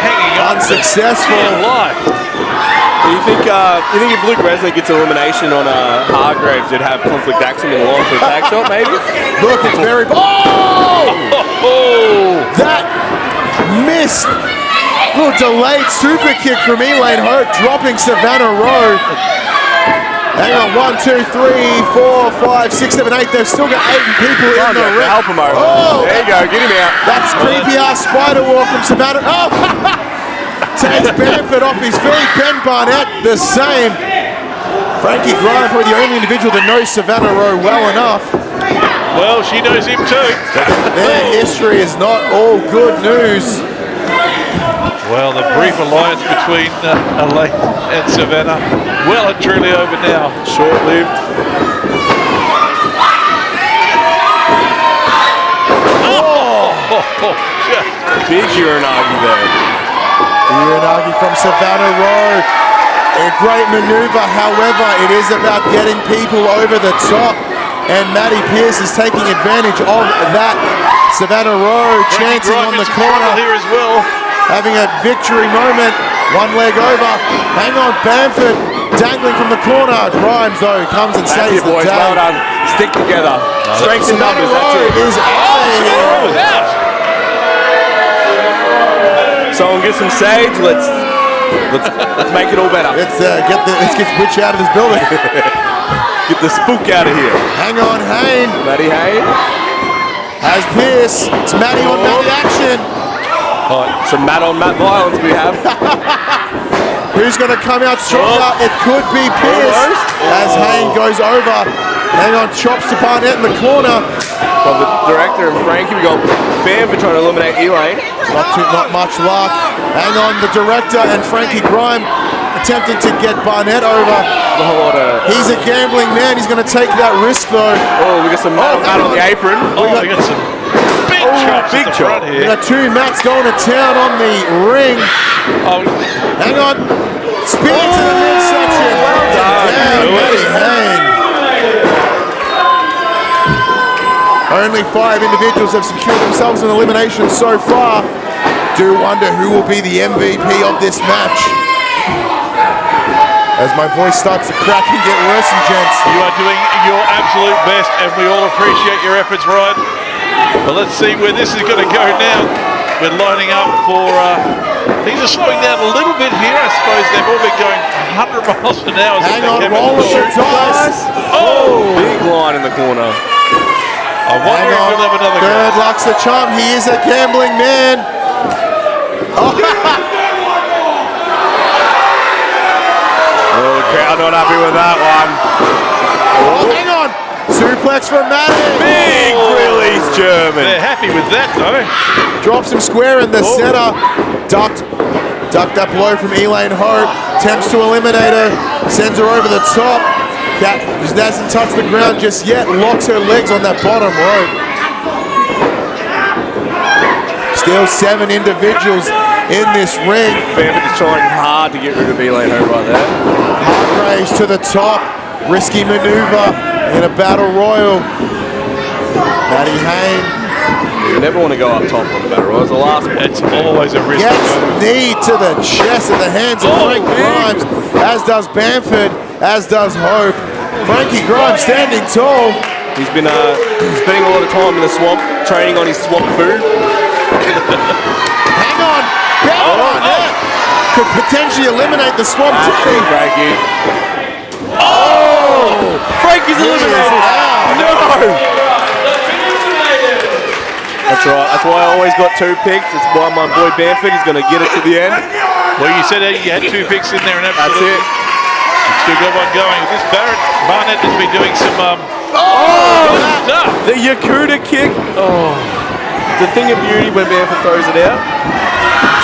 Hanging on. Unsuccessful. Live. You think if Luke Resner gets elimination on Hargraves, it'd have conflict action in the line for a tag shot, maybe? Look, it's very... Oh! Oh! That missed. Little delayed super kick from Elaine Hope, dropping Savannah Rowe. Hang on, 1, 2, 3, 4, 5, 6, 7, 8. They've still got 8 people in the ring. Help him over. Oh, There you go, get him out. that's creepy ass spider walk from Savannah. Oh, takes Bamford off his feet. Ben Barnett the same. Frankie Grime, probably the only individual that knows Savannah Rowe well enough. Well, she knows him too. Their history is not all good news. Well, the brief alliance between Elaine and Savannah, well and truly over now. Short-lived. Big Uranagi there. Uranagi from Savannah Rowe. A great maneuver, however, it is about getting people over the top. And Matty Pierce is taking advantage of that. Savannah Rowe chancing on the corner. Here as well. Having a victory moment. One leg over. Hang on, Bamford dangling from the corner. Grimes, though, comes and That's saves it, the boys. day. Well done. Stick together. Strength in Savannah numbers. That's Rowe it. is out of here. Out. Someone get some sage. Let's make it all better. Let's get Witch out of this building. Get the spook out of here. Hang on, Hayne. Matty Hayne. Has Pierce. It's Matty on Matty action. Some Matt on Matt violence we have. Who's going to come out stronger? It could be Pierce. Almost. As Hayne goes over. Hang on, chops to Barnett in the corner. Well, the director and Frankie, we got Bamford trying to eliminate Elaine. Not much luck. Hang on, the director and Frankie Grime attempting to get Barnett over. He's a gambling man. He's going to take that risk, though. Oh, we got some Matt on the apron. Oh, we got some big chops big at the chop. front We here. got two Mats going to town on the ring. Oh, Hang on. Spinning to the midsection. done. Down, Do it. Matty Hayne. Only 5 individuals have secured themselves an elimination so far. Do wonder who will be the MVP of this match. As my voice starts to crack and get worse, gents. you are doing your absolute best, and we all appreciate your efforts, Ryan. But let's see where this is going to go now. we're lining up for, things are slowing down a little bit here. I suppose they've all been going 100 miles an hour. Hang on, roll the dice. Oh! Big line in the corner. I wonder if we'll have another go. Third luck's the charm. He is a gambling man. Oh, the crowd not happy with that one. Oh, hang on. Suplex from Madden. Big release German. They're happy with that, though. Drops him square in the center. Ducked that blow from Elaine Hope. Attempts to eliminate her. Sends her over the top. Cat hasn't touched the ground just yet. Locks her legs on that bottom rope. Still 7 individuals in this ring. Bamford is trying hard to get rid of Elaine Hope right there. Hargraves to the top. Risky maneuver in a battle royal. Maddie Hayne. You never want to go up top on the battle royal. It's the last one. It's always a risk. Gets knee to the chest at the hands of Frank Grimes, as does Bamford, as does Hope. Frankie Grimes standing tall. He's been spending a lot of time in the swamp, training on his swamp food. Hang on. That could potentially eliminate the swamp team. Frankie. Oh! Frankie's eliminated. No! That's right. That's why I always got 2 picks. That's why my boy Bamford is going to get it to the end. Well, you said you had 2 picks in there, and That's it. still got one going. This Barnett has been doing some stuff. The Yakuta kick. Oh. The thing of beauty when Bamford throws it out.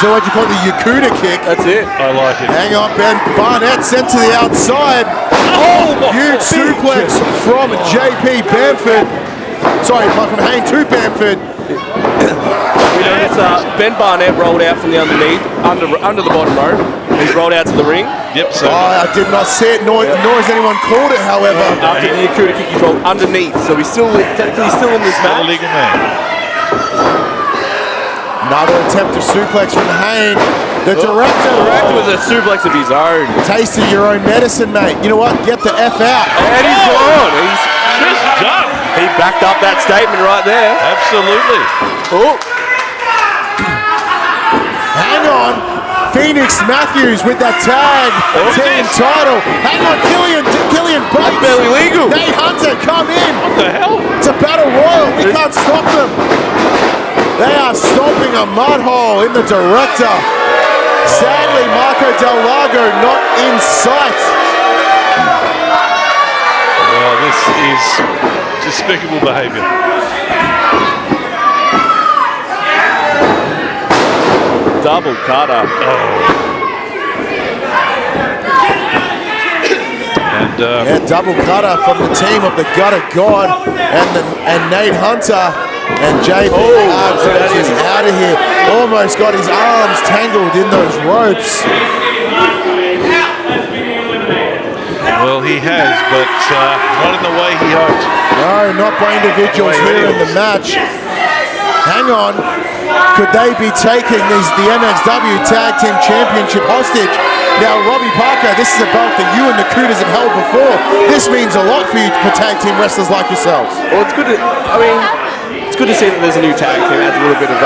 So what do you call the Yakuta kick? That's it. I like it. Hang on, Ben Barnett sent to the outside. Huge suplex from JP Bamford. Sorry, from Hayne to Bamford. Ben Barnett rolled out from the underneath, under the bottom rope. He's rolled out to the ring. Yep, so I did not see it, nor has anyone called it, however. After the Yakuta kick, he's rolled underneath, so he's technically still in this not a match. legal man. Another attempt of suplex from Hayne. The director With a suplex of his own. taste of your own medicine, mate. You know what? Get the F out. And he's gone. Just done. He backed up that statement right there. Absolutely. Oh, Hang on. Phoenix Matthews with that tag team title. Hang on, Killian Bates. barely legal. Nate Hunter, come in. What the hell? It's a battle royal. We can't stop them. They are stomping a mud hole in the director. Sadly, Marco Del Lago not in sight. Well, this is despicable behaviour. double cutter. And double cutter from the team of the Gutter God and Nate Hunter. And JP is out of here. Almost got his arms tangled in those ropes. well, he has, but not in the way he hoped. No, not by individuals here in the match. Hang on. Could they be taking the MXW Tag Team Championship hostage? Now, Robbie Parker, this is a belt that you and the Cooters have held before. This means a lot for you for tag team wrestlers like yourselves. Well, it's good to, it's good to see that there's a new tag team. Adds a little bit of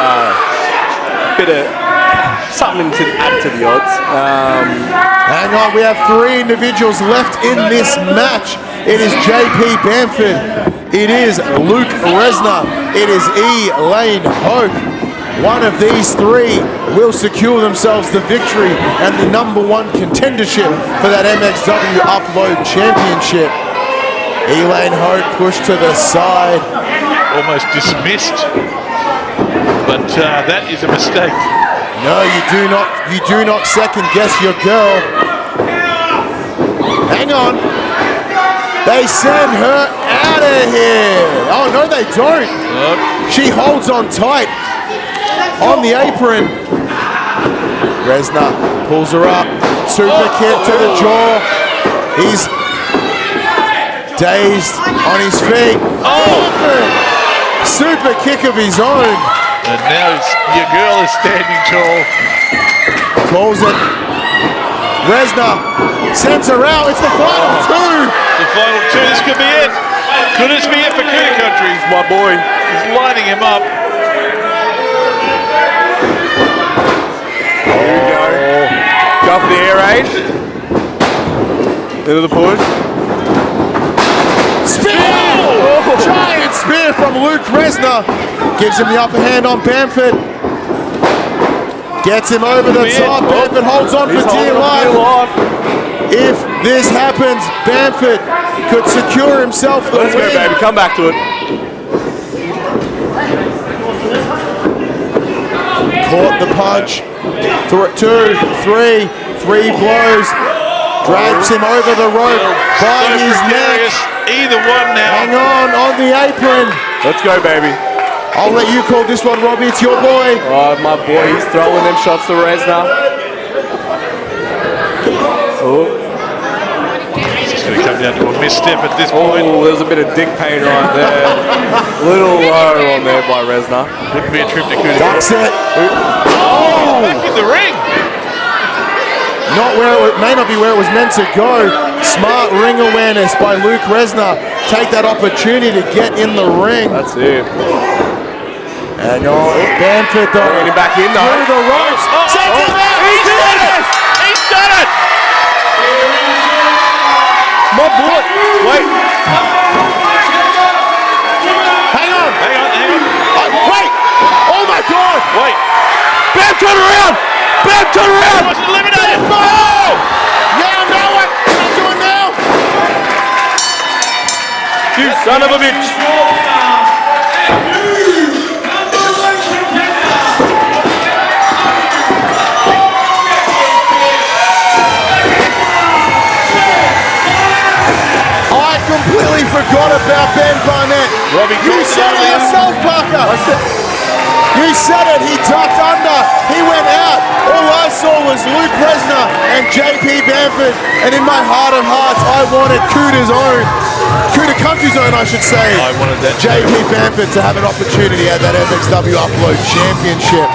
something to add to the odds. Hang on, we have 3 individuals left in this match. It is JP Bamford. It is Luke Resner. It is Elaine Hope. One of these 3 will secure themselves the victory and the #1 contendership for that MXW Upload Championship. Elaine Hope pushed to the side. Almost dismissed, but that is a mistake. No, you do not second guess your girl. Hang on. They send her out of here. Oh, no, they don't. She holds on tight on the apron. Resner pulls her up. Super kick to the jaw. He's dazed on his feet. Super kick of his own. And now your girl is standing tall. Calls it. Resner sends her out. It's the final 2. The final 2. This could be it. Could this be it for Kody Country? My boy. He's lining him up. Go for the air raid. Into the push. Spear! Oh. Giant spear from Luke Resner. Gives him the upper hand on Bamford. Gets him over the top. Bamford holds on for dear life. If this happens, Bamford could secure himself the win. Let's go, baby. Come back to it. Caught the punch. 2, 3, 3 blows. Drags him over the rope by his neck. Either one now. Hang on the apron. Let's go, baby. I'll let you call this one, Robbie. It's your boy. Oh, my boy. He's throwing them shots to Resner. Oh. It's going to come down to a misstep at this point. Oh, there's a bit of dick pain right there. Little low on there by Resner. Could be a trip to Kody. Ducks it. Oh, back in the ring. Not where it may not be where it was meant to go. Smart ring awareness by Luke Resner. Take that opportunity to get in the ring. That's it. Hang on. Bamford though. Getting back in though. Through the ropes. Sends him out. He's done it. He's done it. My boy. Wait. Hang on. Wait. Oh my God. Wait. Bam, turn around. Bam, turn around. He was eliminated. Oh! Now know it. Can I do it now? You son of a bitch. I completely forgot about Ben Barnett. Robbie You Parker said it earlier. yourself, Parker. You said it. He ducked under. He went out. All I saw was Luke Resner and JP Bamford. And in my heart of hearts, I wanted Kuda's own. Kuda Country's own, I should say. I wanted that JP Bamford to have an opportunity at that MXW Upload Championship.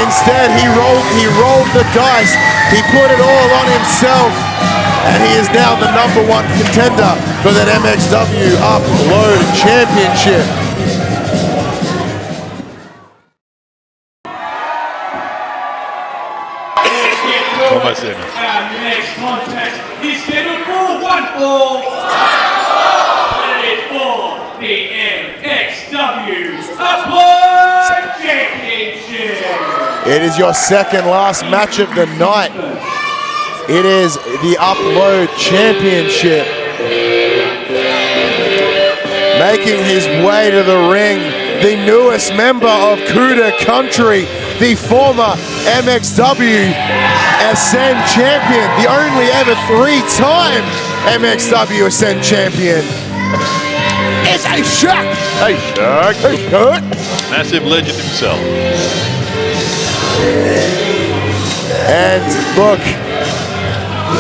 Instead, he rolled the dice. He put it all on himself. And he is now the #1 contender for that MXW Upload Championship. Almost in. Our next contest is scheduled for 1 fall. And it is for the MXW Upload Championship. It is your second last match of the night. It is the Upload Championship. Making his way to the ring, the newest member of Kuda Country, the former MXW Ascend champion, the only ever 3-time MXW Ascend champion. It's a Shaq. Hey, Shaq. Hey, Shaq. Massive legend himself. And look,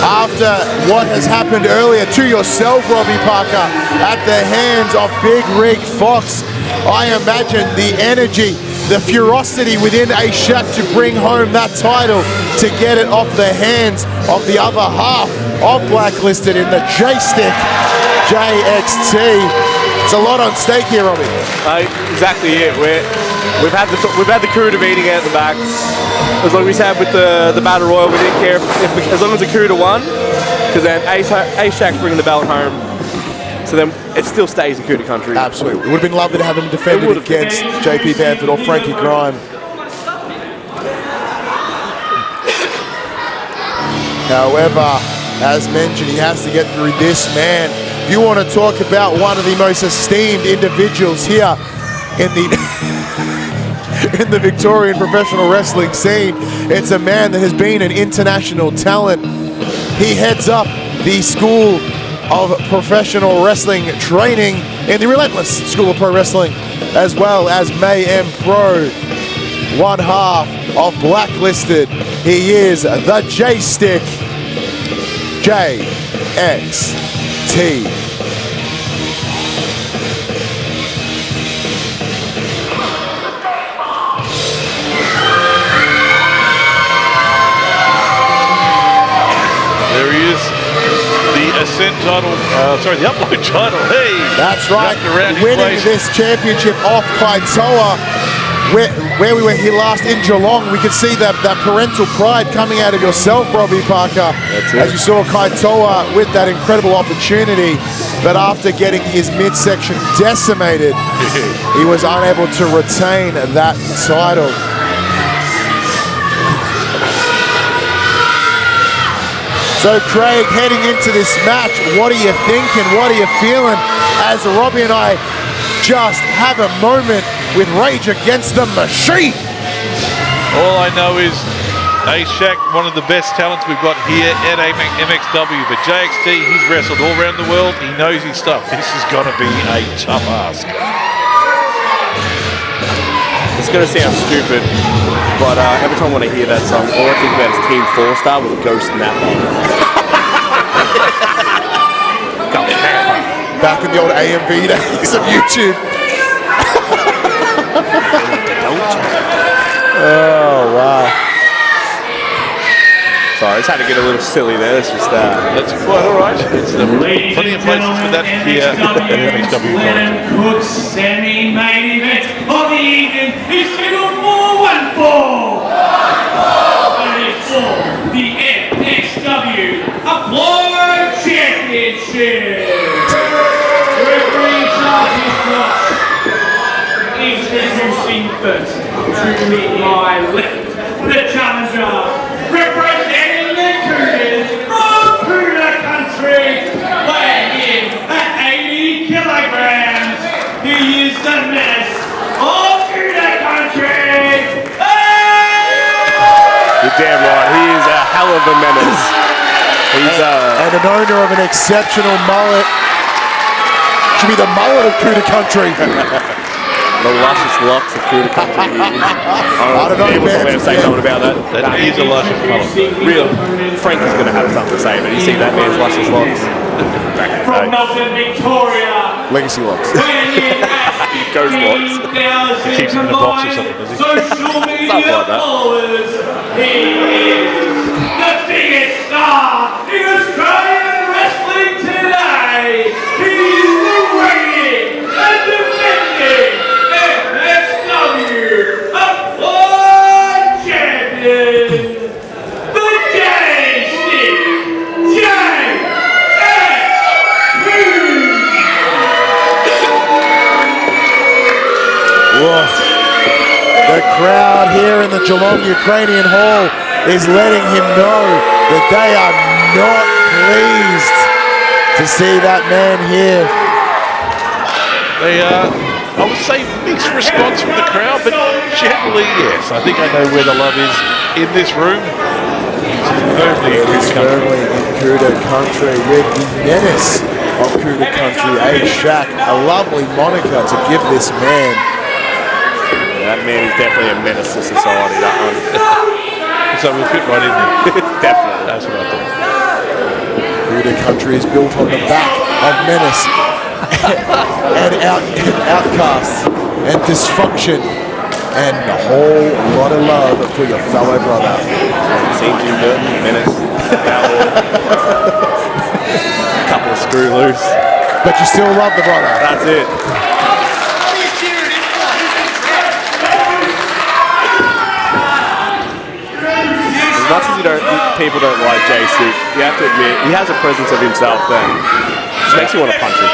after what has happened earlier to yourself, Robbie Parker, at the hands of Big Rig Fox, I imagine the energy, the ferocity within a Shaq to bring home that title, to get it off the hands of the other half of Blacklisted in the J-Stick JXT. It's a lot on stake here, Robbie. Exactly it. We've had the Kuda meeting at the back. As long as we said with the Battle Royal, we didn't care if as long as the Kuda won, because then A-Shack's bringing the belt home. So then it still stays in Kuda Country. Absolutely. It would have been lovely to have him defended against JP Bamford or Frankie Grime. However, as mentioned, he has to get through this man. If you want to talk about one of the most esteemed individuals here in the in the Victorian professional wrestling scene, it's a man that has been an international talent. He heads up the School of Professional Wrestling Training in the Relentless School of Pro Wrestling, as well as Mayhem Pro, one half of Blacklisted. He is the J-Stick JXT. There he is. The Ascent title, the Upload title. Hey! That's right, Wrapped around his winning waist. this championship off Kaitoa. where we were here last in Geelong, we could see that parental pride coming out of yourself, Robbie Parker, as you saw Kaitoa with that incredible opportunity, but after getting his midsection decimated, he was unable to retain that title. So Craig, heading into this match, what are you thinking? What are you feeling as Robbie and I just have a moment with Rage Against the Machine? All I know is A-Shack, one of the best talents we've got here at MXW, but JXT, he's wrestled all around the world. He knows his stuff. This is going to be a tough ask. It's going to sound stupid, but every time when I hear that song, all I think about is Team 4-Star with a ghost napper. Back in the old AMV days of YouTube. Oh, wow. Sorry, I just had to get a little silly there. It's just That's quite all right. It's plenty of places for that here at MXW. Cook's semi-main event of the evening is scheduled for 1-4. And it's for the MXW Applied Championship. Referee Charles Roach. Introducing first to my left, the challenger, representing the Cougars from Kooda Country, weighing in at 80 kilograms. He is the menace of Kooda Country. You're damn right. He is a hell of a menace. He's and an owner of an exceptional mullet. Should be the mullet of Kooda Country. the luscious locks of Kooda Country. I don't know, man. To say something about that. That is a luscious colour. Real. Frank is going to have something to say, but you see that man's luscious locks. From Melbourne, Victoria. Legacy locks. Ghost locks. Keeps him in a box or something, does he? Social media Something like that. followers. He is the biggest star in Australian wrestling today. He is the reigning and defending MXW Applied Champion. The J-Stick The crowd here in the Geelong Ukrainian Hall is letting him know that they are not pleased to see that man here. They I would say mixed response from the crowd, but generally yes. I think I know where the love is in this room. It is firmly in Kooda Country with the menace of Kooda Country, A-Shack, a lovely moniker to give this man. That man is definitely a menace to society, that one. So we'll fit right in there. Definitely. That's what I thought. Kooda Country is built on the back of menace and outcasts and dysfunction and a whole lot of love for your fellow brother. Seen Jim Burton, menace, outlaw. A couple of screw loose. But you still love the brother. That's it. As much as people don't like J-Stick, you have to admit, he has a presence of himself that just makes you want to punch him.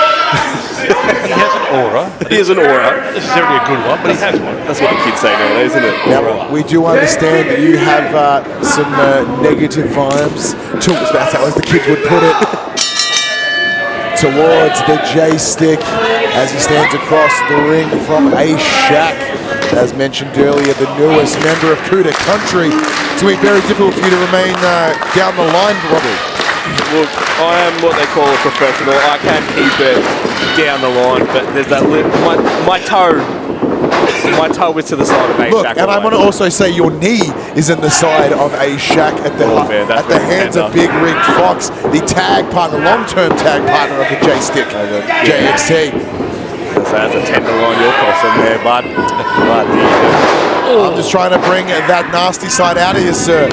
He has an aura. He has an aura. Not necessarily a good one, but he has one. That's what the kids say nowadays, isn't it? Now, we do understand that you have some negative vibes, as the kids would put it, towards the J-Stick as he stands across the ring from A-Shack. As mentioned earlier, the newest member of Kooda Country. It's going to be very difficult for you to remain down the line, Robbie. Look, I am what they call a professional. I can keep it down the line, but there's that my toe is to the side of A-Shack. Look, and I want to also say your knee is in the side of A-Shack at the hands of Big Rig Fox, the tag partner, long-term tag partner of the J-Stick, JXT. So that's a tenderloin you're crossing there, bud. I'm just trying to bring that nasty side out of you, sir.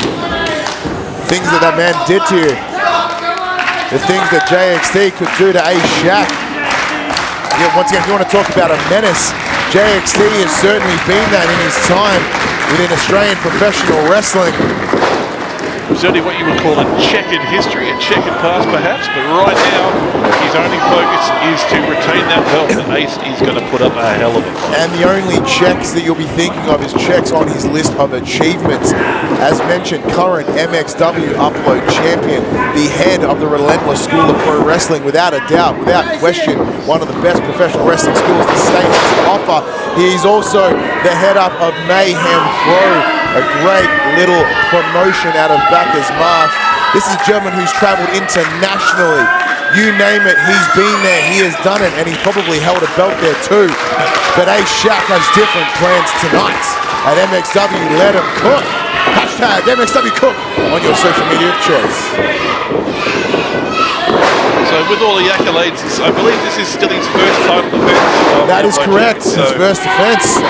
Things that man did to you. The things that JXT could do to A-Shack. Once again, if you want to talk about a menace, JXT has certainly been that in his time within Australian professional wrestling. Certainly what you would call a checkered history, a checkered past perhaps, but right now his only focus is to retain that belt. And Ace is going to put up a hell of it. And the only checks that you'll be thinking of is checks on his list of achievements. As mentioned, current MXW Upload champion, the head of the Relentless School of Pro Wrestling, without a doubt, without question, one of the best professional wrestling schools the state has to offer. He's also the head up of Mayhem Pro, a great little promotion out of Bacchus Marsh. This is a gentleman who's traveled internationally. You name it, he's been there, he has done it, and he probably held a belt there too. But Ace Shack has different plans tonight at MXW. Let him cook. Hashtag MXW Cook on your social media of choice. So with all the accolades, I believe this is still his first title defense. That is correct, his first defense.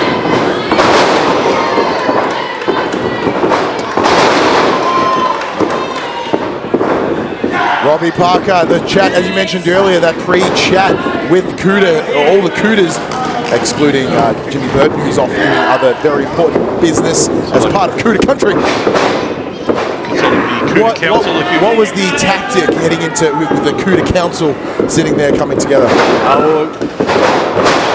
Robbie Parker, the chat, as you mentioned earlier, that pre-chat with Kuda, all the Kudas, excluding Jimmy Burton, who's off doing other very important business as part of Kuda Country. What was the tactic heading into with the Kuda Council sitting there coming together?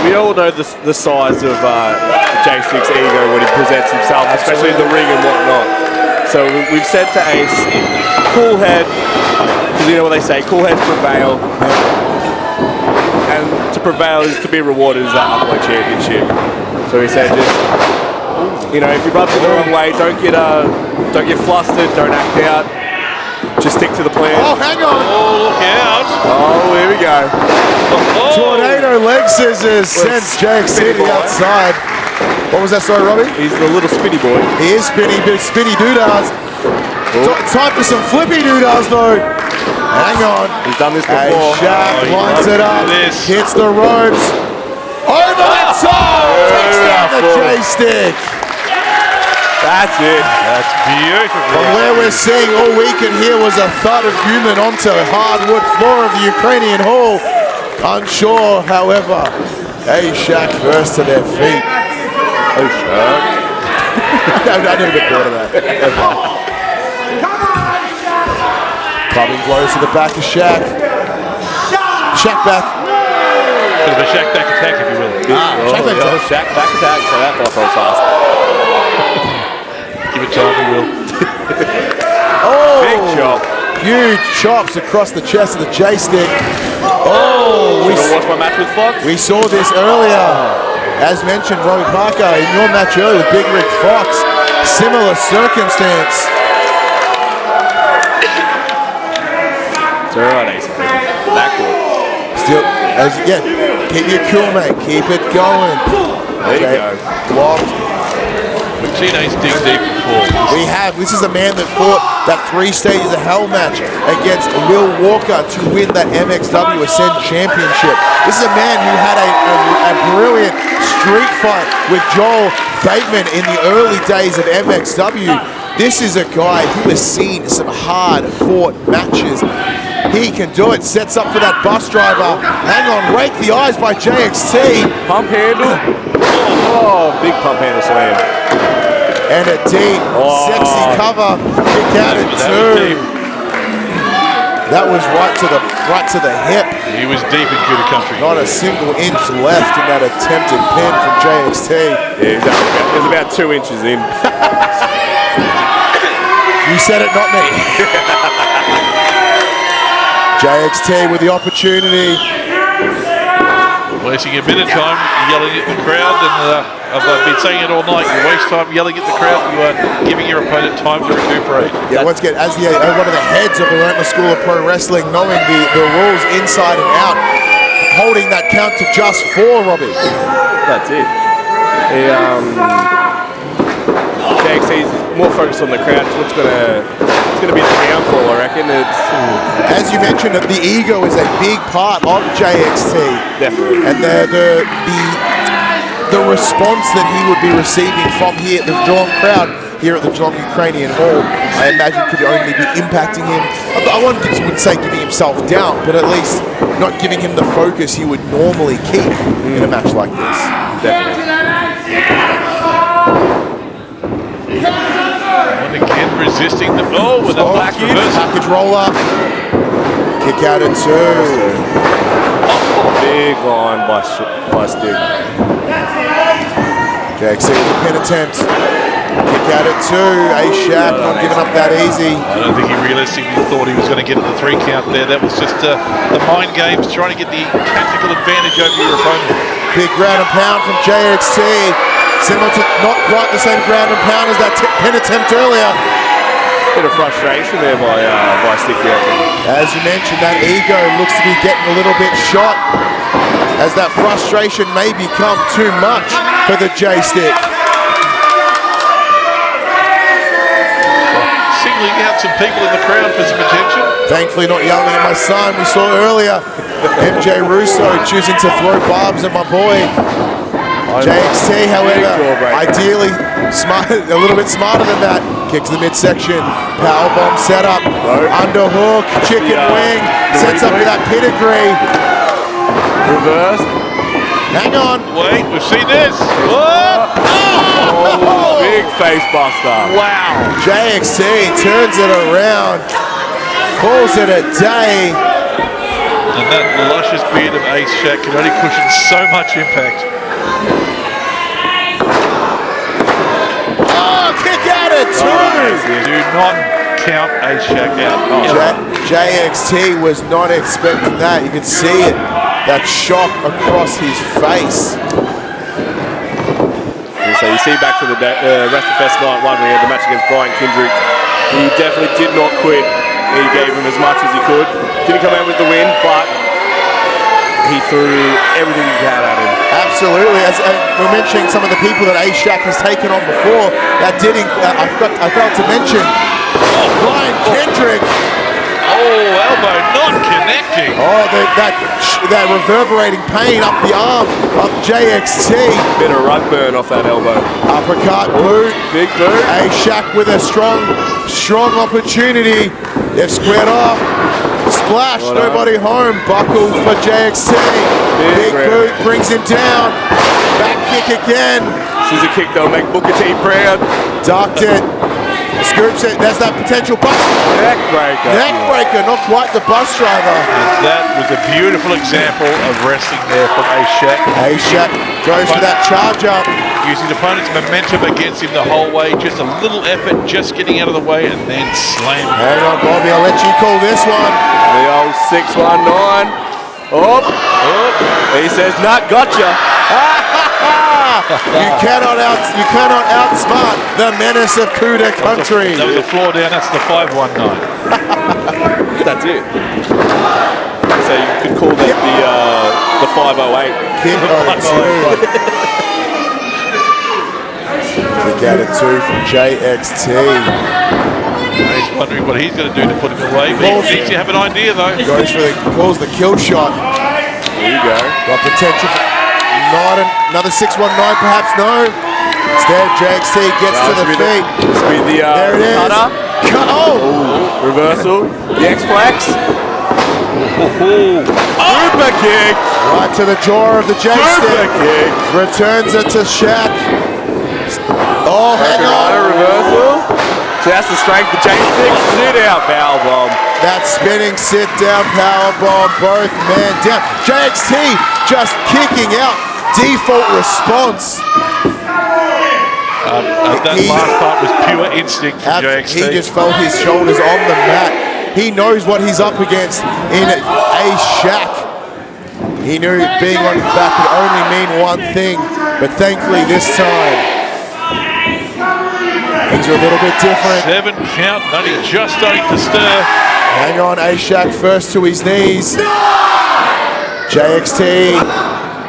We all know the size of J6's ego when he presents himself, especially in the ring and whatnot. So we've said to Ace, cool head, because you know what they say, cool heads prevail. And to prevail is to be rewarded as that Upload championship. So he said, just, you know, if you rub it the wrong way, don't get flustered, don't act out. Just stick to the plan. Oh, hang on. Oh, look out. Oh, here we go. Oh. Tornado leg scissors sends JXT to the outside. What was that, sorry, Robbie? He's the little spinny boy. He is spinny, but spinny doodahs. Time for some flippy doodahs, though. Hang on. He's done this before. Ace Shack lines it up, hits the ropes. Over the top! Takes down the J-stick. That's it. That's beautiful. From where we're seeing, all we can hear was a thud of human onto the hardwood floor of the Ukrainian hall. Unsure, however. Ace Shack first to their feet. Oh, Shack. I never get bored of that. Clubbing blows to the back of Shack. Shack back. Bit of a Shack back attack, if you will. Shack back attack, so that fell fast. Give it time, we will. Oh! Big chop. Huge chops across the chest of the J-stick. Oh! You watch my match with Fox? We saw this earlier. As mentioned, Robbie Parker, in your match earlier with Big Rick Fox, similar circumstance. It's alright, Ace. Backward. Still, keep your cool, mate. Keep it going. There you go. Blocked. We've seen Ace dig deep before. We have. This is a man that fought that 3 stages of hell match against Will Walker to win that MXW Ascend Championship. This is a man who had a brilliant street fight with Joel Bateman in the early days of MXW. This is a guy who has seen some hard-fought matches. He can do it. Sets up for that bus driver. Hang on, rake the eyes by JXT. Pump handle. Oh, big pump handle slam. And a deep, sexy cover. Kick out at 2. That was right to the hip. He was deep in Kuda Country. Not a single inch left in that attempted pin from JXT. Yeah, exactly. It was about 2 inches in. You said it, not me. JXT with the opportunity. Wasting a bit of time yelling at the crowd, and I've been saying it all night. You waste time yelling at the crowd, you are giving your opponent time to recuperate. Yeah, once again, as one of the heads of the Relentless School of Pro Wrestling, knowing the rules inside and out, holding that count to just 4, Robbie. That's it. JXT's more focused on the crowd. It's gonna be the downfall, I reckon. As you mentioned, the ego is a big part of JXT. Definitely. And the response that he would be receiving from here at the Geelong crowd, here at the Geelong Ukrainian Hall, I imagine could only be impacting him. I wouldn't say giving himself down, but at least not giving him the focus he would normally keep in a match like this. definitely. And again, resisting the with a black reverse. Package roller. Kick out at 2. Big line by Stick. JXT with the pin attempt. Kick out at 2. A-Shack not giving up that easy. I don't think he realistically thought he was going to get the 3 count there. That was just the mind games, trying to get the tactical advantage over your opponent. Big ground and pound from JXT. Similar to not quite the same ground and pound as that pin attempt earlier. Bit of frustration there by Sticky. As you mentioned, that ego looks to be getting a little bit shot as that frustration may become too much for the J-Stick. Singling out some people in the crowd for some attention. Thankfully not yelling at my son. We saw earlier MJ Russo choosing to throw barbs at my boy. JXT, however, ideally a little bit smarter than that. Kick to the midsection, powerbomb setup, underhook, chicken wing, sets up for that pedigree. Reverse. Hang on. Wait, we've seen this. Big face buster. Wow. JXT turns it around, calls it a day. And that luscious beard of Ace Shack can only cushion so much impact. Kick out at 2. Do not count Ace Shack out. JXT was not expecting that. You can see it. That shock across his face. And so you see back to the rest of Festival Night 1 when he had the match against Brian Kendrick. He definitely did not quit. He gave him as much as he could. Didn't come out with the win, but he threw everything he had at him. Absolutely. As we're mentioning some of the people that A-Shack has taken on before, that I failed to mention Brian Kendrick. Oh, elbow not connecting. Oh, that reverberating pain up the arm of JXT. Bit of rug burn off that elbow. Uppercut, boot. Big boot. A-Shack with a strong opportunity. They've squared off. Splash, nobody home. Buckle for JXT. Big boot brings him down. Back kick again. Scissor kick that'll make Booker T proud. Ducked it. Scoops it. There's that potential bus. Neck breaker. Neck breaker, not quite the bus driver. That was a beautiful example of wrestling there from A-Shack. A-Shack goes for that charge up. Using the opponent's momentum against him the whole way. Just a little effort, just getting out of the way and then slamming. Hang on, Bobby. I'll let you call this one. The old 619. Oh. He says, "Not gotcha." You cannot outsmart the menace of Kuda country. That was a floor down. That's the 519. That's it. So you could call that the 508. Kick out at 2 from JXT. He's wondering what he's going to do to put him away. But he needs to have an idea though. Calls the kill shot. There you go. Got potential. Not another 619, perhaps no. Instead, JXT gets to the feet. There it is. Cutter. Reversal. The X-Flex. Super kick. Right to the jaw of the J-Stick. Super kick. Returns it to Shack. Oh, hang on. Reversal. So that's the strength of J-Stick. Sit out power bomb. That spinning sit down power bomb, both men down. JXT just kicking out. Default response. That last part was pure instinct from JXT. He just felt his shoulders on the mat. He knows what he's up against in A-Shack. He knew being on his back could only mean one thing, but thankfully this time, things are a little bit different. 7 count, only just starting to stir. Hang on, A-Shack first to his knees. JXT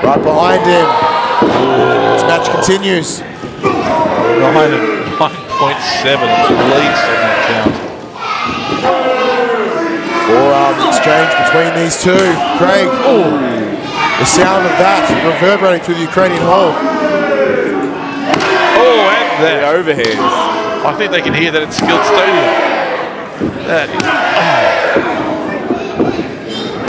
right behind him. This match continues. Behind at 9.7 at least on that count. Forearms exchange between these two. Craig, the sound of that reverberating through the Ukrainian hall. Oh, and that. The overhands. I think they can hear that at Skilled Stadium. That is...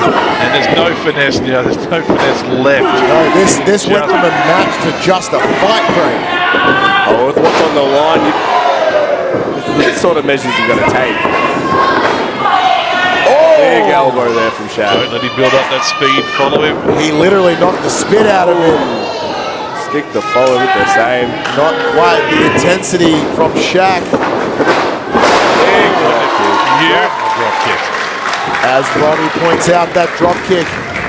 And there's no finesse now. There's no finesse left. No, this went from a match to just a fight break. Oh, with what's on the line, the sort of measures you've got to take. Big elbow there from Shaq. Don't let him build up that speed. Follow him. He literally knocked the spit out of him. Stick to follow with the same. Not quite the intensity from Shaq. Big drop kick. Yeah, drop kick. As Robbie points out, that drop kick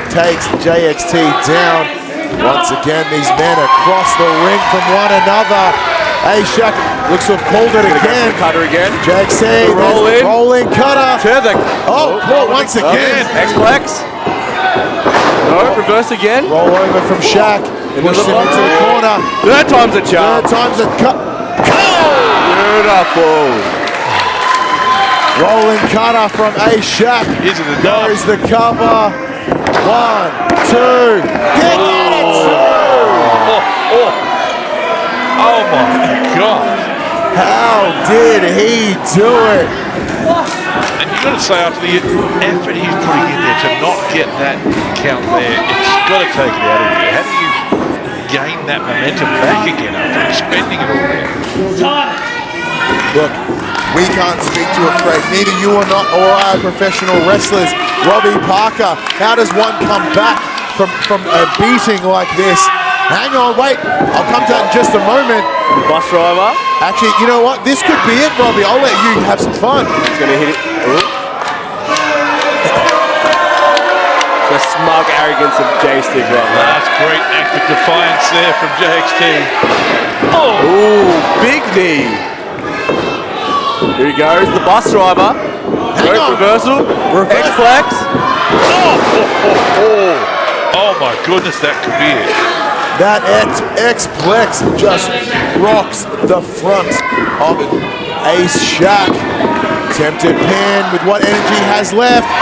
takes JXT down. Once again, these men across the ring from one another. Hey, Shaq looks to have called it again. Cutter again. JXT, rolling cutter. To the... Caught once again. X-Plex. No, reverse again. Roll over from Shaq. Pushes him into the corner. Third time's a charm. Third time's a cut. Beautiful. Rolling cutter from Shaq. Is it enough? Goes the cover. 1, 2. Kick out at 2. Oh my God. How did he do it? And you've got to say, after the effort he's putting in there to not get that count there, it's got to take it out of you. How do you gain that momentum back again after expending it all there? Look, we can't speak to it, Craig. Neither you or I are professional wrestlers. Robbie Parker, how does one come back from a beating like this? Hang on, wait. I'll come to that in just a moment. Bus driver. Actually, you know what? This could be it, Robbie. I'll let you have some fun. He's going to hit it. The smug arrogance of J-Stick right now. That's great act of defiance there from JXT. Oh! Ooh, big knee. Here he goes, the bus driver. Reversal. X-Plex. Oh my goodness, that could be it. That X-Plex just rocks the front of Ace Shaq. Tempted pin with what energy has left. The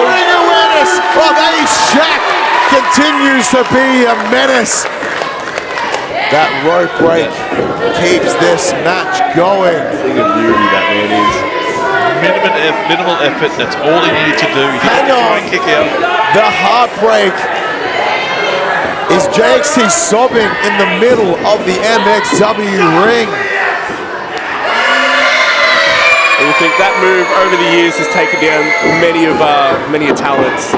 ring awareness of Ace Shaq continues to be a menace. That rope break keeps this match going. Thing of beauty that man is. Minimal effort, that's all he needed to do. He Hang didn't try on. and kick out. The heartbreak is JXT sobbing in the middle of the MXW ring. And you think that move over the years has taken down many of talents.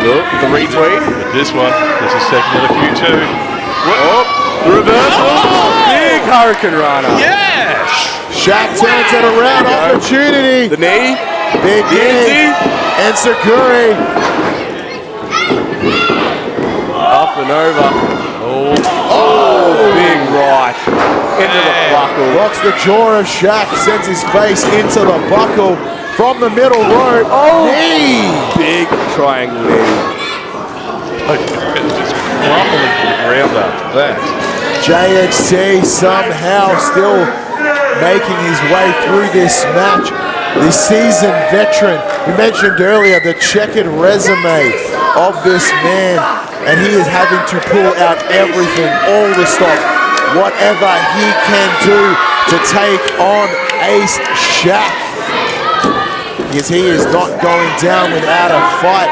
Look, the retweet. But this one, there's a second of the few too. The reversal. Big Hurricane Rana. Yes! Shaq turns it around, opportunity. The knee. Big knee. And Saguri. Up and over. Big right. Into the buckle. Rocks the jaw of Shaq, sends his face into the buckle from the middle rope. Knee. Big triangle knee. Just crumbling to the ground after that. JXT somehow still making his way through this match. The seasoned veteran. We mentioned earlier the checkered resume of this man, and he is having to pull out everything, all the stops, whatever he can do to take on Ace Shaq. Because he is not going down without a fight.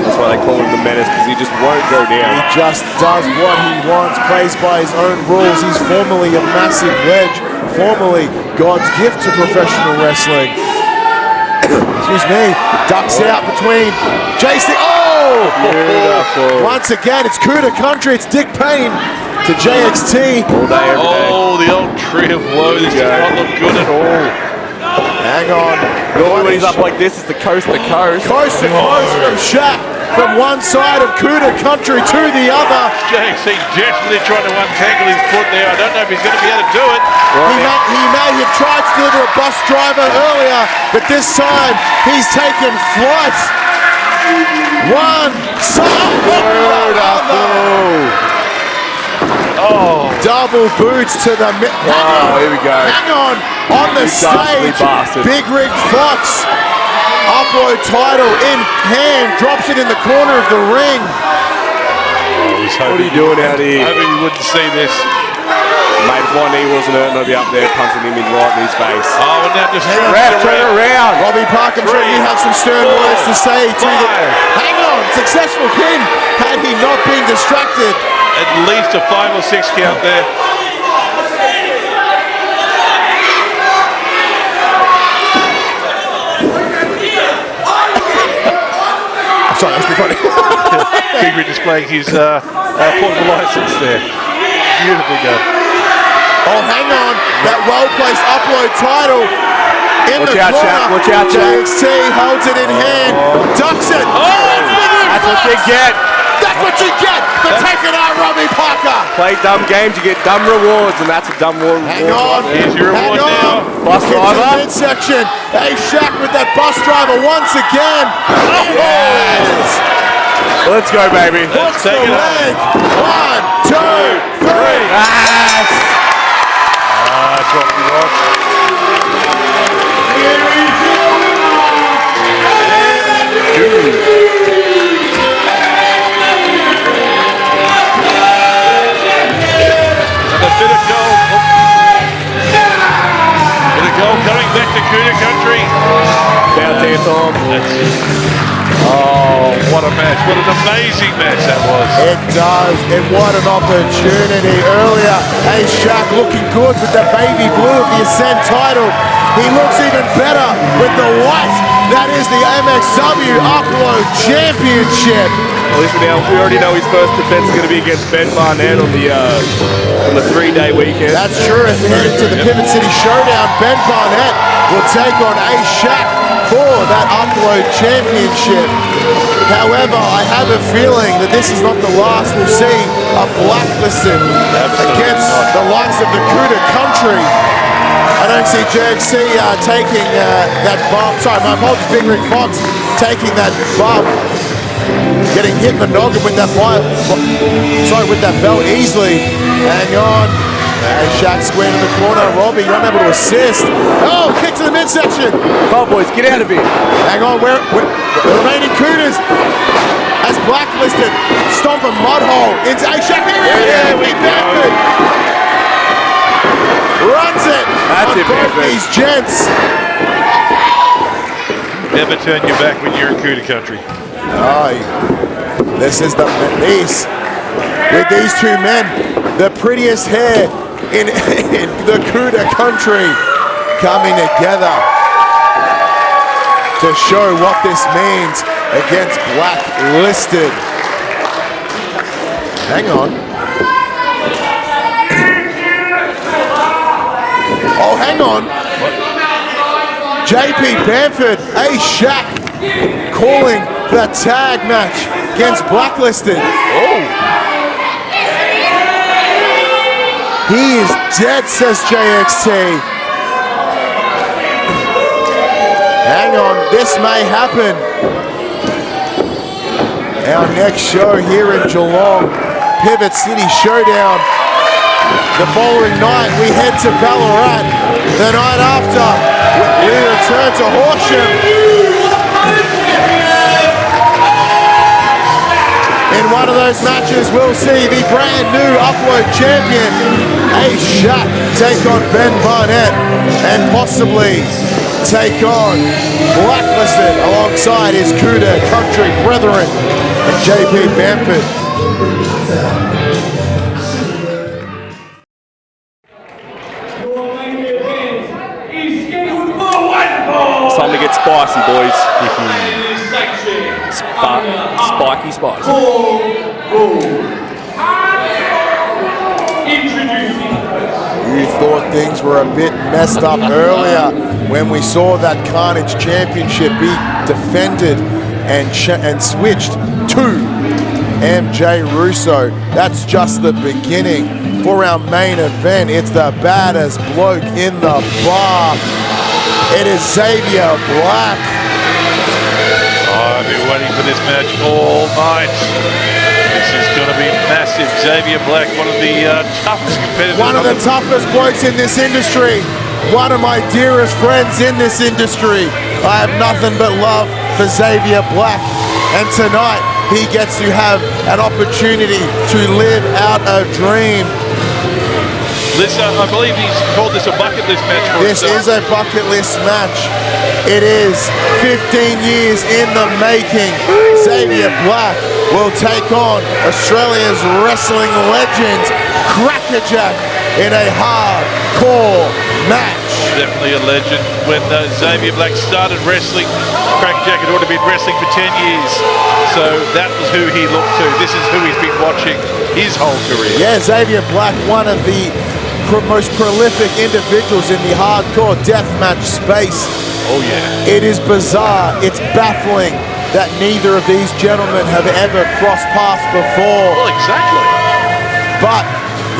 That's why they call him the menace, because he just won't go He down. just does what he wants, plays by his own rules. He's formerly a massive ledge, formerly God's gift to professional wrestling. Excuse me, ducks out between JC. Beautiful. Once again, it's Kuda country, it's Dick Payne to JXT. All day, every day. Oh, the old tree of woe. This does not look good at all. Hang on. Normally when he's up like this, it's the coast to coast. Coast to coast from Shaq, from one side of Kuda country to the other. JXT desperately trying to untangle his foot there. I don't know if he's going to be able to do it. He may have tried to deliver a bus driver earlier, but this time he's taken flight. One side, double boots to the here we go. Hang on the ghastly stage. bastard. Big Rig Fox, upload title in hand, drops it in the corner of the ring. What are you doing out here? Hoping you wouldn't see this. Mate, if my knee wasn't hurting, I'd be up there punching him right in his face. Oh, and now just Ref, turn around. Robbie Parker, I'm sure you have some stern words to say to the... Hang on, successful pin. Had he not been distracted. At least a 5 or 6 count there. Sorry, that's funny. Xavier displaying his portable license there. Beautifully done. Oh, hang on. That well-placed upload title in Watch the out, corner. Shaq. Watch out, Shaq. JXT holds it in hand. Ducks it. That's what you get. That's what you get for taking out Robbie Parker. Play dumb games, you get dumb rewards, and that's a dumb reward. Hang on. Here's your reward now. Bus Into the driver. midsection. Hey, Shaq with that bus driver once again. Yes. Let's go, baby. Hooks take the it on. leg. 1, 2, 3. Yes. That's what we want. And a bit of goal. Bit of goal coming back to Kody country. Down there, Tom. Oh, what a match. What an amazing match that was. It does. And what an opportunity earlier. Hey, Shaq looking good with the baby blue of the Ascent title. He looks even better with the white. That is the MXW Upload Championship. At least we already know his first defense is going to be against Ben Barnett on the 3-day weekend. That's true. As we head into the Pivot City Showdown, Ben Barnett will take on Shaq for that Upload Championship. However, I have a feeling that this is not the last we'll see a blacklisted against the likes of the Kody country. I don't see JXC taking that bump. Sorry, my apologies, Big Rick Fox taking that bump. Getting hit in the noggin with that with that belt easily. Hang on. And Shaq squared in the corner. Robbie, you're unable to assist. Oh, kick to the midsection. Come on, boys, get out of here. Hang on, where the remaining Kooders as blacklisted. Stomp a mud hole into Shaq. There we go. Runs it. That's on it, both man. these gents. Never turn your back when you're in Kody country. Oh, this is with these two men, the prettiest hair in the Kody country, coming together to show what this means against blacklisted. Hang on. Oh, hang on. JP Bamford, Shaq calling the tag match against blacklisted. Oh. He is dead, says JXT. Hang on, this may happen. Our next show here in Geelong, Pivot City Showdown. The following night, we head to Ballarat. The night after, we return to Horsham. In one of those matches, we'll see the brand new Upload champion, Shaq, take on Ben Barnett and possibly take on Blacklisted alongside his Kody country brethren and JP Bamford. It's time to get spicy, boys. Spiky spicy. You thought things were a bit messed up earlier when we saw that Carnage championship be defended and switched to MJ Russo. That's just the beginning. For our main event, it's the baddest bloke in the bar. It is Xavier Black. I've been waiting for this match all night. This is going to be massive. Xavier Black, one of the toughest competitors. One of the toughest blokes in this industry. One of my dearest friends in this industry. I have nothing but love for Xavier Black. And tonight, he gets to have an opportunity to live out a dream. This, I believe he's called this a bucket list match for This is a bucket list match. It is 15 years in the making. Xavier Black will take on Australia's wrestling legend, Krackerjak, in a hardcore match. Definitely a legend. When Xavier Black started wrestling, Krackerjak had already been wrestling for 10 years. So that was who he looked to. This is who he's been watching his whole career. Yeah, Xavier Black, one of the most prolific individuals in the hardcore deathmatch space. Oh yeah. It is bizarre, it's baffling that neither of these gentlemen have ever crossed paths before. Well, exactly. But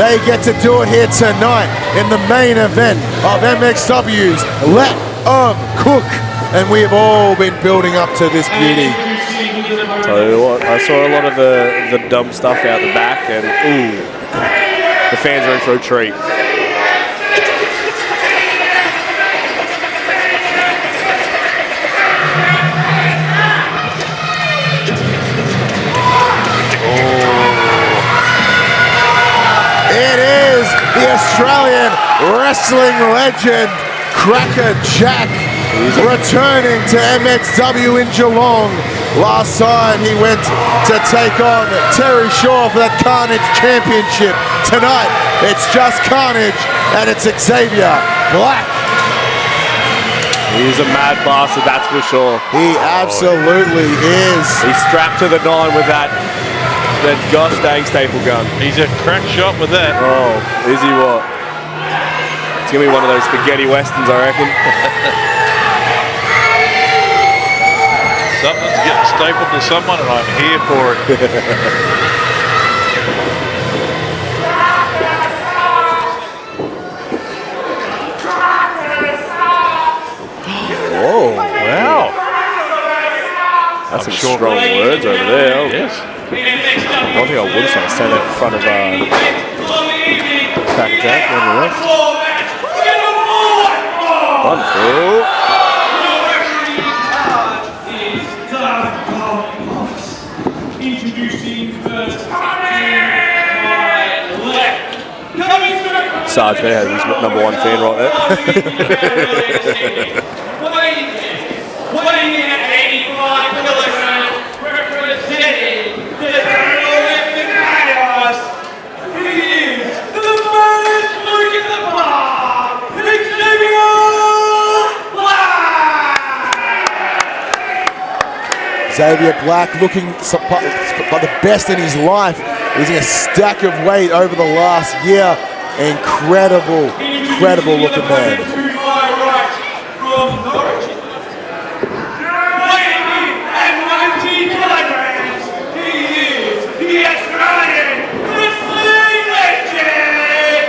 they get to do it here tonight in the main event of MXW's Let 'Em Cook. And we have all been building up to this beauty. Tell you what, I saw a lot of the dumb stuff out the back, and ooh, the fans are in for a treat. It is the Australian wrestling legend, Krackerjak, returning to MXW in Geelong. Last time he went to take on Terry Shaw for that Carnage championship. Tonight, it's just Carnage, and it's Xavier Black. He's a mad bastard, that's for sure. He absolutely is. He's strapped to the 9 with that gosh dang staple gun. He's a crack shot with that. Oh, is he what? It's gonna be one of those spaghetti westerns, I reckon. Something's getting stapled to someone, and I'm here for it. Whoa, Wow. that's some sure. strong words over there. Yes. I don't think I would say stand up in front of Krackerjak, nevertheless. Wonderful. Sarge there has his #1 fan right there. Weighing in at 85 kilograms, representing the Kaos. He is the most look at the bar, Xavier Black. Xavier Black looking like the best in his life, losing a stack of weight over the last year. Incredible, incredible looking man. To my right, from Norwich. Weighing in at 90 kilograms, he is the Australian wrestling legend,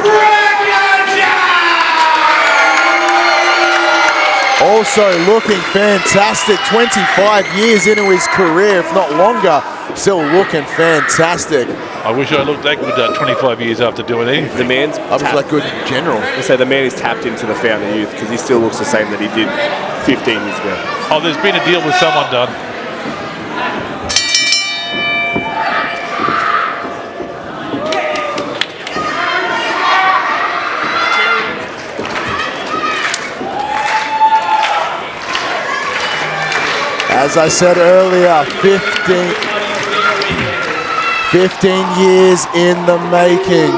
Krackerjak. Also looking fantastic, 25 years into his career, if not longer, still looking fantastic. I wish I looked that good 25 years after doing anything. The man's I was like good in general. I say the man is tapped into the fountain of youth because he still looks the same that he did 15 years ago. Oh, there's been a deal with someone done. As I said earlier, 15 years in the making.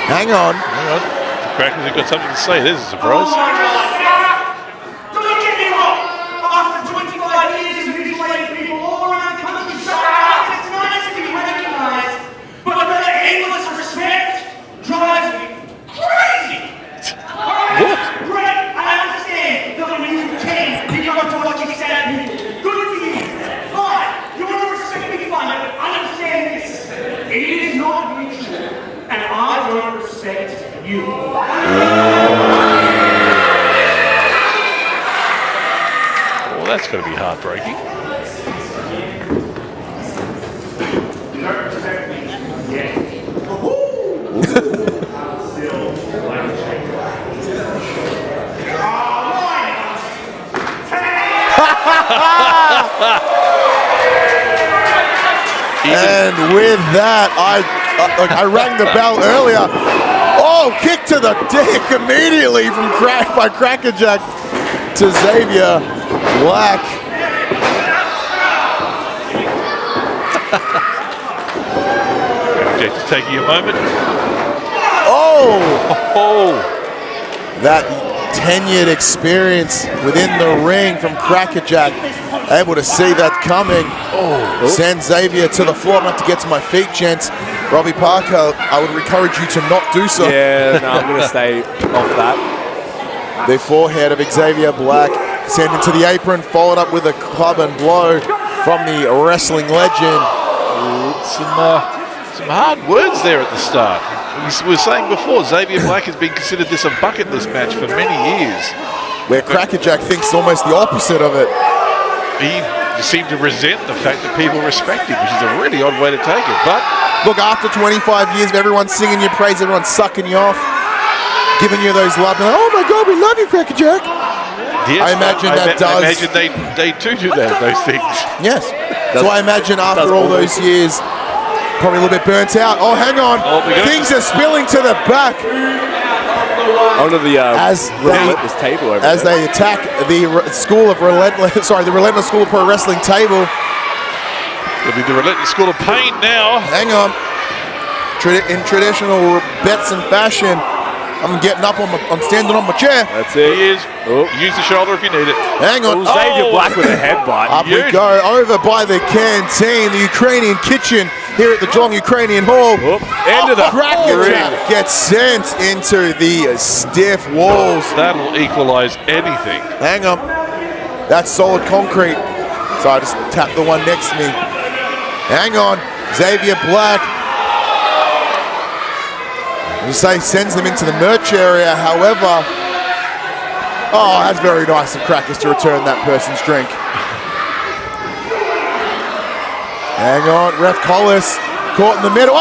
Hang on. Crackers have got something to say. There's a surprise. Don't get me wrong. After 25 years of mutilating people all around the countryside, it's nice to be recognized. But the endless respect drives me crazy. What? Great, I understand that when you can, you come up to watch exactly. Good for you. Fine. You want to respect me, fine. But understand this. It is not mutual. And I don't respect you. Well, that's going to be heartbreaking. You don't respect me. Yeah. And with that, I rang the bell earlier. Oh, kick to the dick immediately from by Krackerjak to Xavier Black. Just taking a moment. Oh! That tenured experience within the ring from Krackerjak. Able to see that coming. Send Xavier to the floor. I'm going to have to get to my feet, gents. Robbie Parker, I would encourage you to not do so. Yeah, no, I'm going to stay off that. The forehead of Xavier Black sent into the apron, followed up with a club and blow from the wrestling legend. Some hard words there at the start. We were saying before, Xavier Black has been considered this a bucket list match for many years. Where Krackerjak thinks almost the opposite of it. He seemed to resent the fact that people respect him, which is a really odd way to take it. But look, after 25 years of everyone singing your praise, everyone sucking you off, giving you those love, and oh my God, we love you, Krackerjak. Yes, I imagine that does. I imagine they do those things. Yes. So I imagine after all those years, probably a little bit burnt out. Oh, hang on. Things are spilling to the back. Onto the relentless table over as there. they attack the the Relentless School of Pro Wrestling table. It'll be the Relentless School of Pain now. Hang on. In traditional Betson fashion, I'm getting up I'm standing on my chair. That's it. He is. Use the shoulder if you need it. Hang on. Xavier Black with a headbutt. Up we go over by the canteen, the Ukrainian kitchen here at the Geelong Ukrainian Hall. Into the Krackerjak gets sent into the stiff walls. That'll equalize anything. Hang on. That's solid concrete. So I just tap the one next to me. Hang on. Xavier Black. You say sends them into the merch area. However, that's very nice of Crackers to return that person's drink. Hang on, Ref Collis caught in the middle.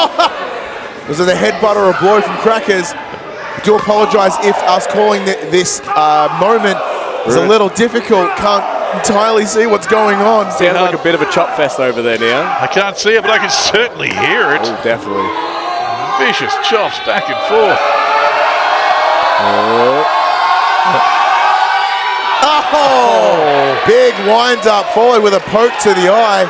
Was it a headbutt or a blow from Crackers? I do apologize if us calling this moment is a little difficult. Can't entirely see what's going on. Sounds like a bit of a chop fest over there now. I can't see it, but I can certainly hear it. Oh, definitely. Vicious chops back and forth. Big wind up, followed with a poke to the eye.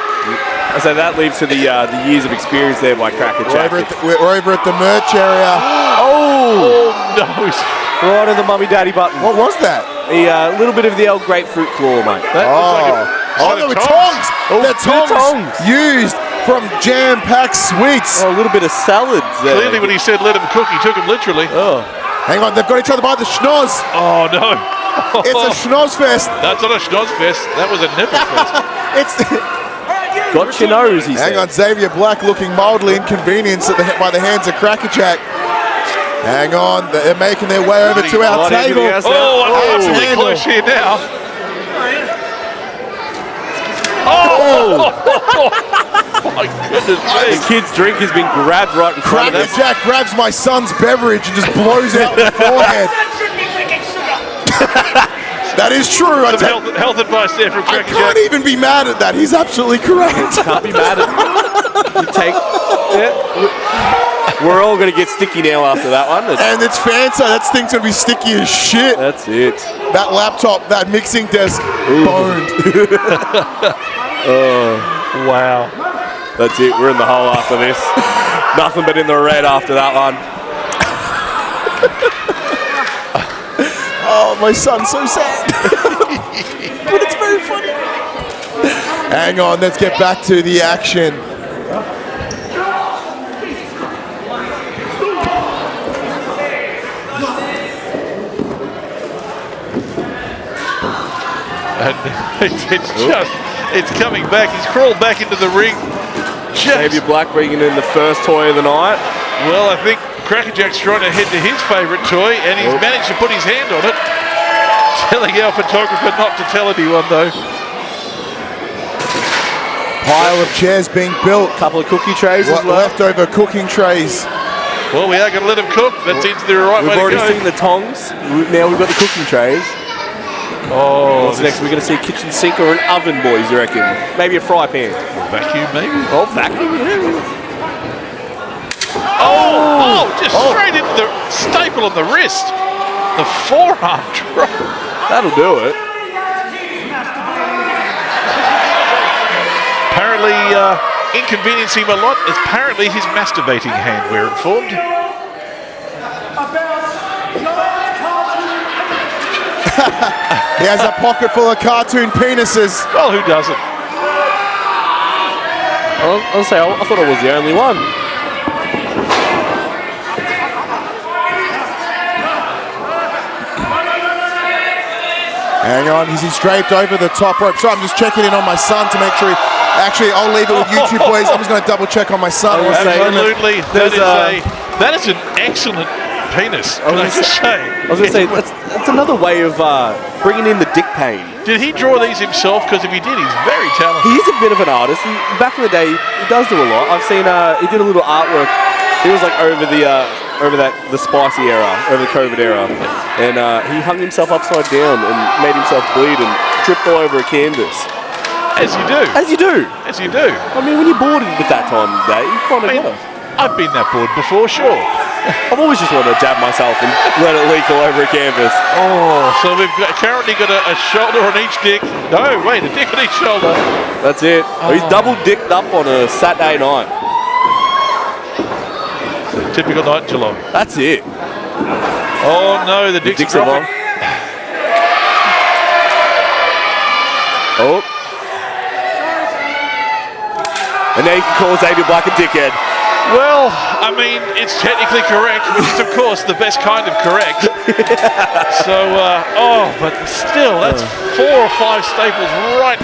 So that leads to the years of experience there by Krackerjak. We're over at the merch area. Oh no! Right on the mummy daddy button. What was that? A little bit of the old grapefruit claw, mate. The tongs! The tongs used from jam-packed sweets. Oh, a little bit of salads there. Clearly when he said let him cook, he took him literally. Hang on, they've got each other by the schnoz. Oh no! It's a schnoz fest. That's not a schnoz fest. That was a nipple fest. Got your nose, he said. Hang on, Xavier Black looking mildly inconvenienced by the hands of Krackerjak. Hang on, they're making their way over to our table. I'm pretty close here now. Oh my goodness me. The kid's drink has been grabbed right in front of us. Krackerjak grabs my son's beverage and just blows out the forehead. That is true. Health advice there from I Krackerjak. can't even be mad at that. He's absolutely correct. Can't be mad at it. You take... Yeah. We're all going to get sticky now after that one. And it's fancy. That thing's going to be sticky as shit. That's it. That laptop, that mixing desk, boned. Wow. That's it. We're in the hole after this. Nothing but in the red after that one. Oh, my son's so sad. But it's very funny. Hang on, let's get back to the action. And it's coming back. He's crawled back into the ring. Xavier Black bringing in the first toy of the night. Well, I think Krackerjak's trying to head to his favourite toy, and he's managed to put his hand on it. Telling our photographer not to tell anyone, though. Pile of chairs being built. Couple of cookie trays as well. Leftover cooking trays. Well, we are going to let him cook. That seems to be the right way to go. We've already seen the tongs. Now we've got the cooking trays. Oh, What's next? We're going to see a kitchen sink or an oven, boys, you reckon? Maybe a fry pan. vacuum, maybe? Oh, vacuum, yeah. Oh, just straight into the staple on the wrist. The forearm drop. That'll do it. Apparently, inconveniencing him a lot. Apparently, his masturbating hand, we're informed. He has a pocket full of cartoon penises. Well, who doesn't? I'll say, I thought I was the only one. Hang on, he's draped over the top rope. So I'm just checking in on my son to make sure he... Actually, I'll leave it with you two boys. I'm just going to double check on my son. Absolutely. That is an excellent penis. I was going to say, that's another way of bringing in the dick pain. Did he draw these himself? Because if he did, he's very talented. He's a bit of an artist. Back in the day, he does do a lot. I've seen he did a little artwork. He was like over the spicy era, over the COVID era, and he hung himself upside down and made himself bleed and tripped all over a canvas. As you do. As you do. As you do. I mean, when you're bored with that time of day, you kind of gotta. I've been that bored before, sure. I've always just wanted to jab myself and let it leak all over a canvas. Oh, so we've currently got a shoulder on each dick. No, wait, a dick on each shoulder. That's it. Oh. He's double dicked up on a Saturday night. Typical night in Geelong. That's it. Oh no, the dicks are long. Oh. And now you can call Xavier Black a dickhead. Well, I mean, it's technically correct, which is, of course, the best kind of correct. So, but still, that's 4 or 5 staples right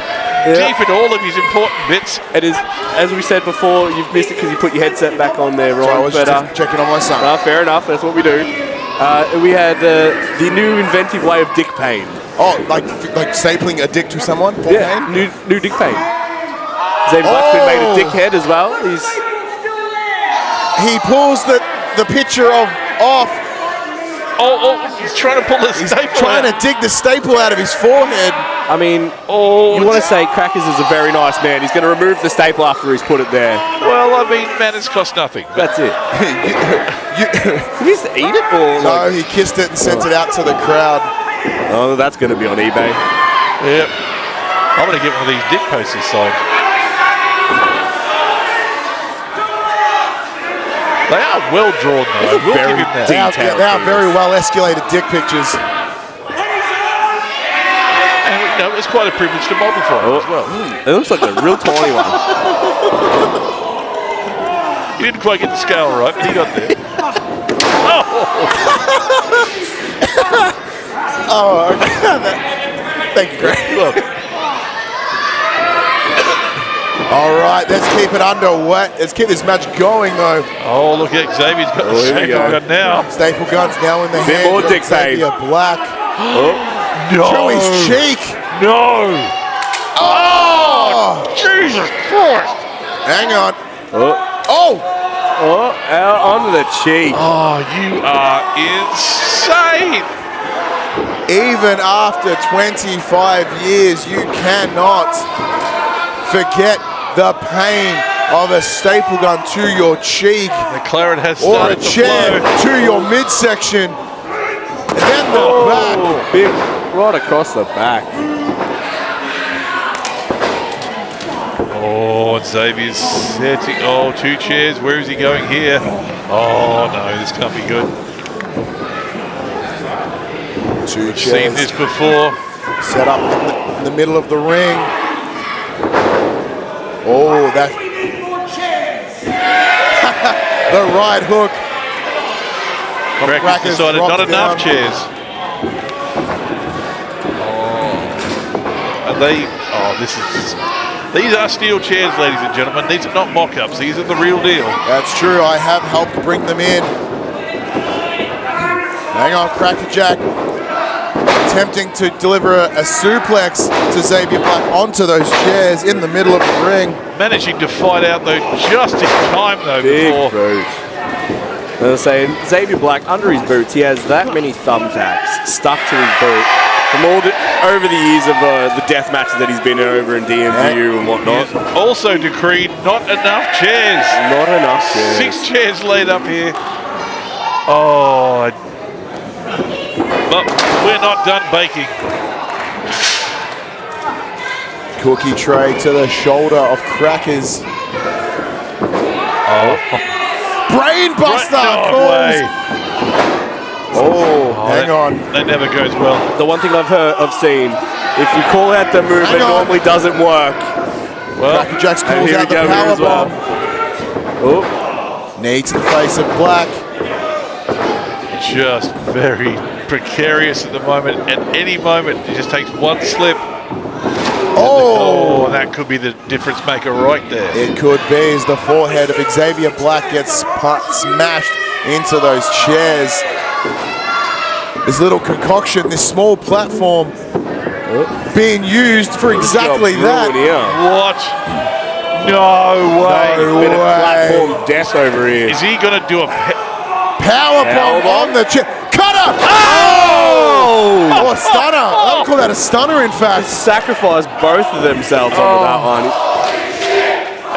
deep into all of his important bits. It is, as we said before, you've missed it because you put your headset back on there, Ryan. So I was just checking on my son. Fair enough, that's what we do. We had the new inventive way of dick pain. Oh, like stapling a dick to someone for pain? New dick pain. Xavier Blackman made a dickhead as well. He pulls the picture off. He's trying to pull the staple He's trying to dig the staple out of his forehead. I mean, you want to say Crackers is a very nice man. He's going to remove the staple after he's put it there. Well, I mean, manners cost nothing. That's it. Did he just eat it? Or no, he kissed it and sent it out to the crowd. Oh, that's going to be on eBay. Yep. I'm going to get one of these dick posters signed. They are well drawn, though. We'll give him that. They are very well escalated dick pictures. And it's quite a privilege to model for him as well. It looks like a real tiny one. You didn't quite get the scale right, but he got there. Thank you, Greg. Look. All right, let's keep it underway. Let's keep this match going, though. Oh, look at Xavier's got the staple gun now. Staple gun's now in the hand. Bit more dick pain. Xavier Black. No. To his cheek. No. Oh, Jesus Christ. Hang on. Out onto the cheek. Oh, you are insane. Even after 25 years, you cannot forget the pain of a staple gun to your cheek. The claret has or started a chair to your midsection. And then the back. Big right across the back. Oh, Xavier's setting. Oh, 2 chairs. Where is he going here? Oh, no, this can't be good. We've seen this before. Set up in the middle of the ring. Oh, that. The right hook. Crackers decided not enough chairs. Oh, and these are steel chairs, ladies and gentlemen. These are not mock-ups. These are the real deal. That's true. I have helped bring them in. Hang on, Krackerjak. Attempting to deliver a suplex to Xavier Black onto those chairs in the middle of the ring. Managing to fight out, though, just in time, though, big before. Boot. As I say, Xavier Black, under his boots, he has that many thumbtacks stuck to his boot. From over the years of the death matches that he's been in over in DMDU and whatnot. He's also decreed not enough chairs. Not enough chairs. 6 chairs laid up here. Oh, but we're not done baking. Cookie tray to the shoulder of Crackers. Brainbuster No calls. way. Hang on. That never goes well. The one thing I've seen, if you call out the move, it normally doesn't work. Well, Crackerjak and calls here out we the go here power as well. bomb. Knee to the face of Black. just very precarious at the moment. At any moment, he just takes one slip. Oh, that could be the difference maker right there. It could be, as the forehead of Xavier Black gets smashed into those chairs. This little concoction, this small platform, being used for exactly that. What? No way. No Bit of way. platform death over here. Is he going to do a Power bomb on the chair. Cutter! Oh! Oh, a stunner. I would call that a stunner, in fact. Sacrificed both of themselves onto that one.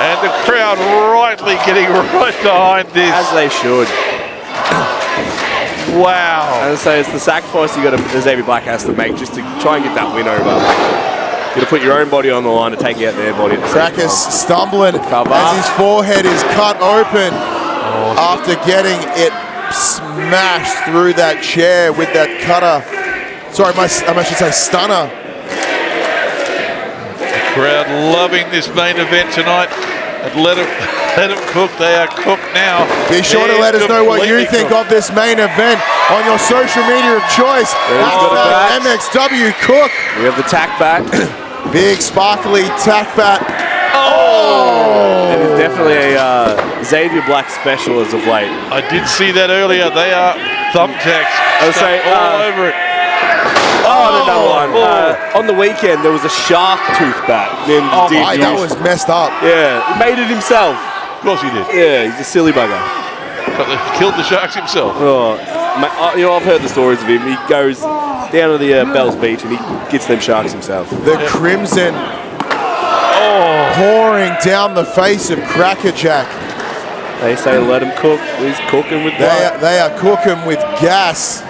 And the crowd rightly getting right behind this. As they should. Wow. And so it's the sacrifice Xavier Black has to make just to try and get that win over. You got to put your own body on the line to take out their body. Crackers stumbling as his forehead is cut open after getting it smashed through that chair with that cutter. Sorry, I should say stunner. The crowd loving this main event tonight. And let them cook. They are cooked now. Be sure to let us know what you think of this main event on your social media of choice. MXW Cook. We have the tack bat. Big sparkly tack bat. And it's definitely a Xavier Black special as of late. I did see that earlier. They are thumbtacks. I would say all over it. Another one. On the weekend, there was a shark tooth bat. That was messed up. Yeah, he made it himself. Of course he did. Yeah, he's a silly bugger. But they killed the sharks himself. I've heard the stories of him. He goes down to the Bells Beach and he gets them sharks himself. The crimson pouring down the face of Krackerjak. They say let him cook. He's cooking with blood. They are cooking with gas.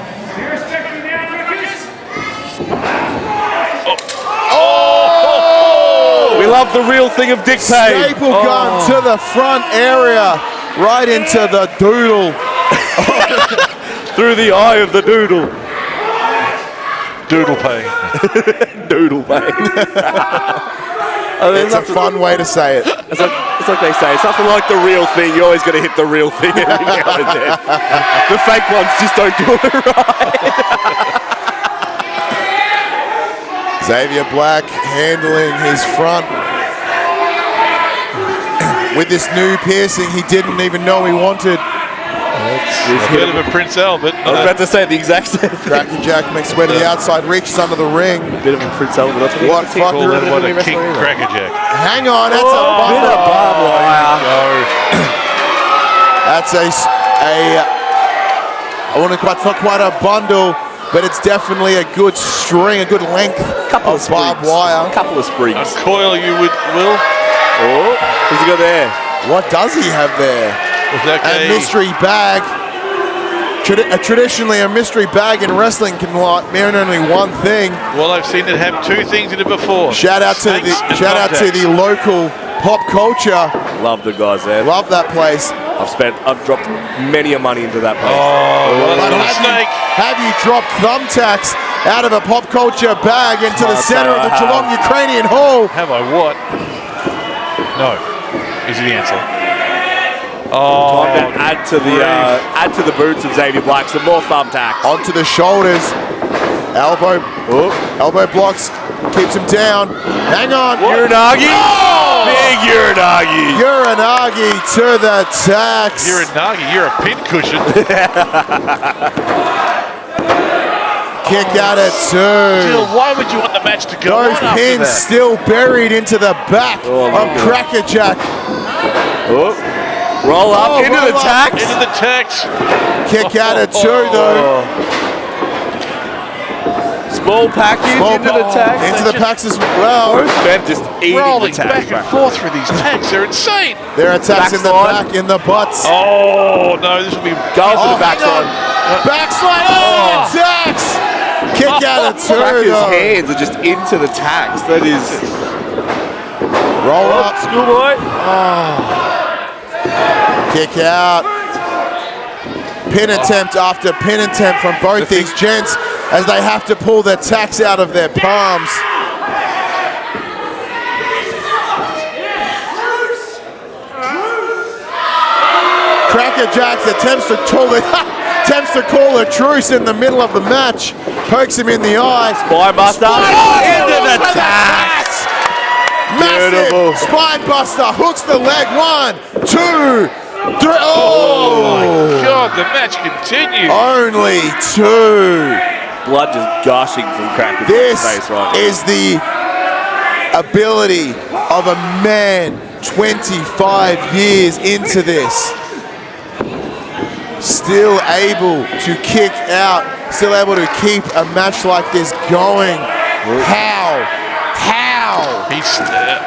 We love the real thing of Dick Payne. Staple gun to the front area, right into the doodle. Through the eye of the doodle. Doodle pain. Doodle Payne. It's a fun way to say it. It's like they say, it's nothing like the real thing. You always got to hit the real thing every now and then. The fake ones just don't do it right. Xavier Black handling his front with this new piercing he didn't even know he wanted. It's a bit of a Prince Albert. I was about to say the exact same thing. Crackerjak makes way to the outside, reaches under the ring. A bit of a Prince Albert. What fucking... What a king Crackerjak. Hang on, that's a bundle. That's I want to quite, it's not quite a bundle, but it's definitely a good string, a good length of barbed wire. A couple of springs. A coil, you will. Oh, what's he got there? What does he have there? A mystery bag. Traditionally, a mystery bag in wrestling can mean only one thing. Well, I've seen it have two things in it before. Shout out to the local pop culture. Love the guys there. Love that place. I've dropped many a money into that place. What a snake. Have you dropped thumbtacks out of a pop culture bag into the center of the Geelong Ukrainian Hall? Have I what? No. Is the answer. Time to add to the boots of Xavier Black. Some more thumbtacks. Onto the shoulders. Elbow blocks. Keeps him down. Hang on. Uranagi. Big Uranagi. Uranagi to the tax. Uranagi, you're a pin cushion. Kick out at two. Jill, why would you want the match to go on Those after pins that? still buried into the back of Krackerjak. Roll up into the tax. Into the tax. Kick out at two though. Small package Small into the tags. Into the packs as well. Both men just eating Rolling the tags. back and forth through these tags. They're insane. Their attacks in the Backslide. back, in the butts. Oh, no, this will be... Go for the hang backside. on. Backslide. Oh, attacks. Kick out of two, Cracker's though. hands are just into the tags. That is... Roll up. Schoolboy. Kick out. Pin attempt after pin attempt from both these gents as they have to pull their tacks out of their palms. Krackerjak attempts to call a truce in the middle of the match. Pokes him in the eye. Spine buster. Into the Into tags. Massive spine buster. Hooks the leg. 1, 2, 3. Oh! God, the match continues. Only 2. Blood just gushing from Krackerjak's This face right now. is the ability of a man 25 years into this. Still able to kick out, still able to keep a match like this going. How? He's,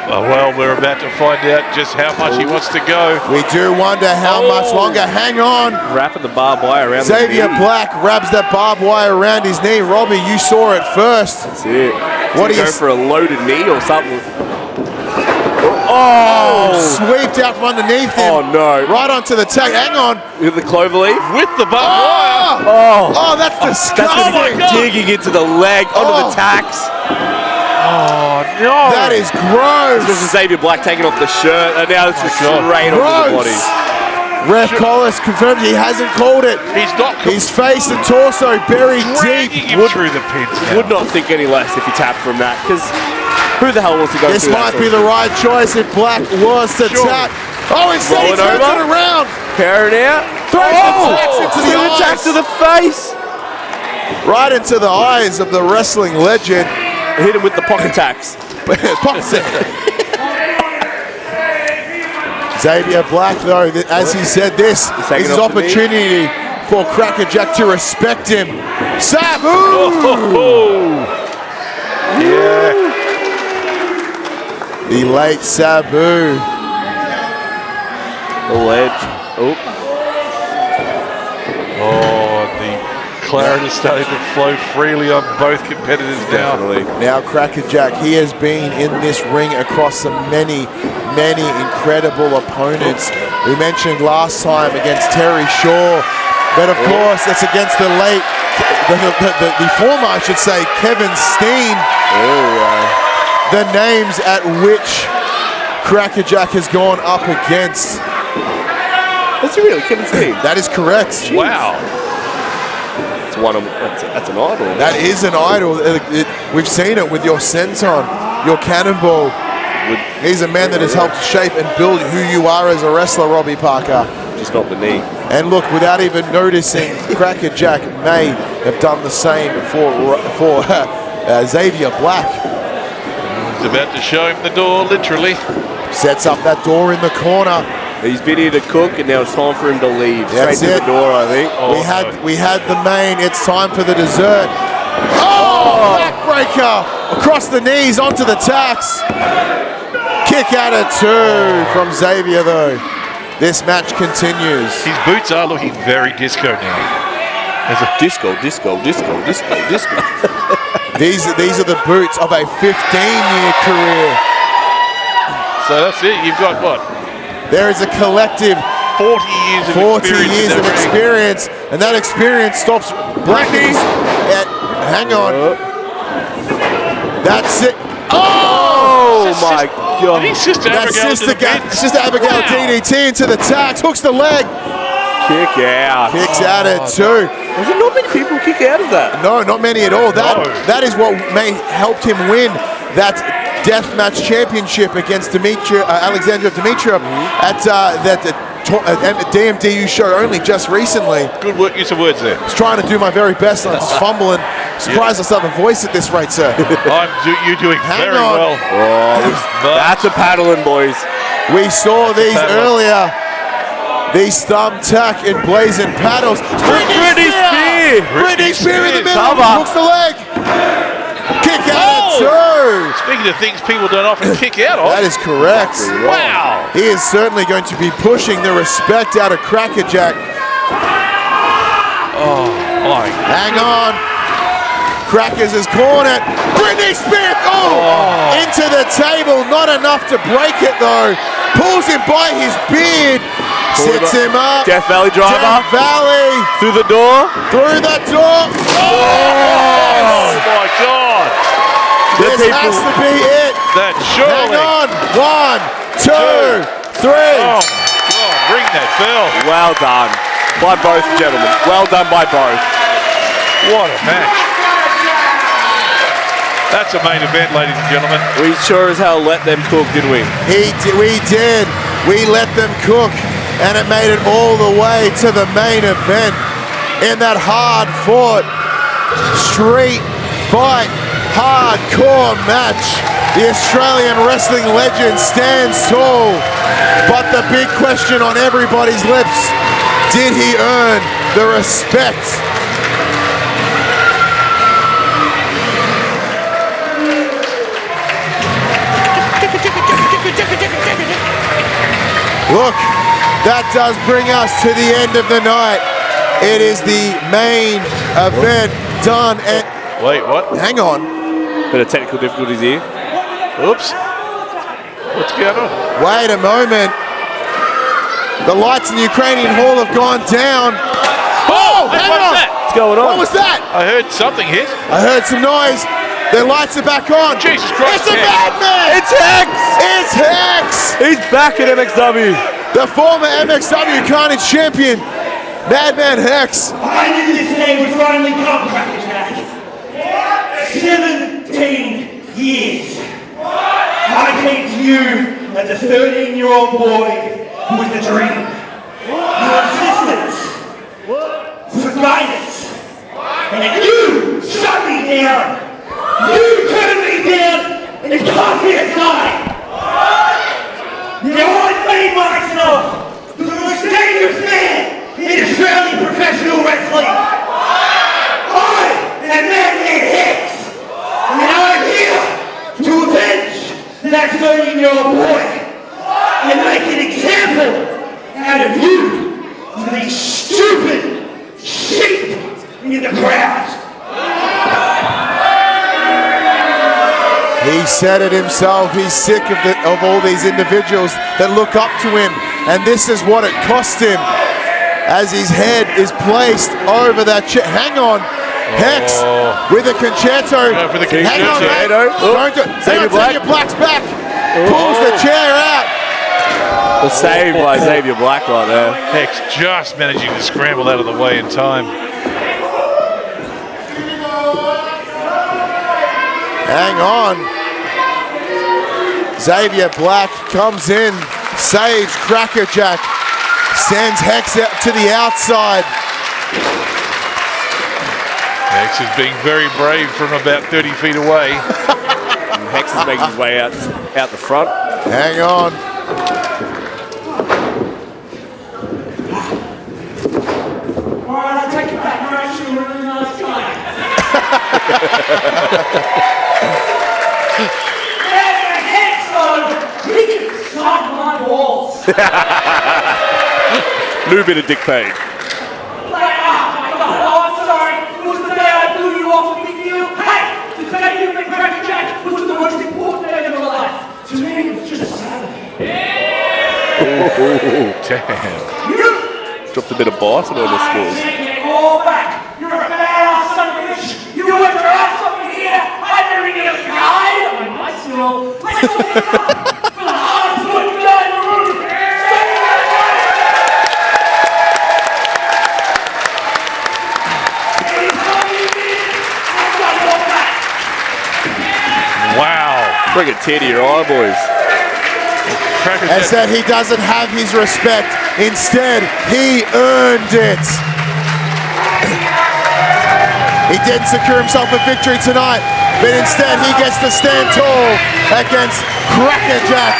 well, we're about to find out just how much he wants to go. We do wonder how much longer. Hang on. Wrapping the barbed wire around Xavier the knee. Black grabs that barbed wire around his knee. Robbie, you saw it first. That's it. What do Go you for a loaded knee or something? Sweeped out from underneath him. Oh no. Right onto the tag. Hang on. With the clover leaf. With the barbed wire. Oh, that's disgusting. That's my God. digging into the leg, onto the tacks. Oh, no. That is This gross. is Xavier Black taking off the shirt, and now it's just straight onto the body. Ref Collis confirms he hasn't called it. He's not His face and torso buried dragging deep. him through the pins now. Would not think any less if he tapped from that, because who the hell wants to go This through that might be sort the of right choice if Black was to Sure. tap. Oh, instead he Rolling turns over. it around. thing? Parent out. Throws the tacks into the Two attacks eyes. to the face. Right into the eyes of the wrestling legend. Hit him with the pocket tacks. Xavier Black, though, as he said, this is taking his off the knee. opportunity for Krackerjak to respect him. Sabu! Yeah. The late Sabu. The ledge. Oh, the clarity is starting to flow freely on both competitors now. Definitely. Now Krackerjak, he has been in this ring across some many incredible opponents. We mentioned last time against Terry Shaw, but of course it's against the late, the former, I should say, Kevin Steen. The names at which Krackerjak has gone up against. That's really Kevin Steen. That is correct. Wow. That's an idol. That is an idol. We've seen it with your senton, your cannonball. He's a man that has helped shape and build who you are as a wrestler, Robbie Parker. Just not the knee. And look, without even noticing, Krackerjak may have done the same for Xavier Black. He's about to show him the door, literally. Sets up that door in the corner. He's been here to cook, and now it's time for him to leave. That's Straight to it. the door, I think. We had the main. It's time for the dessert. Oh, backbreaker across the knees onto the tacks. Kick out at 2 from Xavier, though. This match continues. His boots are looking very disco now. There's a Disco. These are the boots of a 15-year career. So that's it. You've got what? There is a collective 40 years of 40 experience. years in of that ring. experience, and that experience stops Blackie at. Hang on. That's it. Oh It's my just- God. Did he Sister That's Abigail to the pins? Sister Abigail Wow. DDT into the tacks, hooks the leg, Kick out. kicks out at 2. Was it not many people kick out of that? No, not many at all. That is what helped him win that deathmatch championship against Alexandra Dimitrov at that DMDU show only just recently. Good work, use of words there. I was trying to do my very best and I just fumbling. Surprised I still have a voice at this rate, sir. You're doing Hang very on. well. That's a paddling, boys. We saw these earlier. These thumbtack and blazing paddles. Britney Spears. Britney Spears in the middle. Cover. Hooks the leg. Kick out at 2. Speaking of things people don't often kick out of. That is correct. Wow. He is certainly going to be pushing the respect out of Krackerjak. Oh, my. Hang on. Crackers has cornered. Britney Smith, into the table. Not enough to break it though. Pulls him by his beard. Sits him up. Death Valley driver. Death Valley. Through the door. Through the door. Oh, my God. This has to be it. That surely. Hang on. 1, 2, 3. Oh, God, ring that bell. Well done by both gentlemen. Well done by both. What a match. That's a main event, ladies and gentlemen. We sure as hell let them cook, didn't we? We did. We let them cook, and it made it all the way to the main event in that hard-fought, street fight, hardcore match. The Australian wrestling legend stands tall, but the big question on everybody's lips, did he earn the respect? Look, that does bring us to the end of the night. It is the main event done and... Wait, what? Hang on. Bit of technical difficulties here. Oops. What's going on? Wait a moment. The lights in the Ukrainian Hall have gone down. Oh, Hey, hang what's on. that? What's going on? What was that? I heard something hit. I heard some noise. Their lights are back on. Jesus Christ. It's a madman. It's Hex! It's Hex. He's back at MXW. The former MXW Carnage champion, Madman Hex. I knew this day would finally come, Krackerjak. 17 years. I came to you as a 13-year-old boy with a dream. Your assistance, for guidance, and you shut me down. You turned me down and cast me aside. Now I made myself the most dangerous man in Australian professional wrestling. I am Madman Hex, and I'm here to avenge that 13-year-old boy and make an example out of you to these stupid sheep in the crowd. He said it himself. He's sick of all these individuals that look up to him, and this is what it cost him as his head is placed over that chair. Hang on. Hex with a concerto. Yeah, for the Hang on, mate. Xavier Xavier Black's back. Pulls the chair out. The save by Xavier Black right there. Hex just managing to scramble out of the way in time. Hang on. Xavier Black comes in, saves Krackerjak, sends Hex out to the outside. Hex is being very brave from about 30 feet away. And Hex is making his way out the front. Hang on. Alright, I'll take it back. You're actually a really nice guy. Madman Hex, though, he can suck my balls. New bit of dick pain. I'm sorry. It was the day I blew you off a big deal. Hey, the day you met Krackerjak was the most important day of your life. To me, it was just a Saturday. Damn. You Dropped a bit of bison on the scores. take it all back. You're a badass son of a bitch. You went your ass over here. I never get a guide. I might still. Let's go get it up for the hardest working guy in the room. Wow. Bring a tear to your eye, boys. And said he doesn't have his respect. Instead, he earned it. He didn't secure himself a victory tonight, but instead he gets to stand tall against Krackerjak.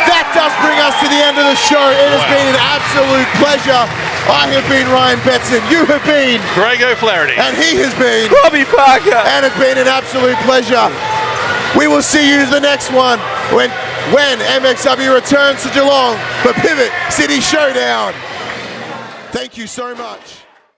That does bring us to the end of the show. It has been an absolute pleasure. I have been Ryan Betson. You have been Greg O'Flaherty. and he has been Robbie Parker. and it's been an absolute pleasure. We will see you the next one when MXW returns to Geelong for Pivot City Showdown. Thank you so much.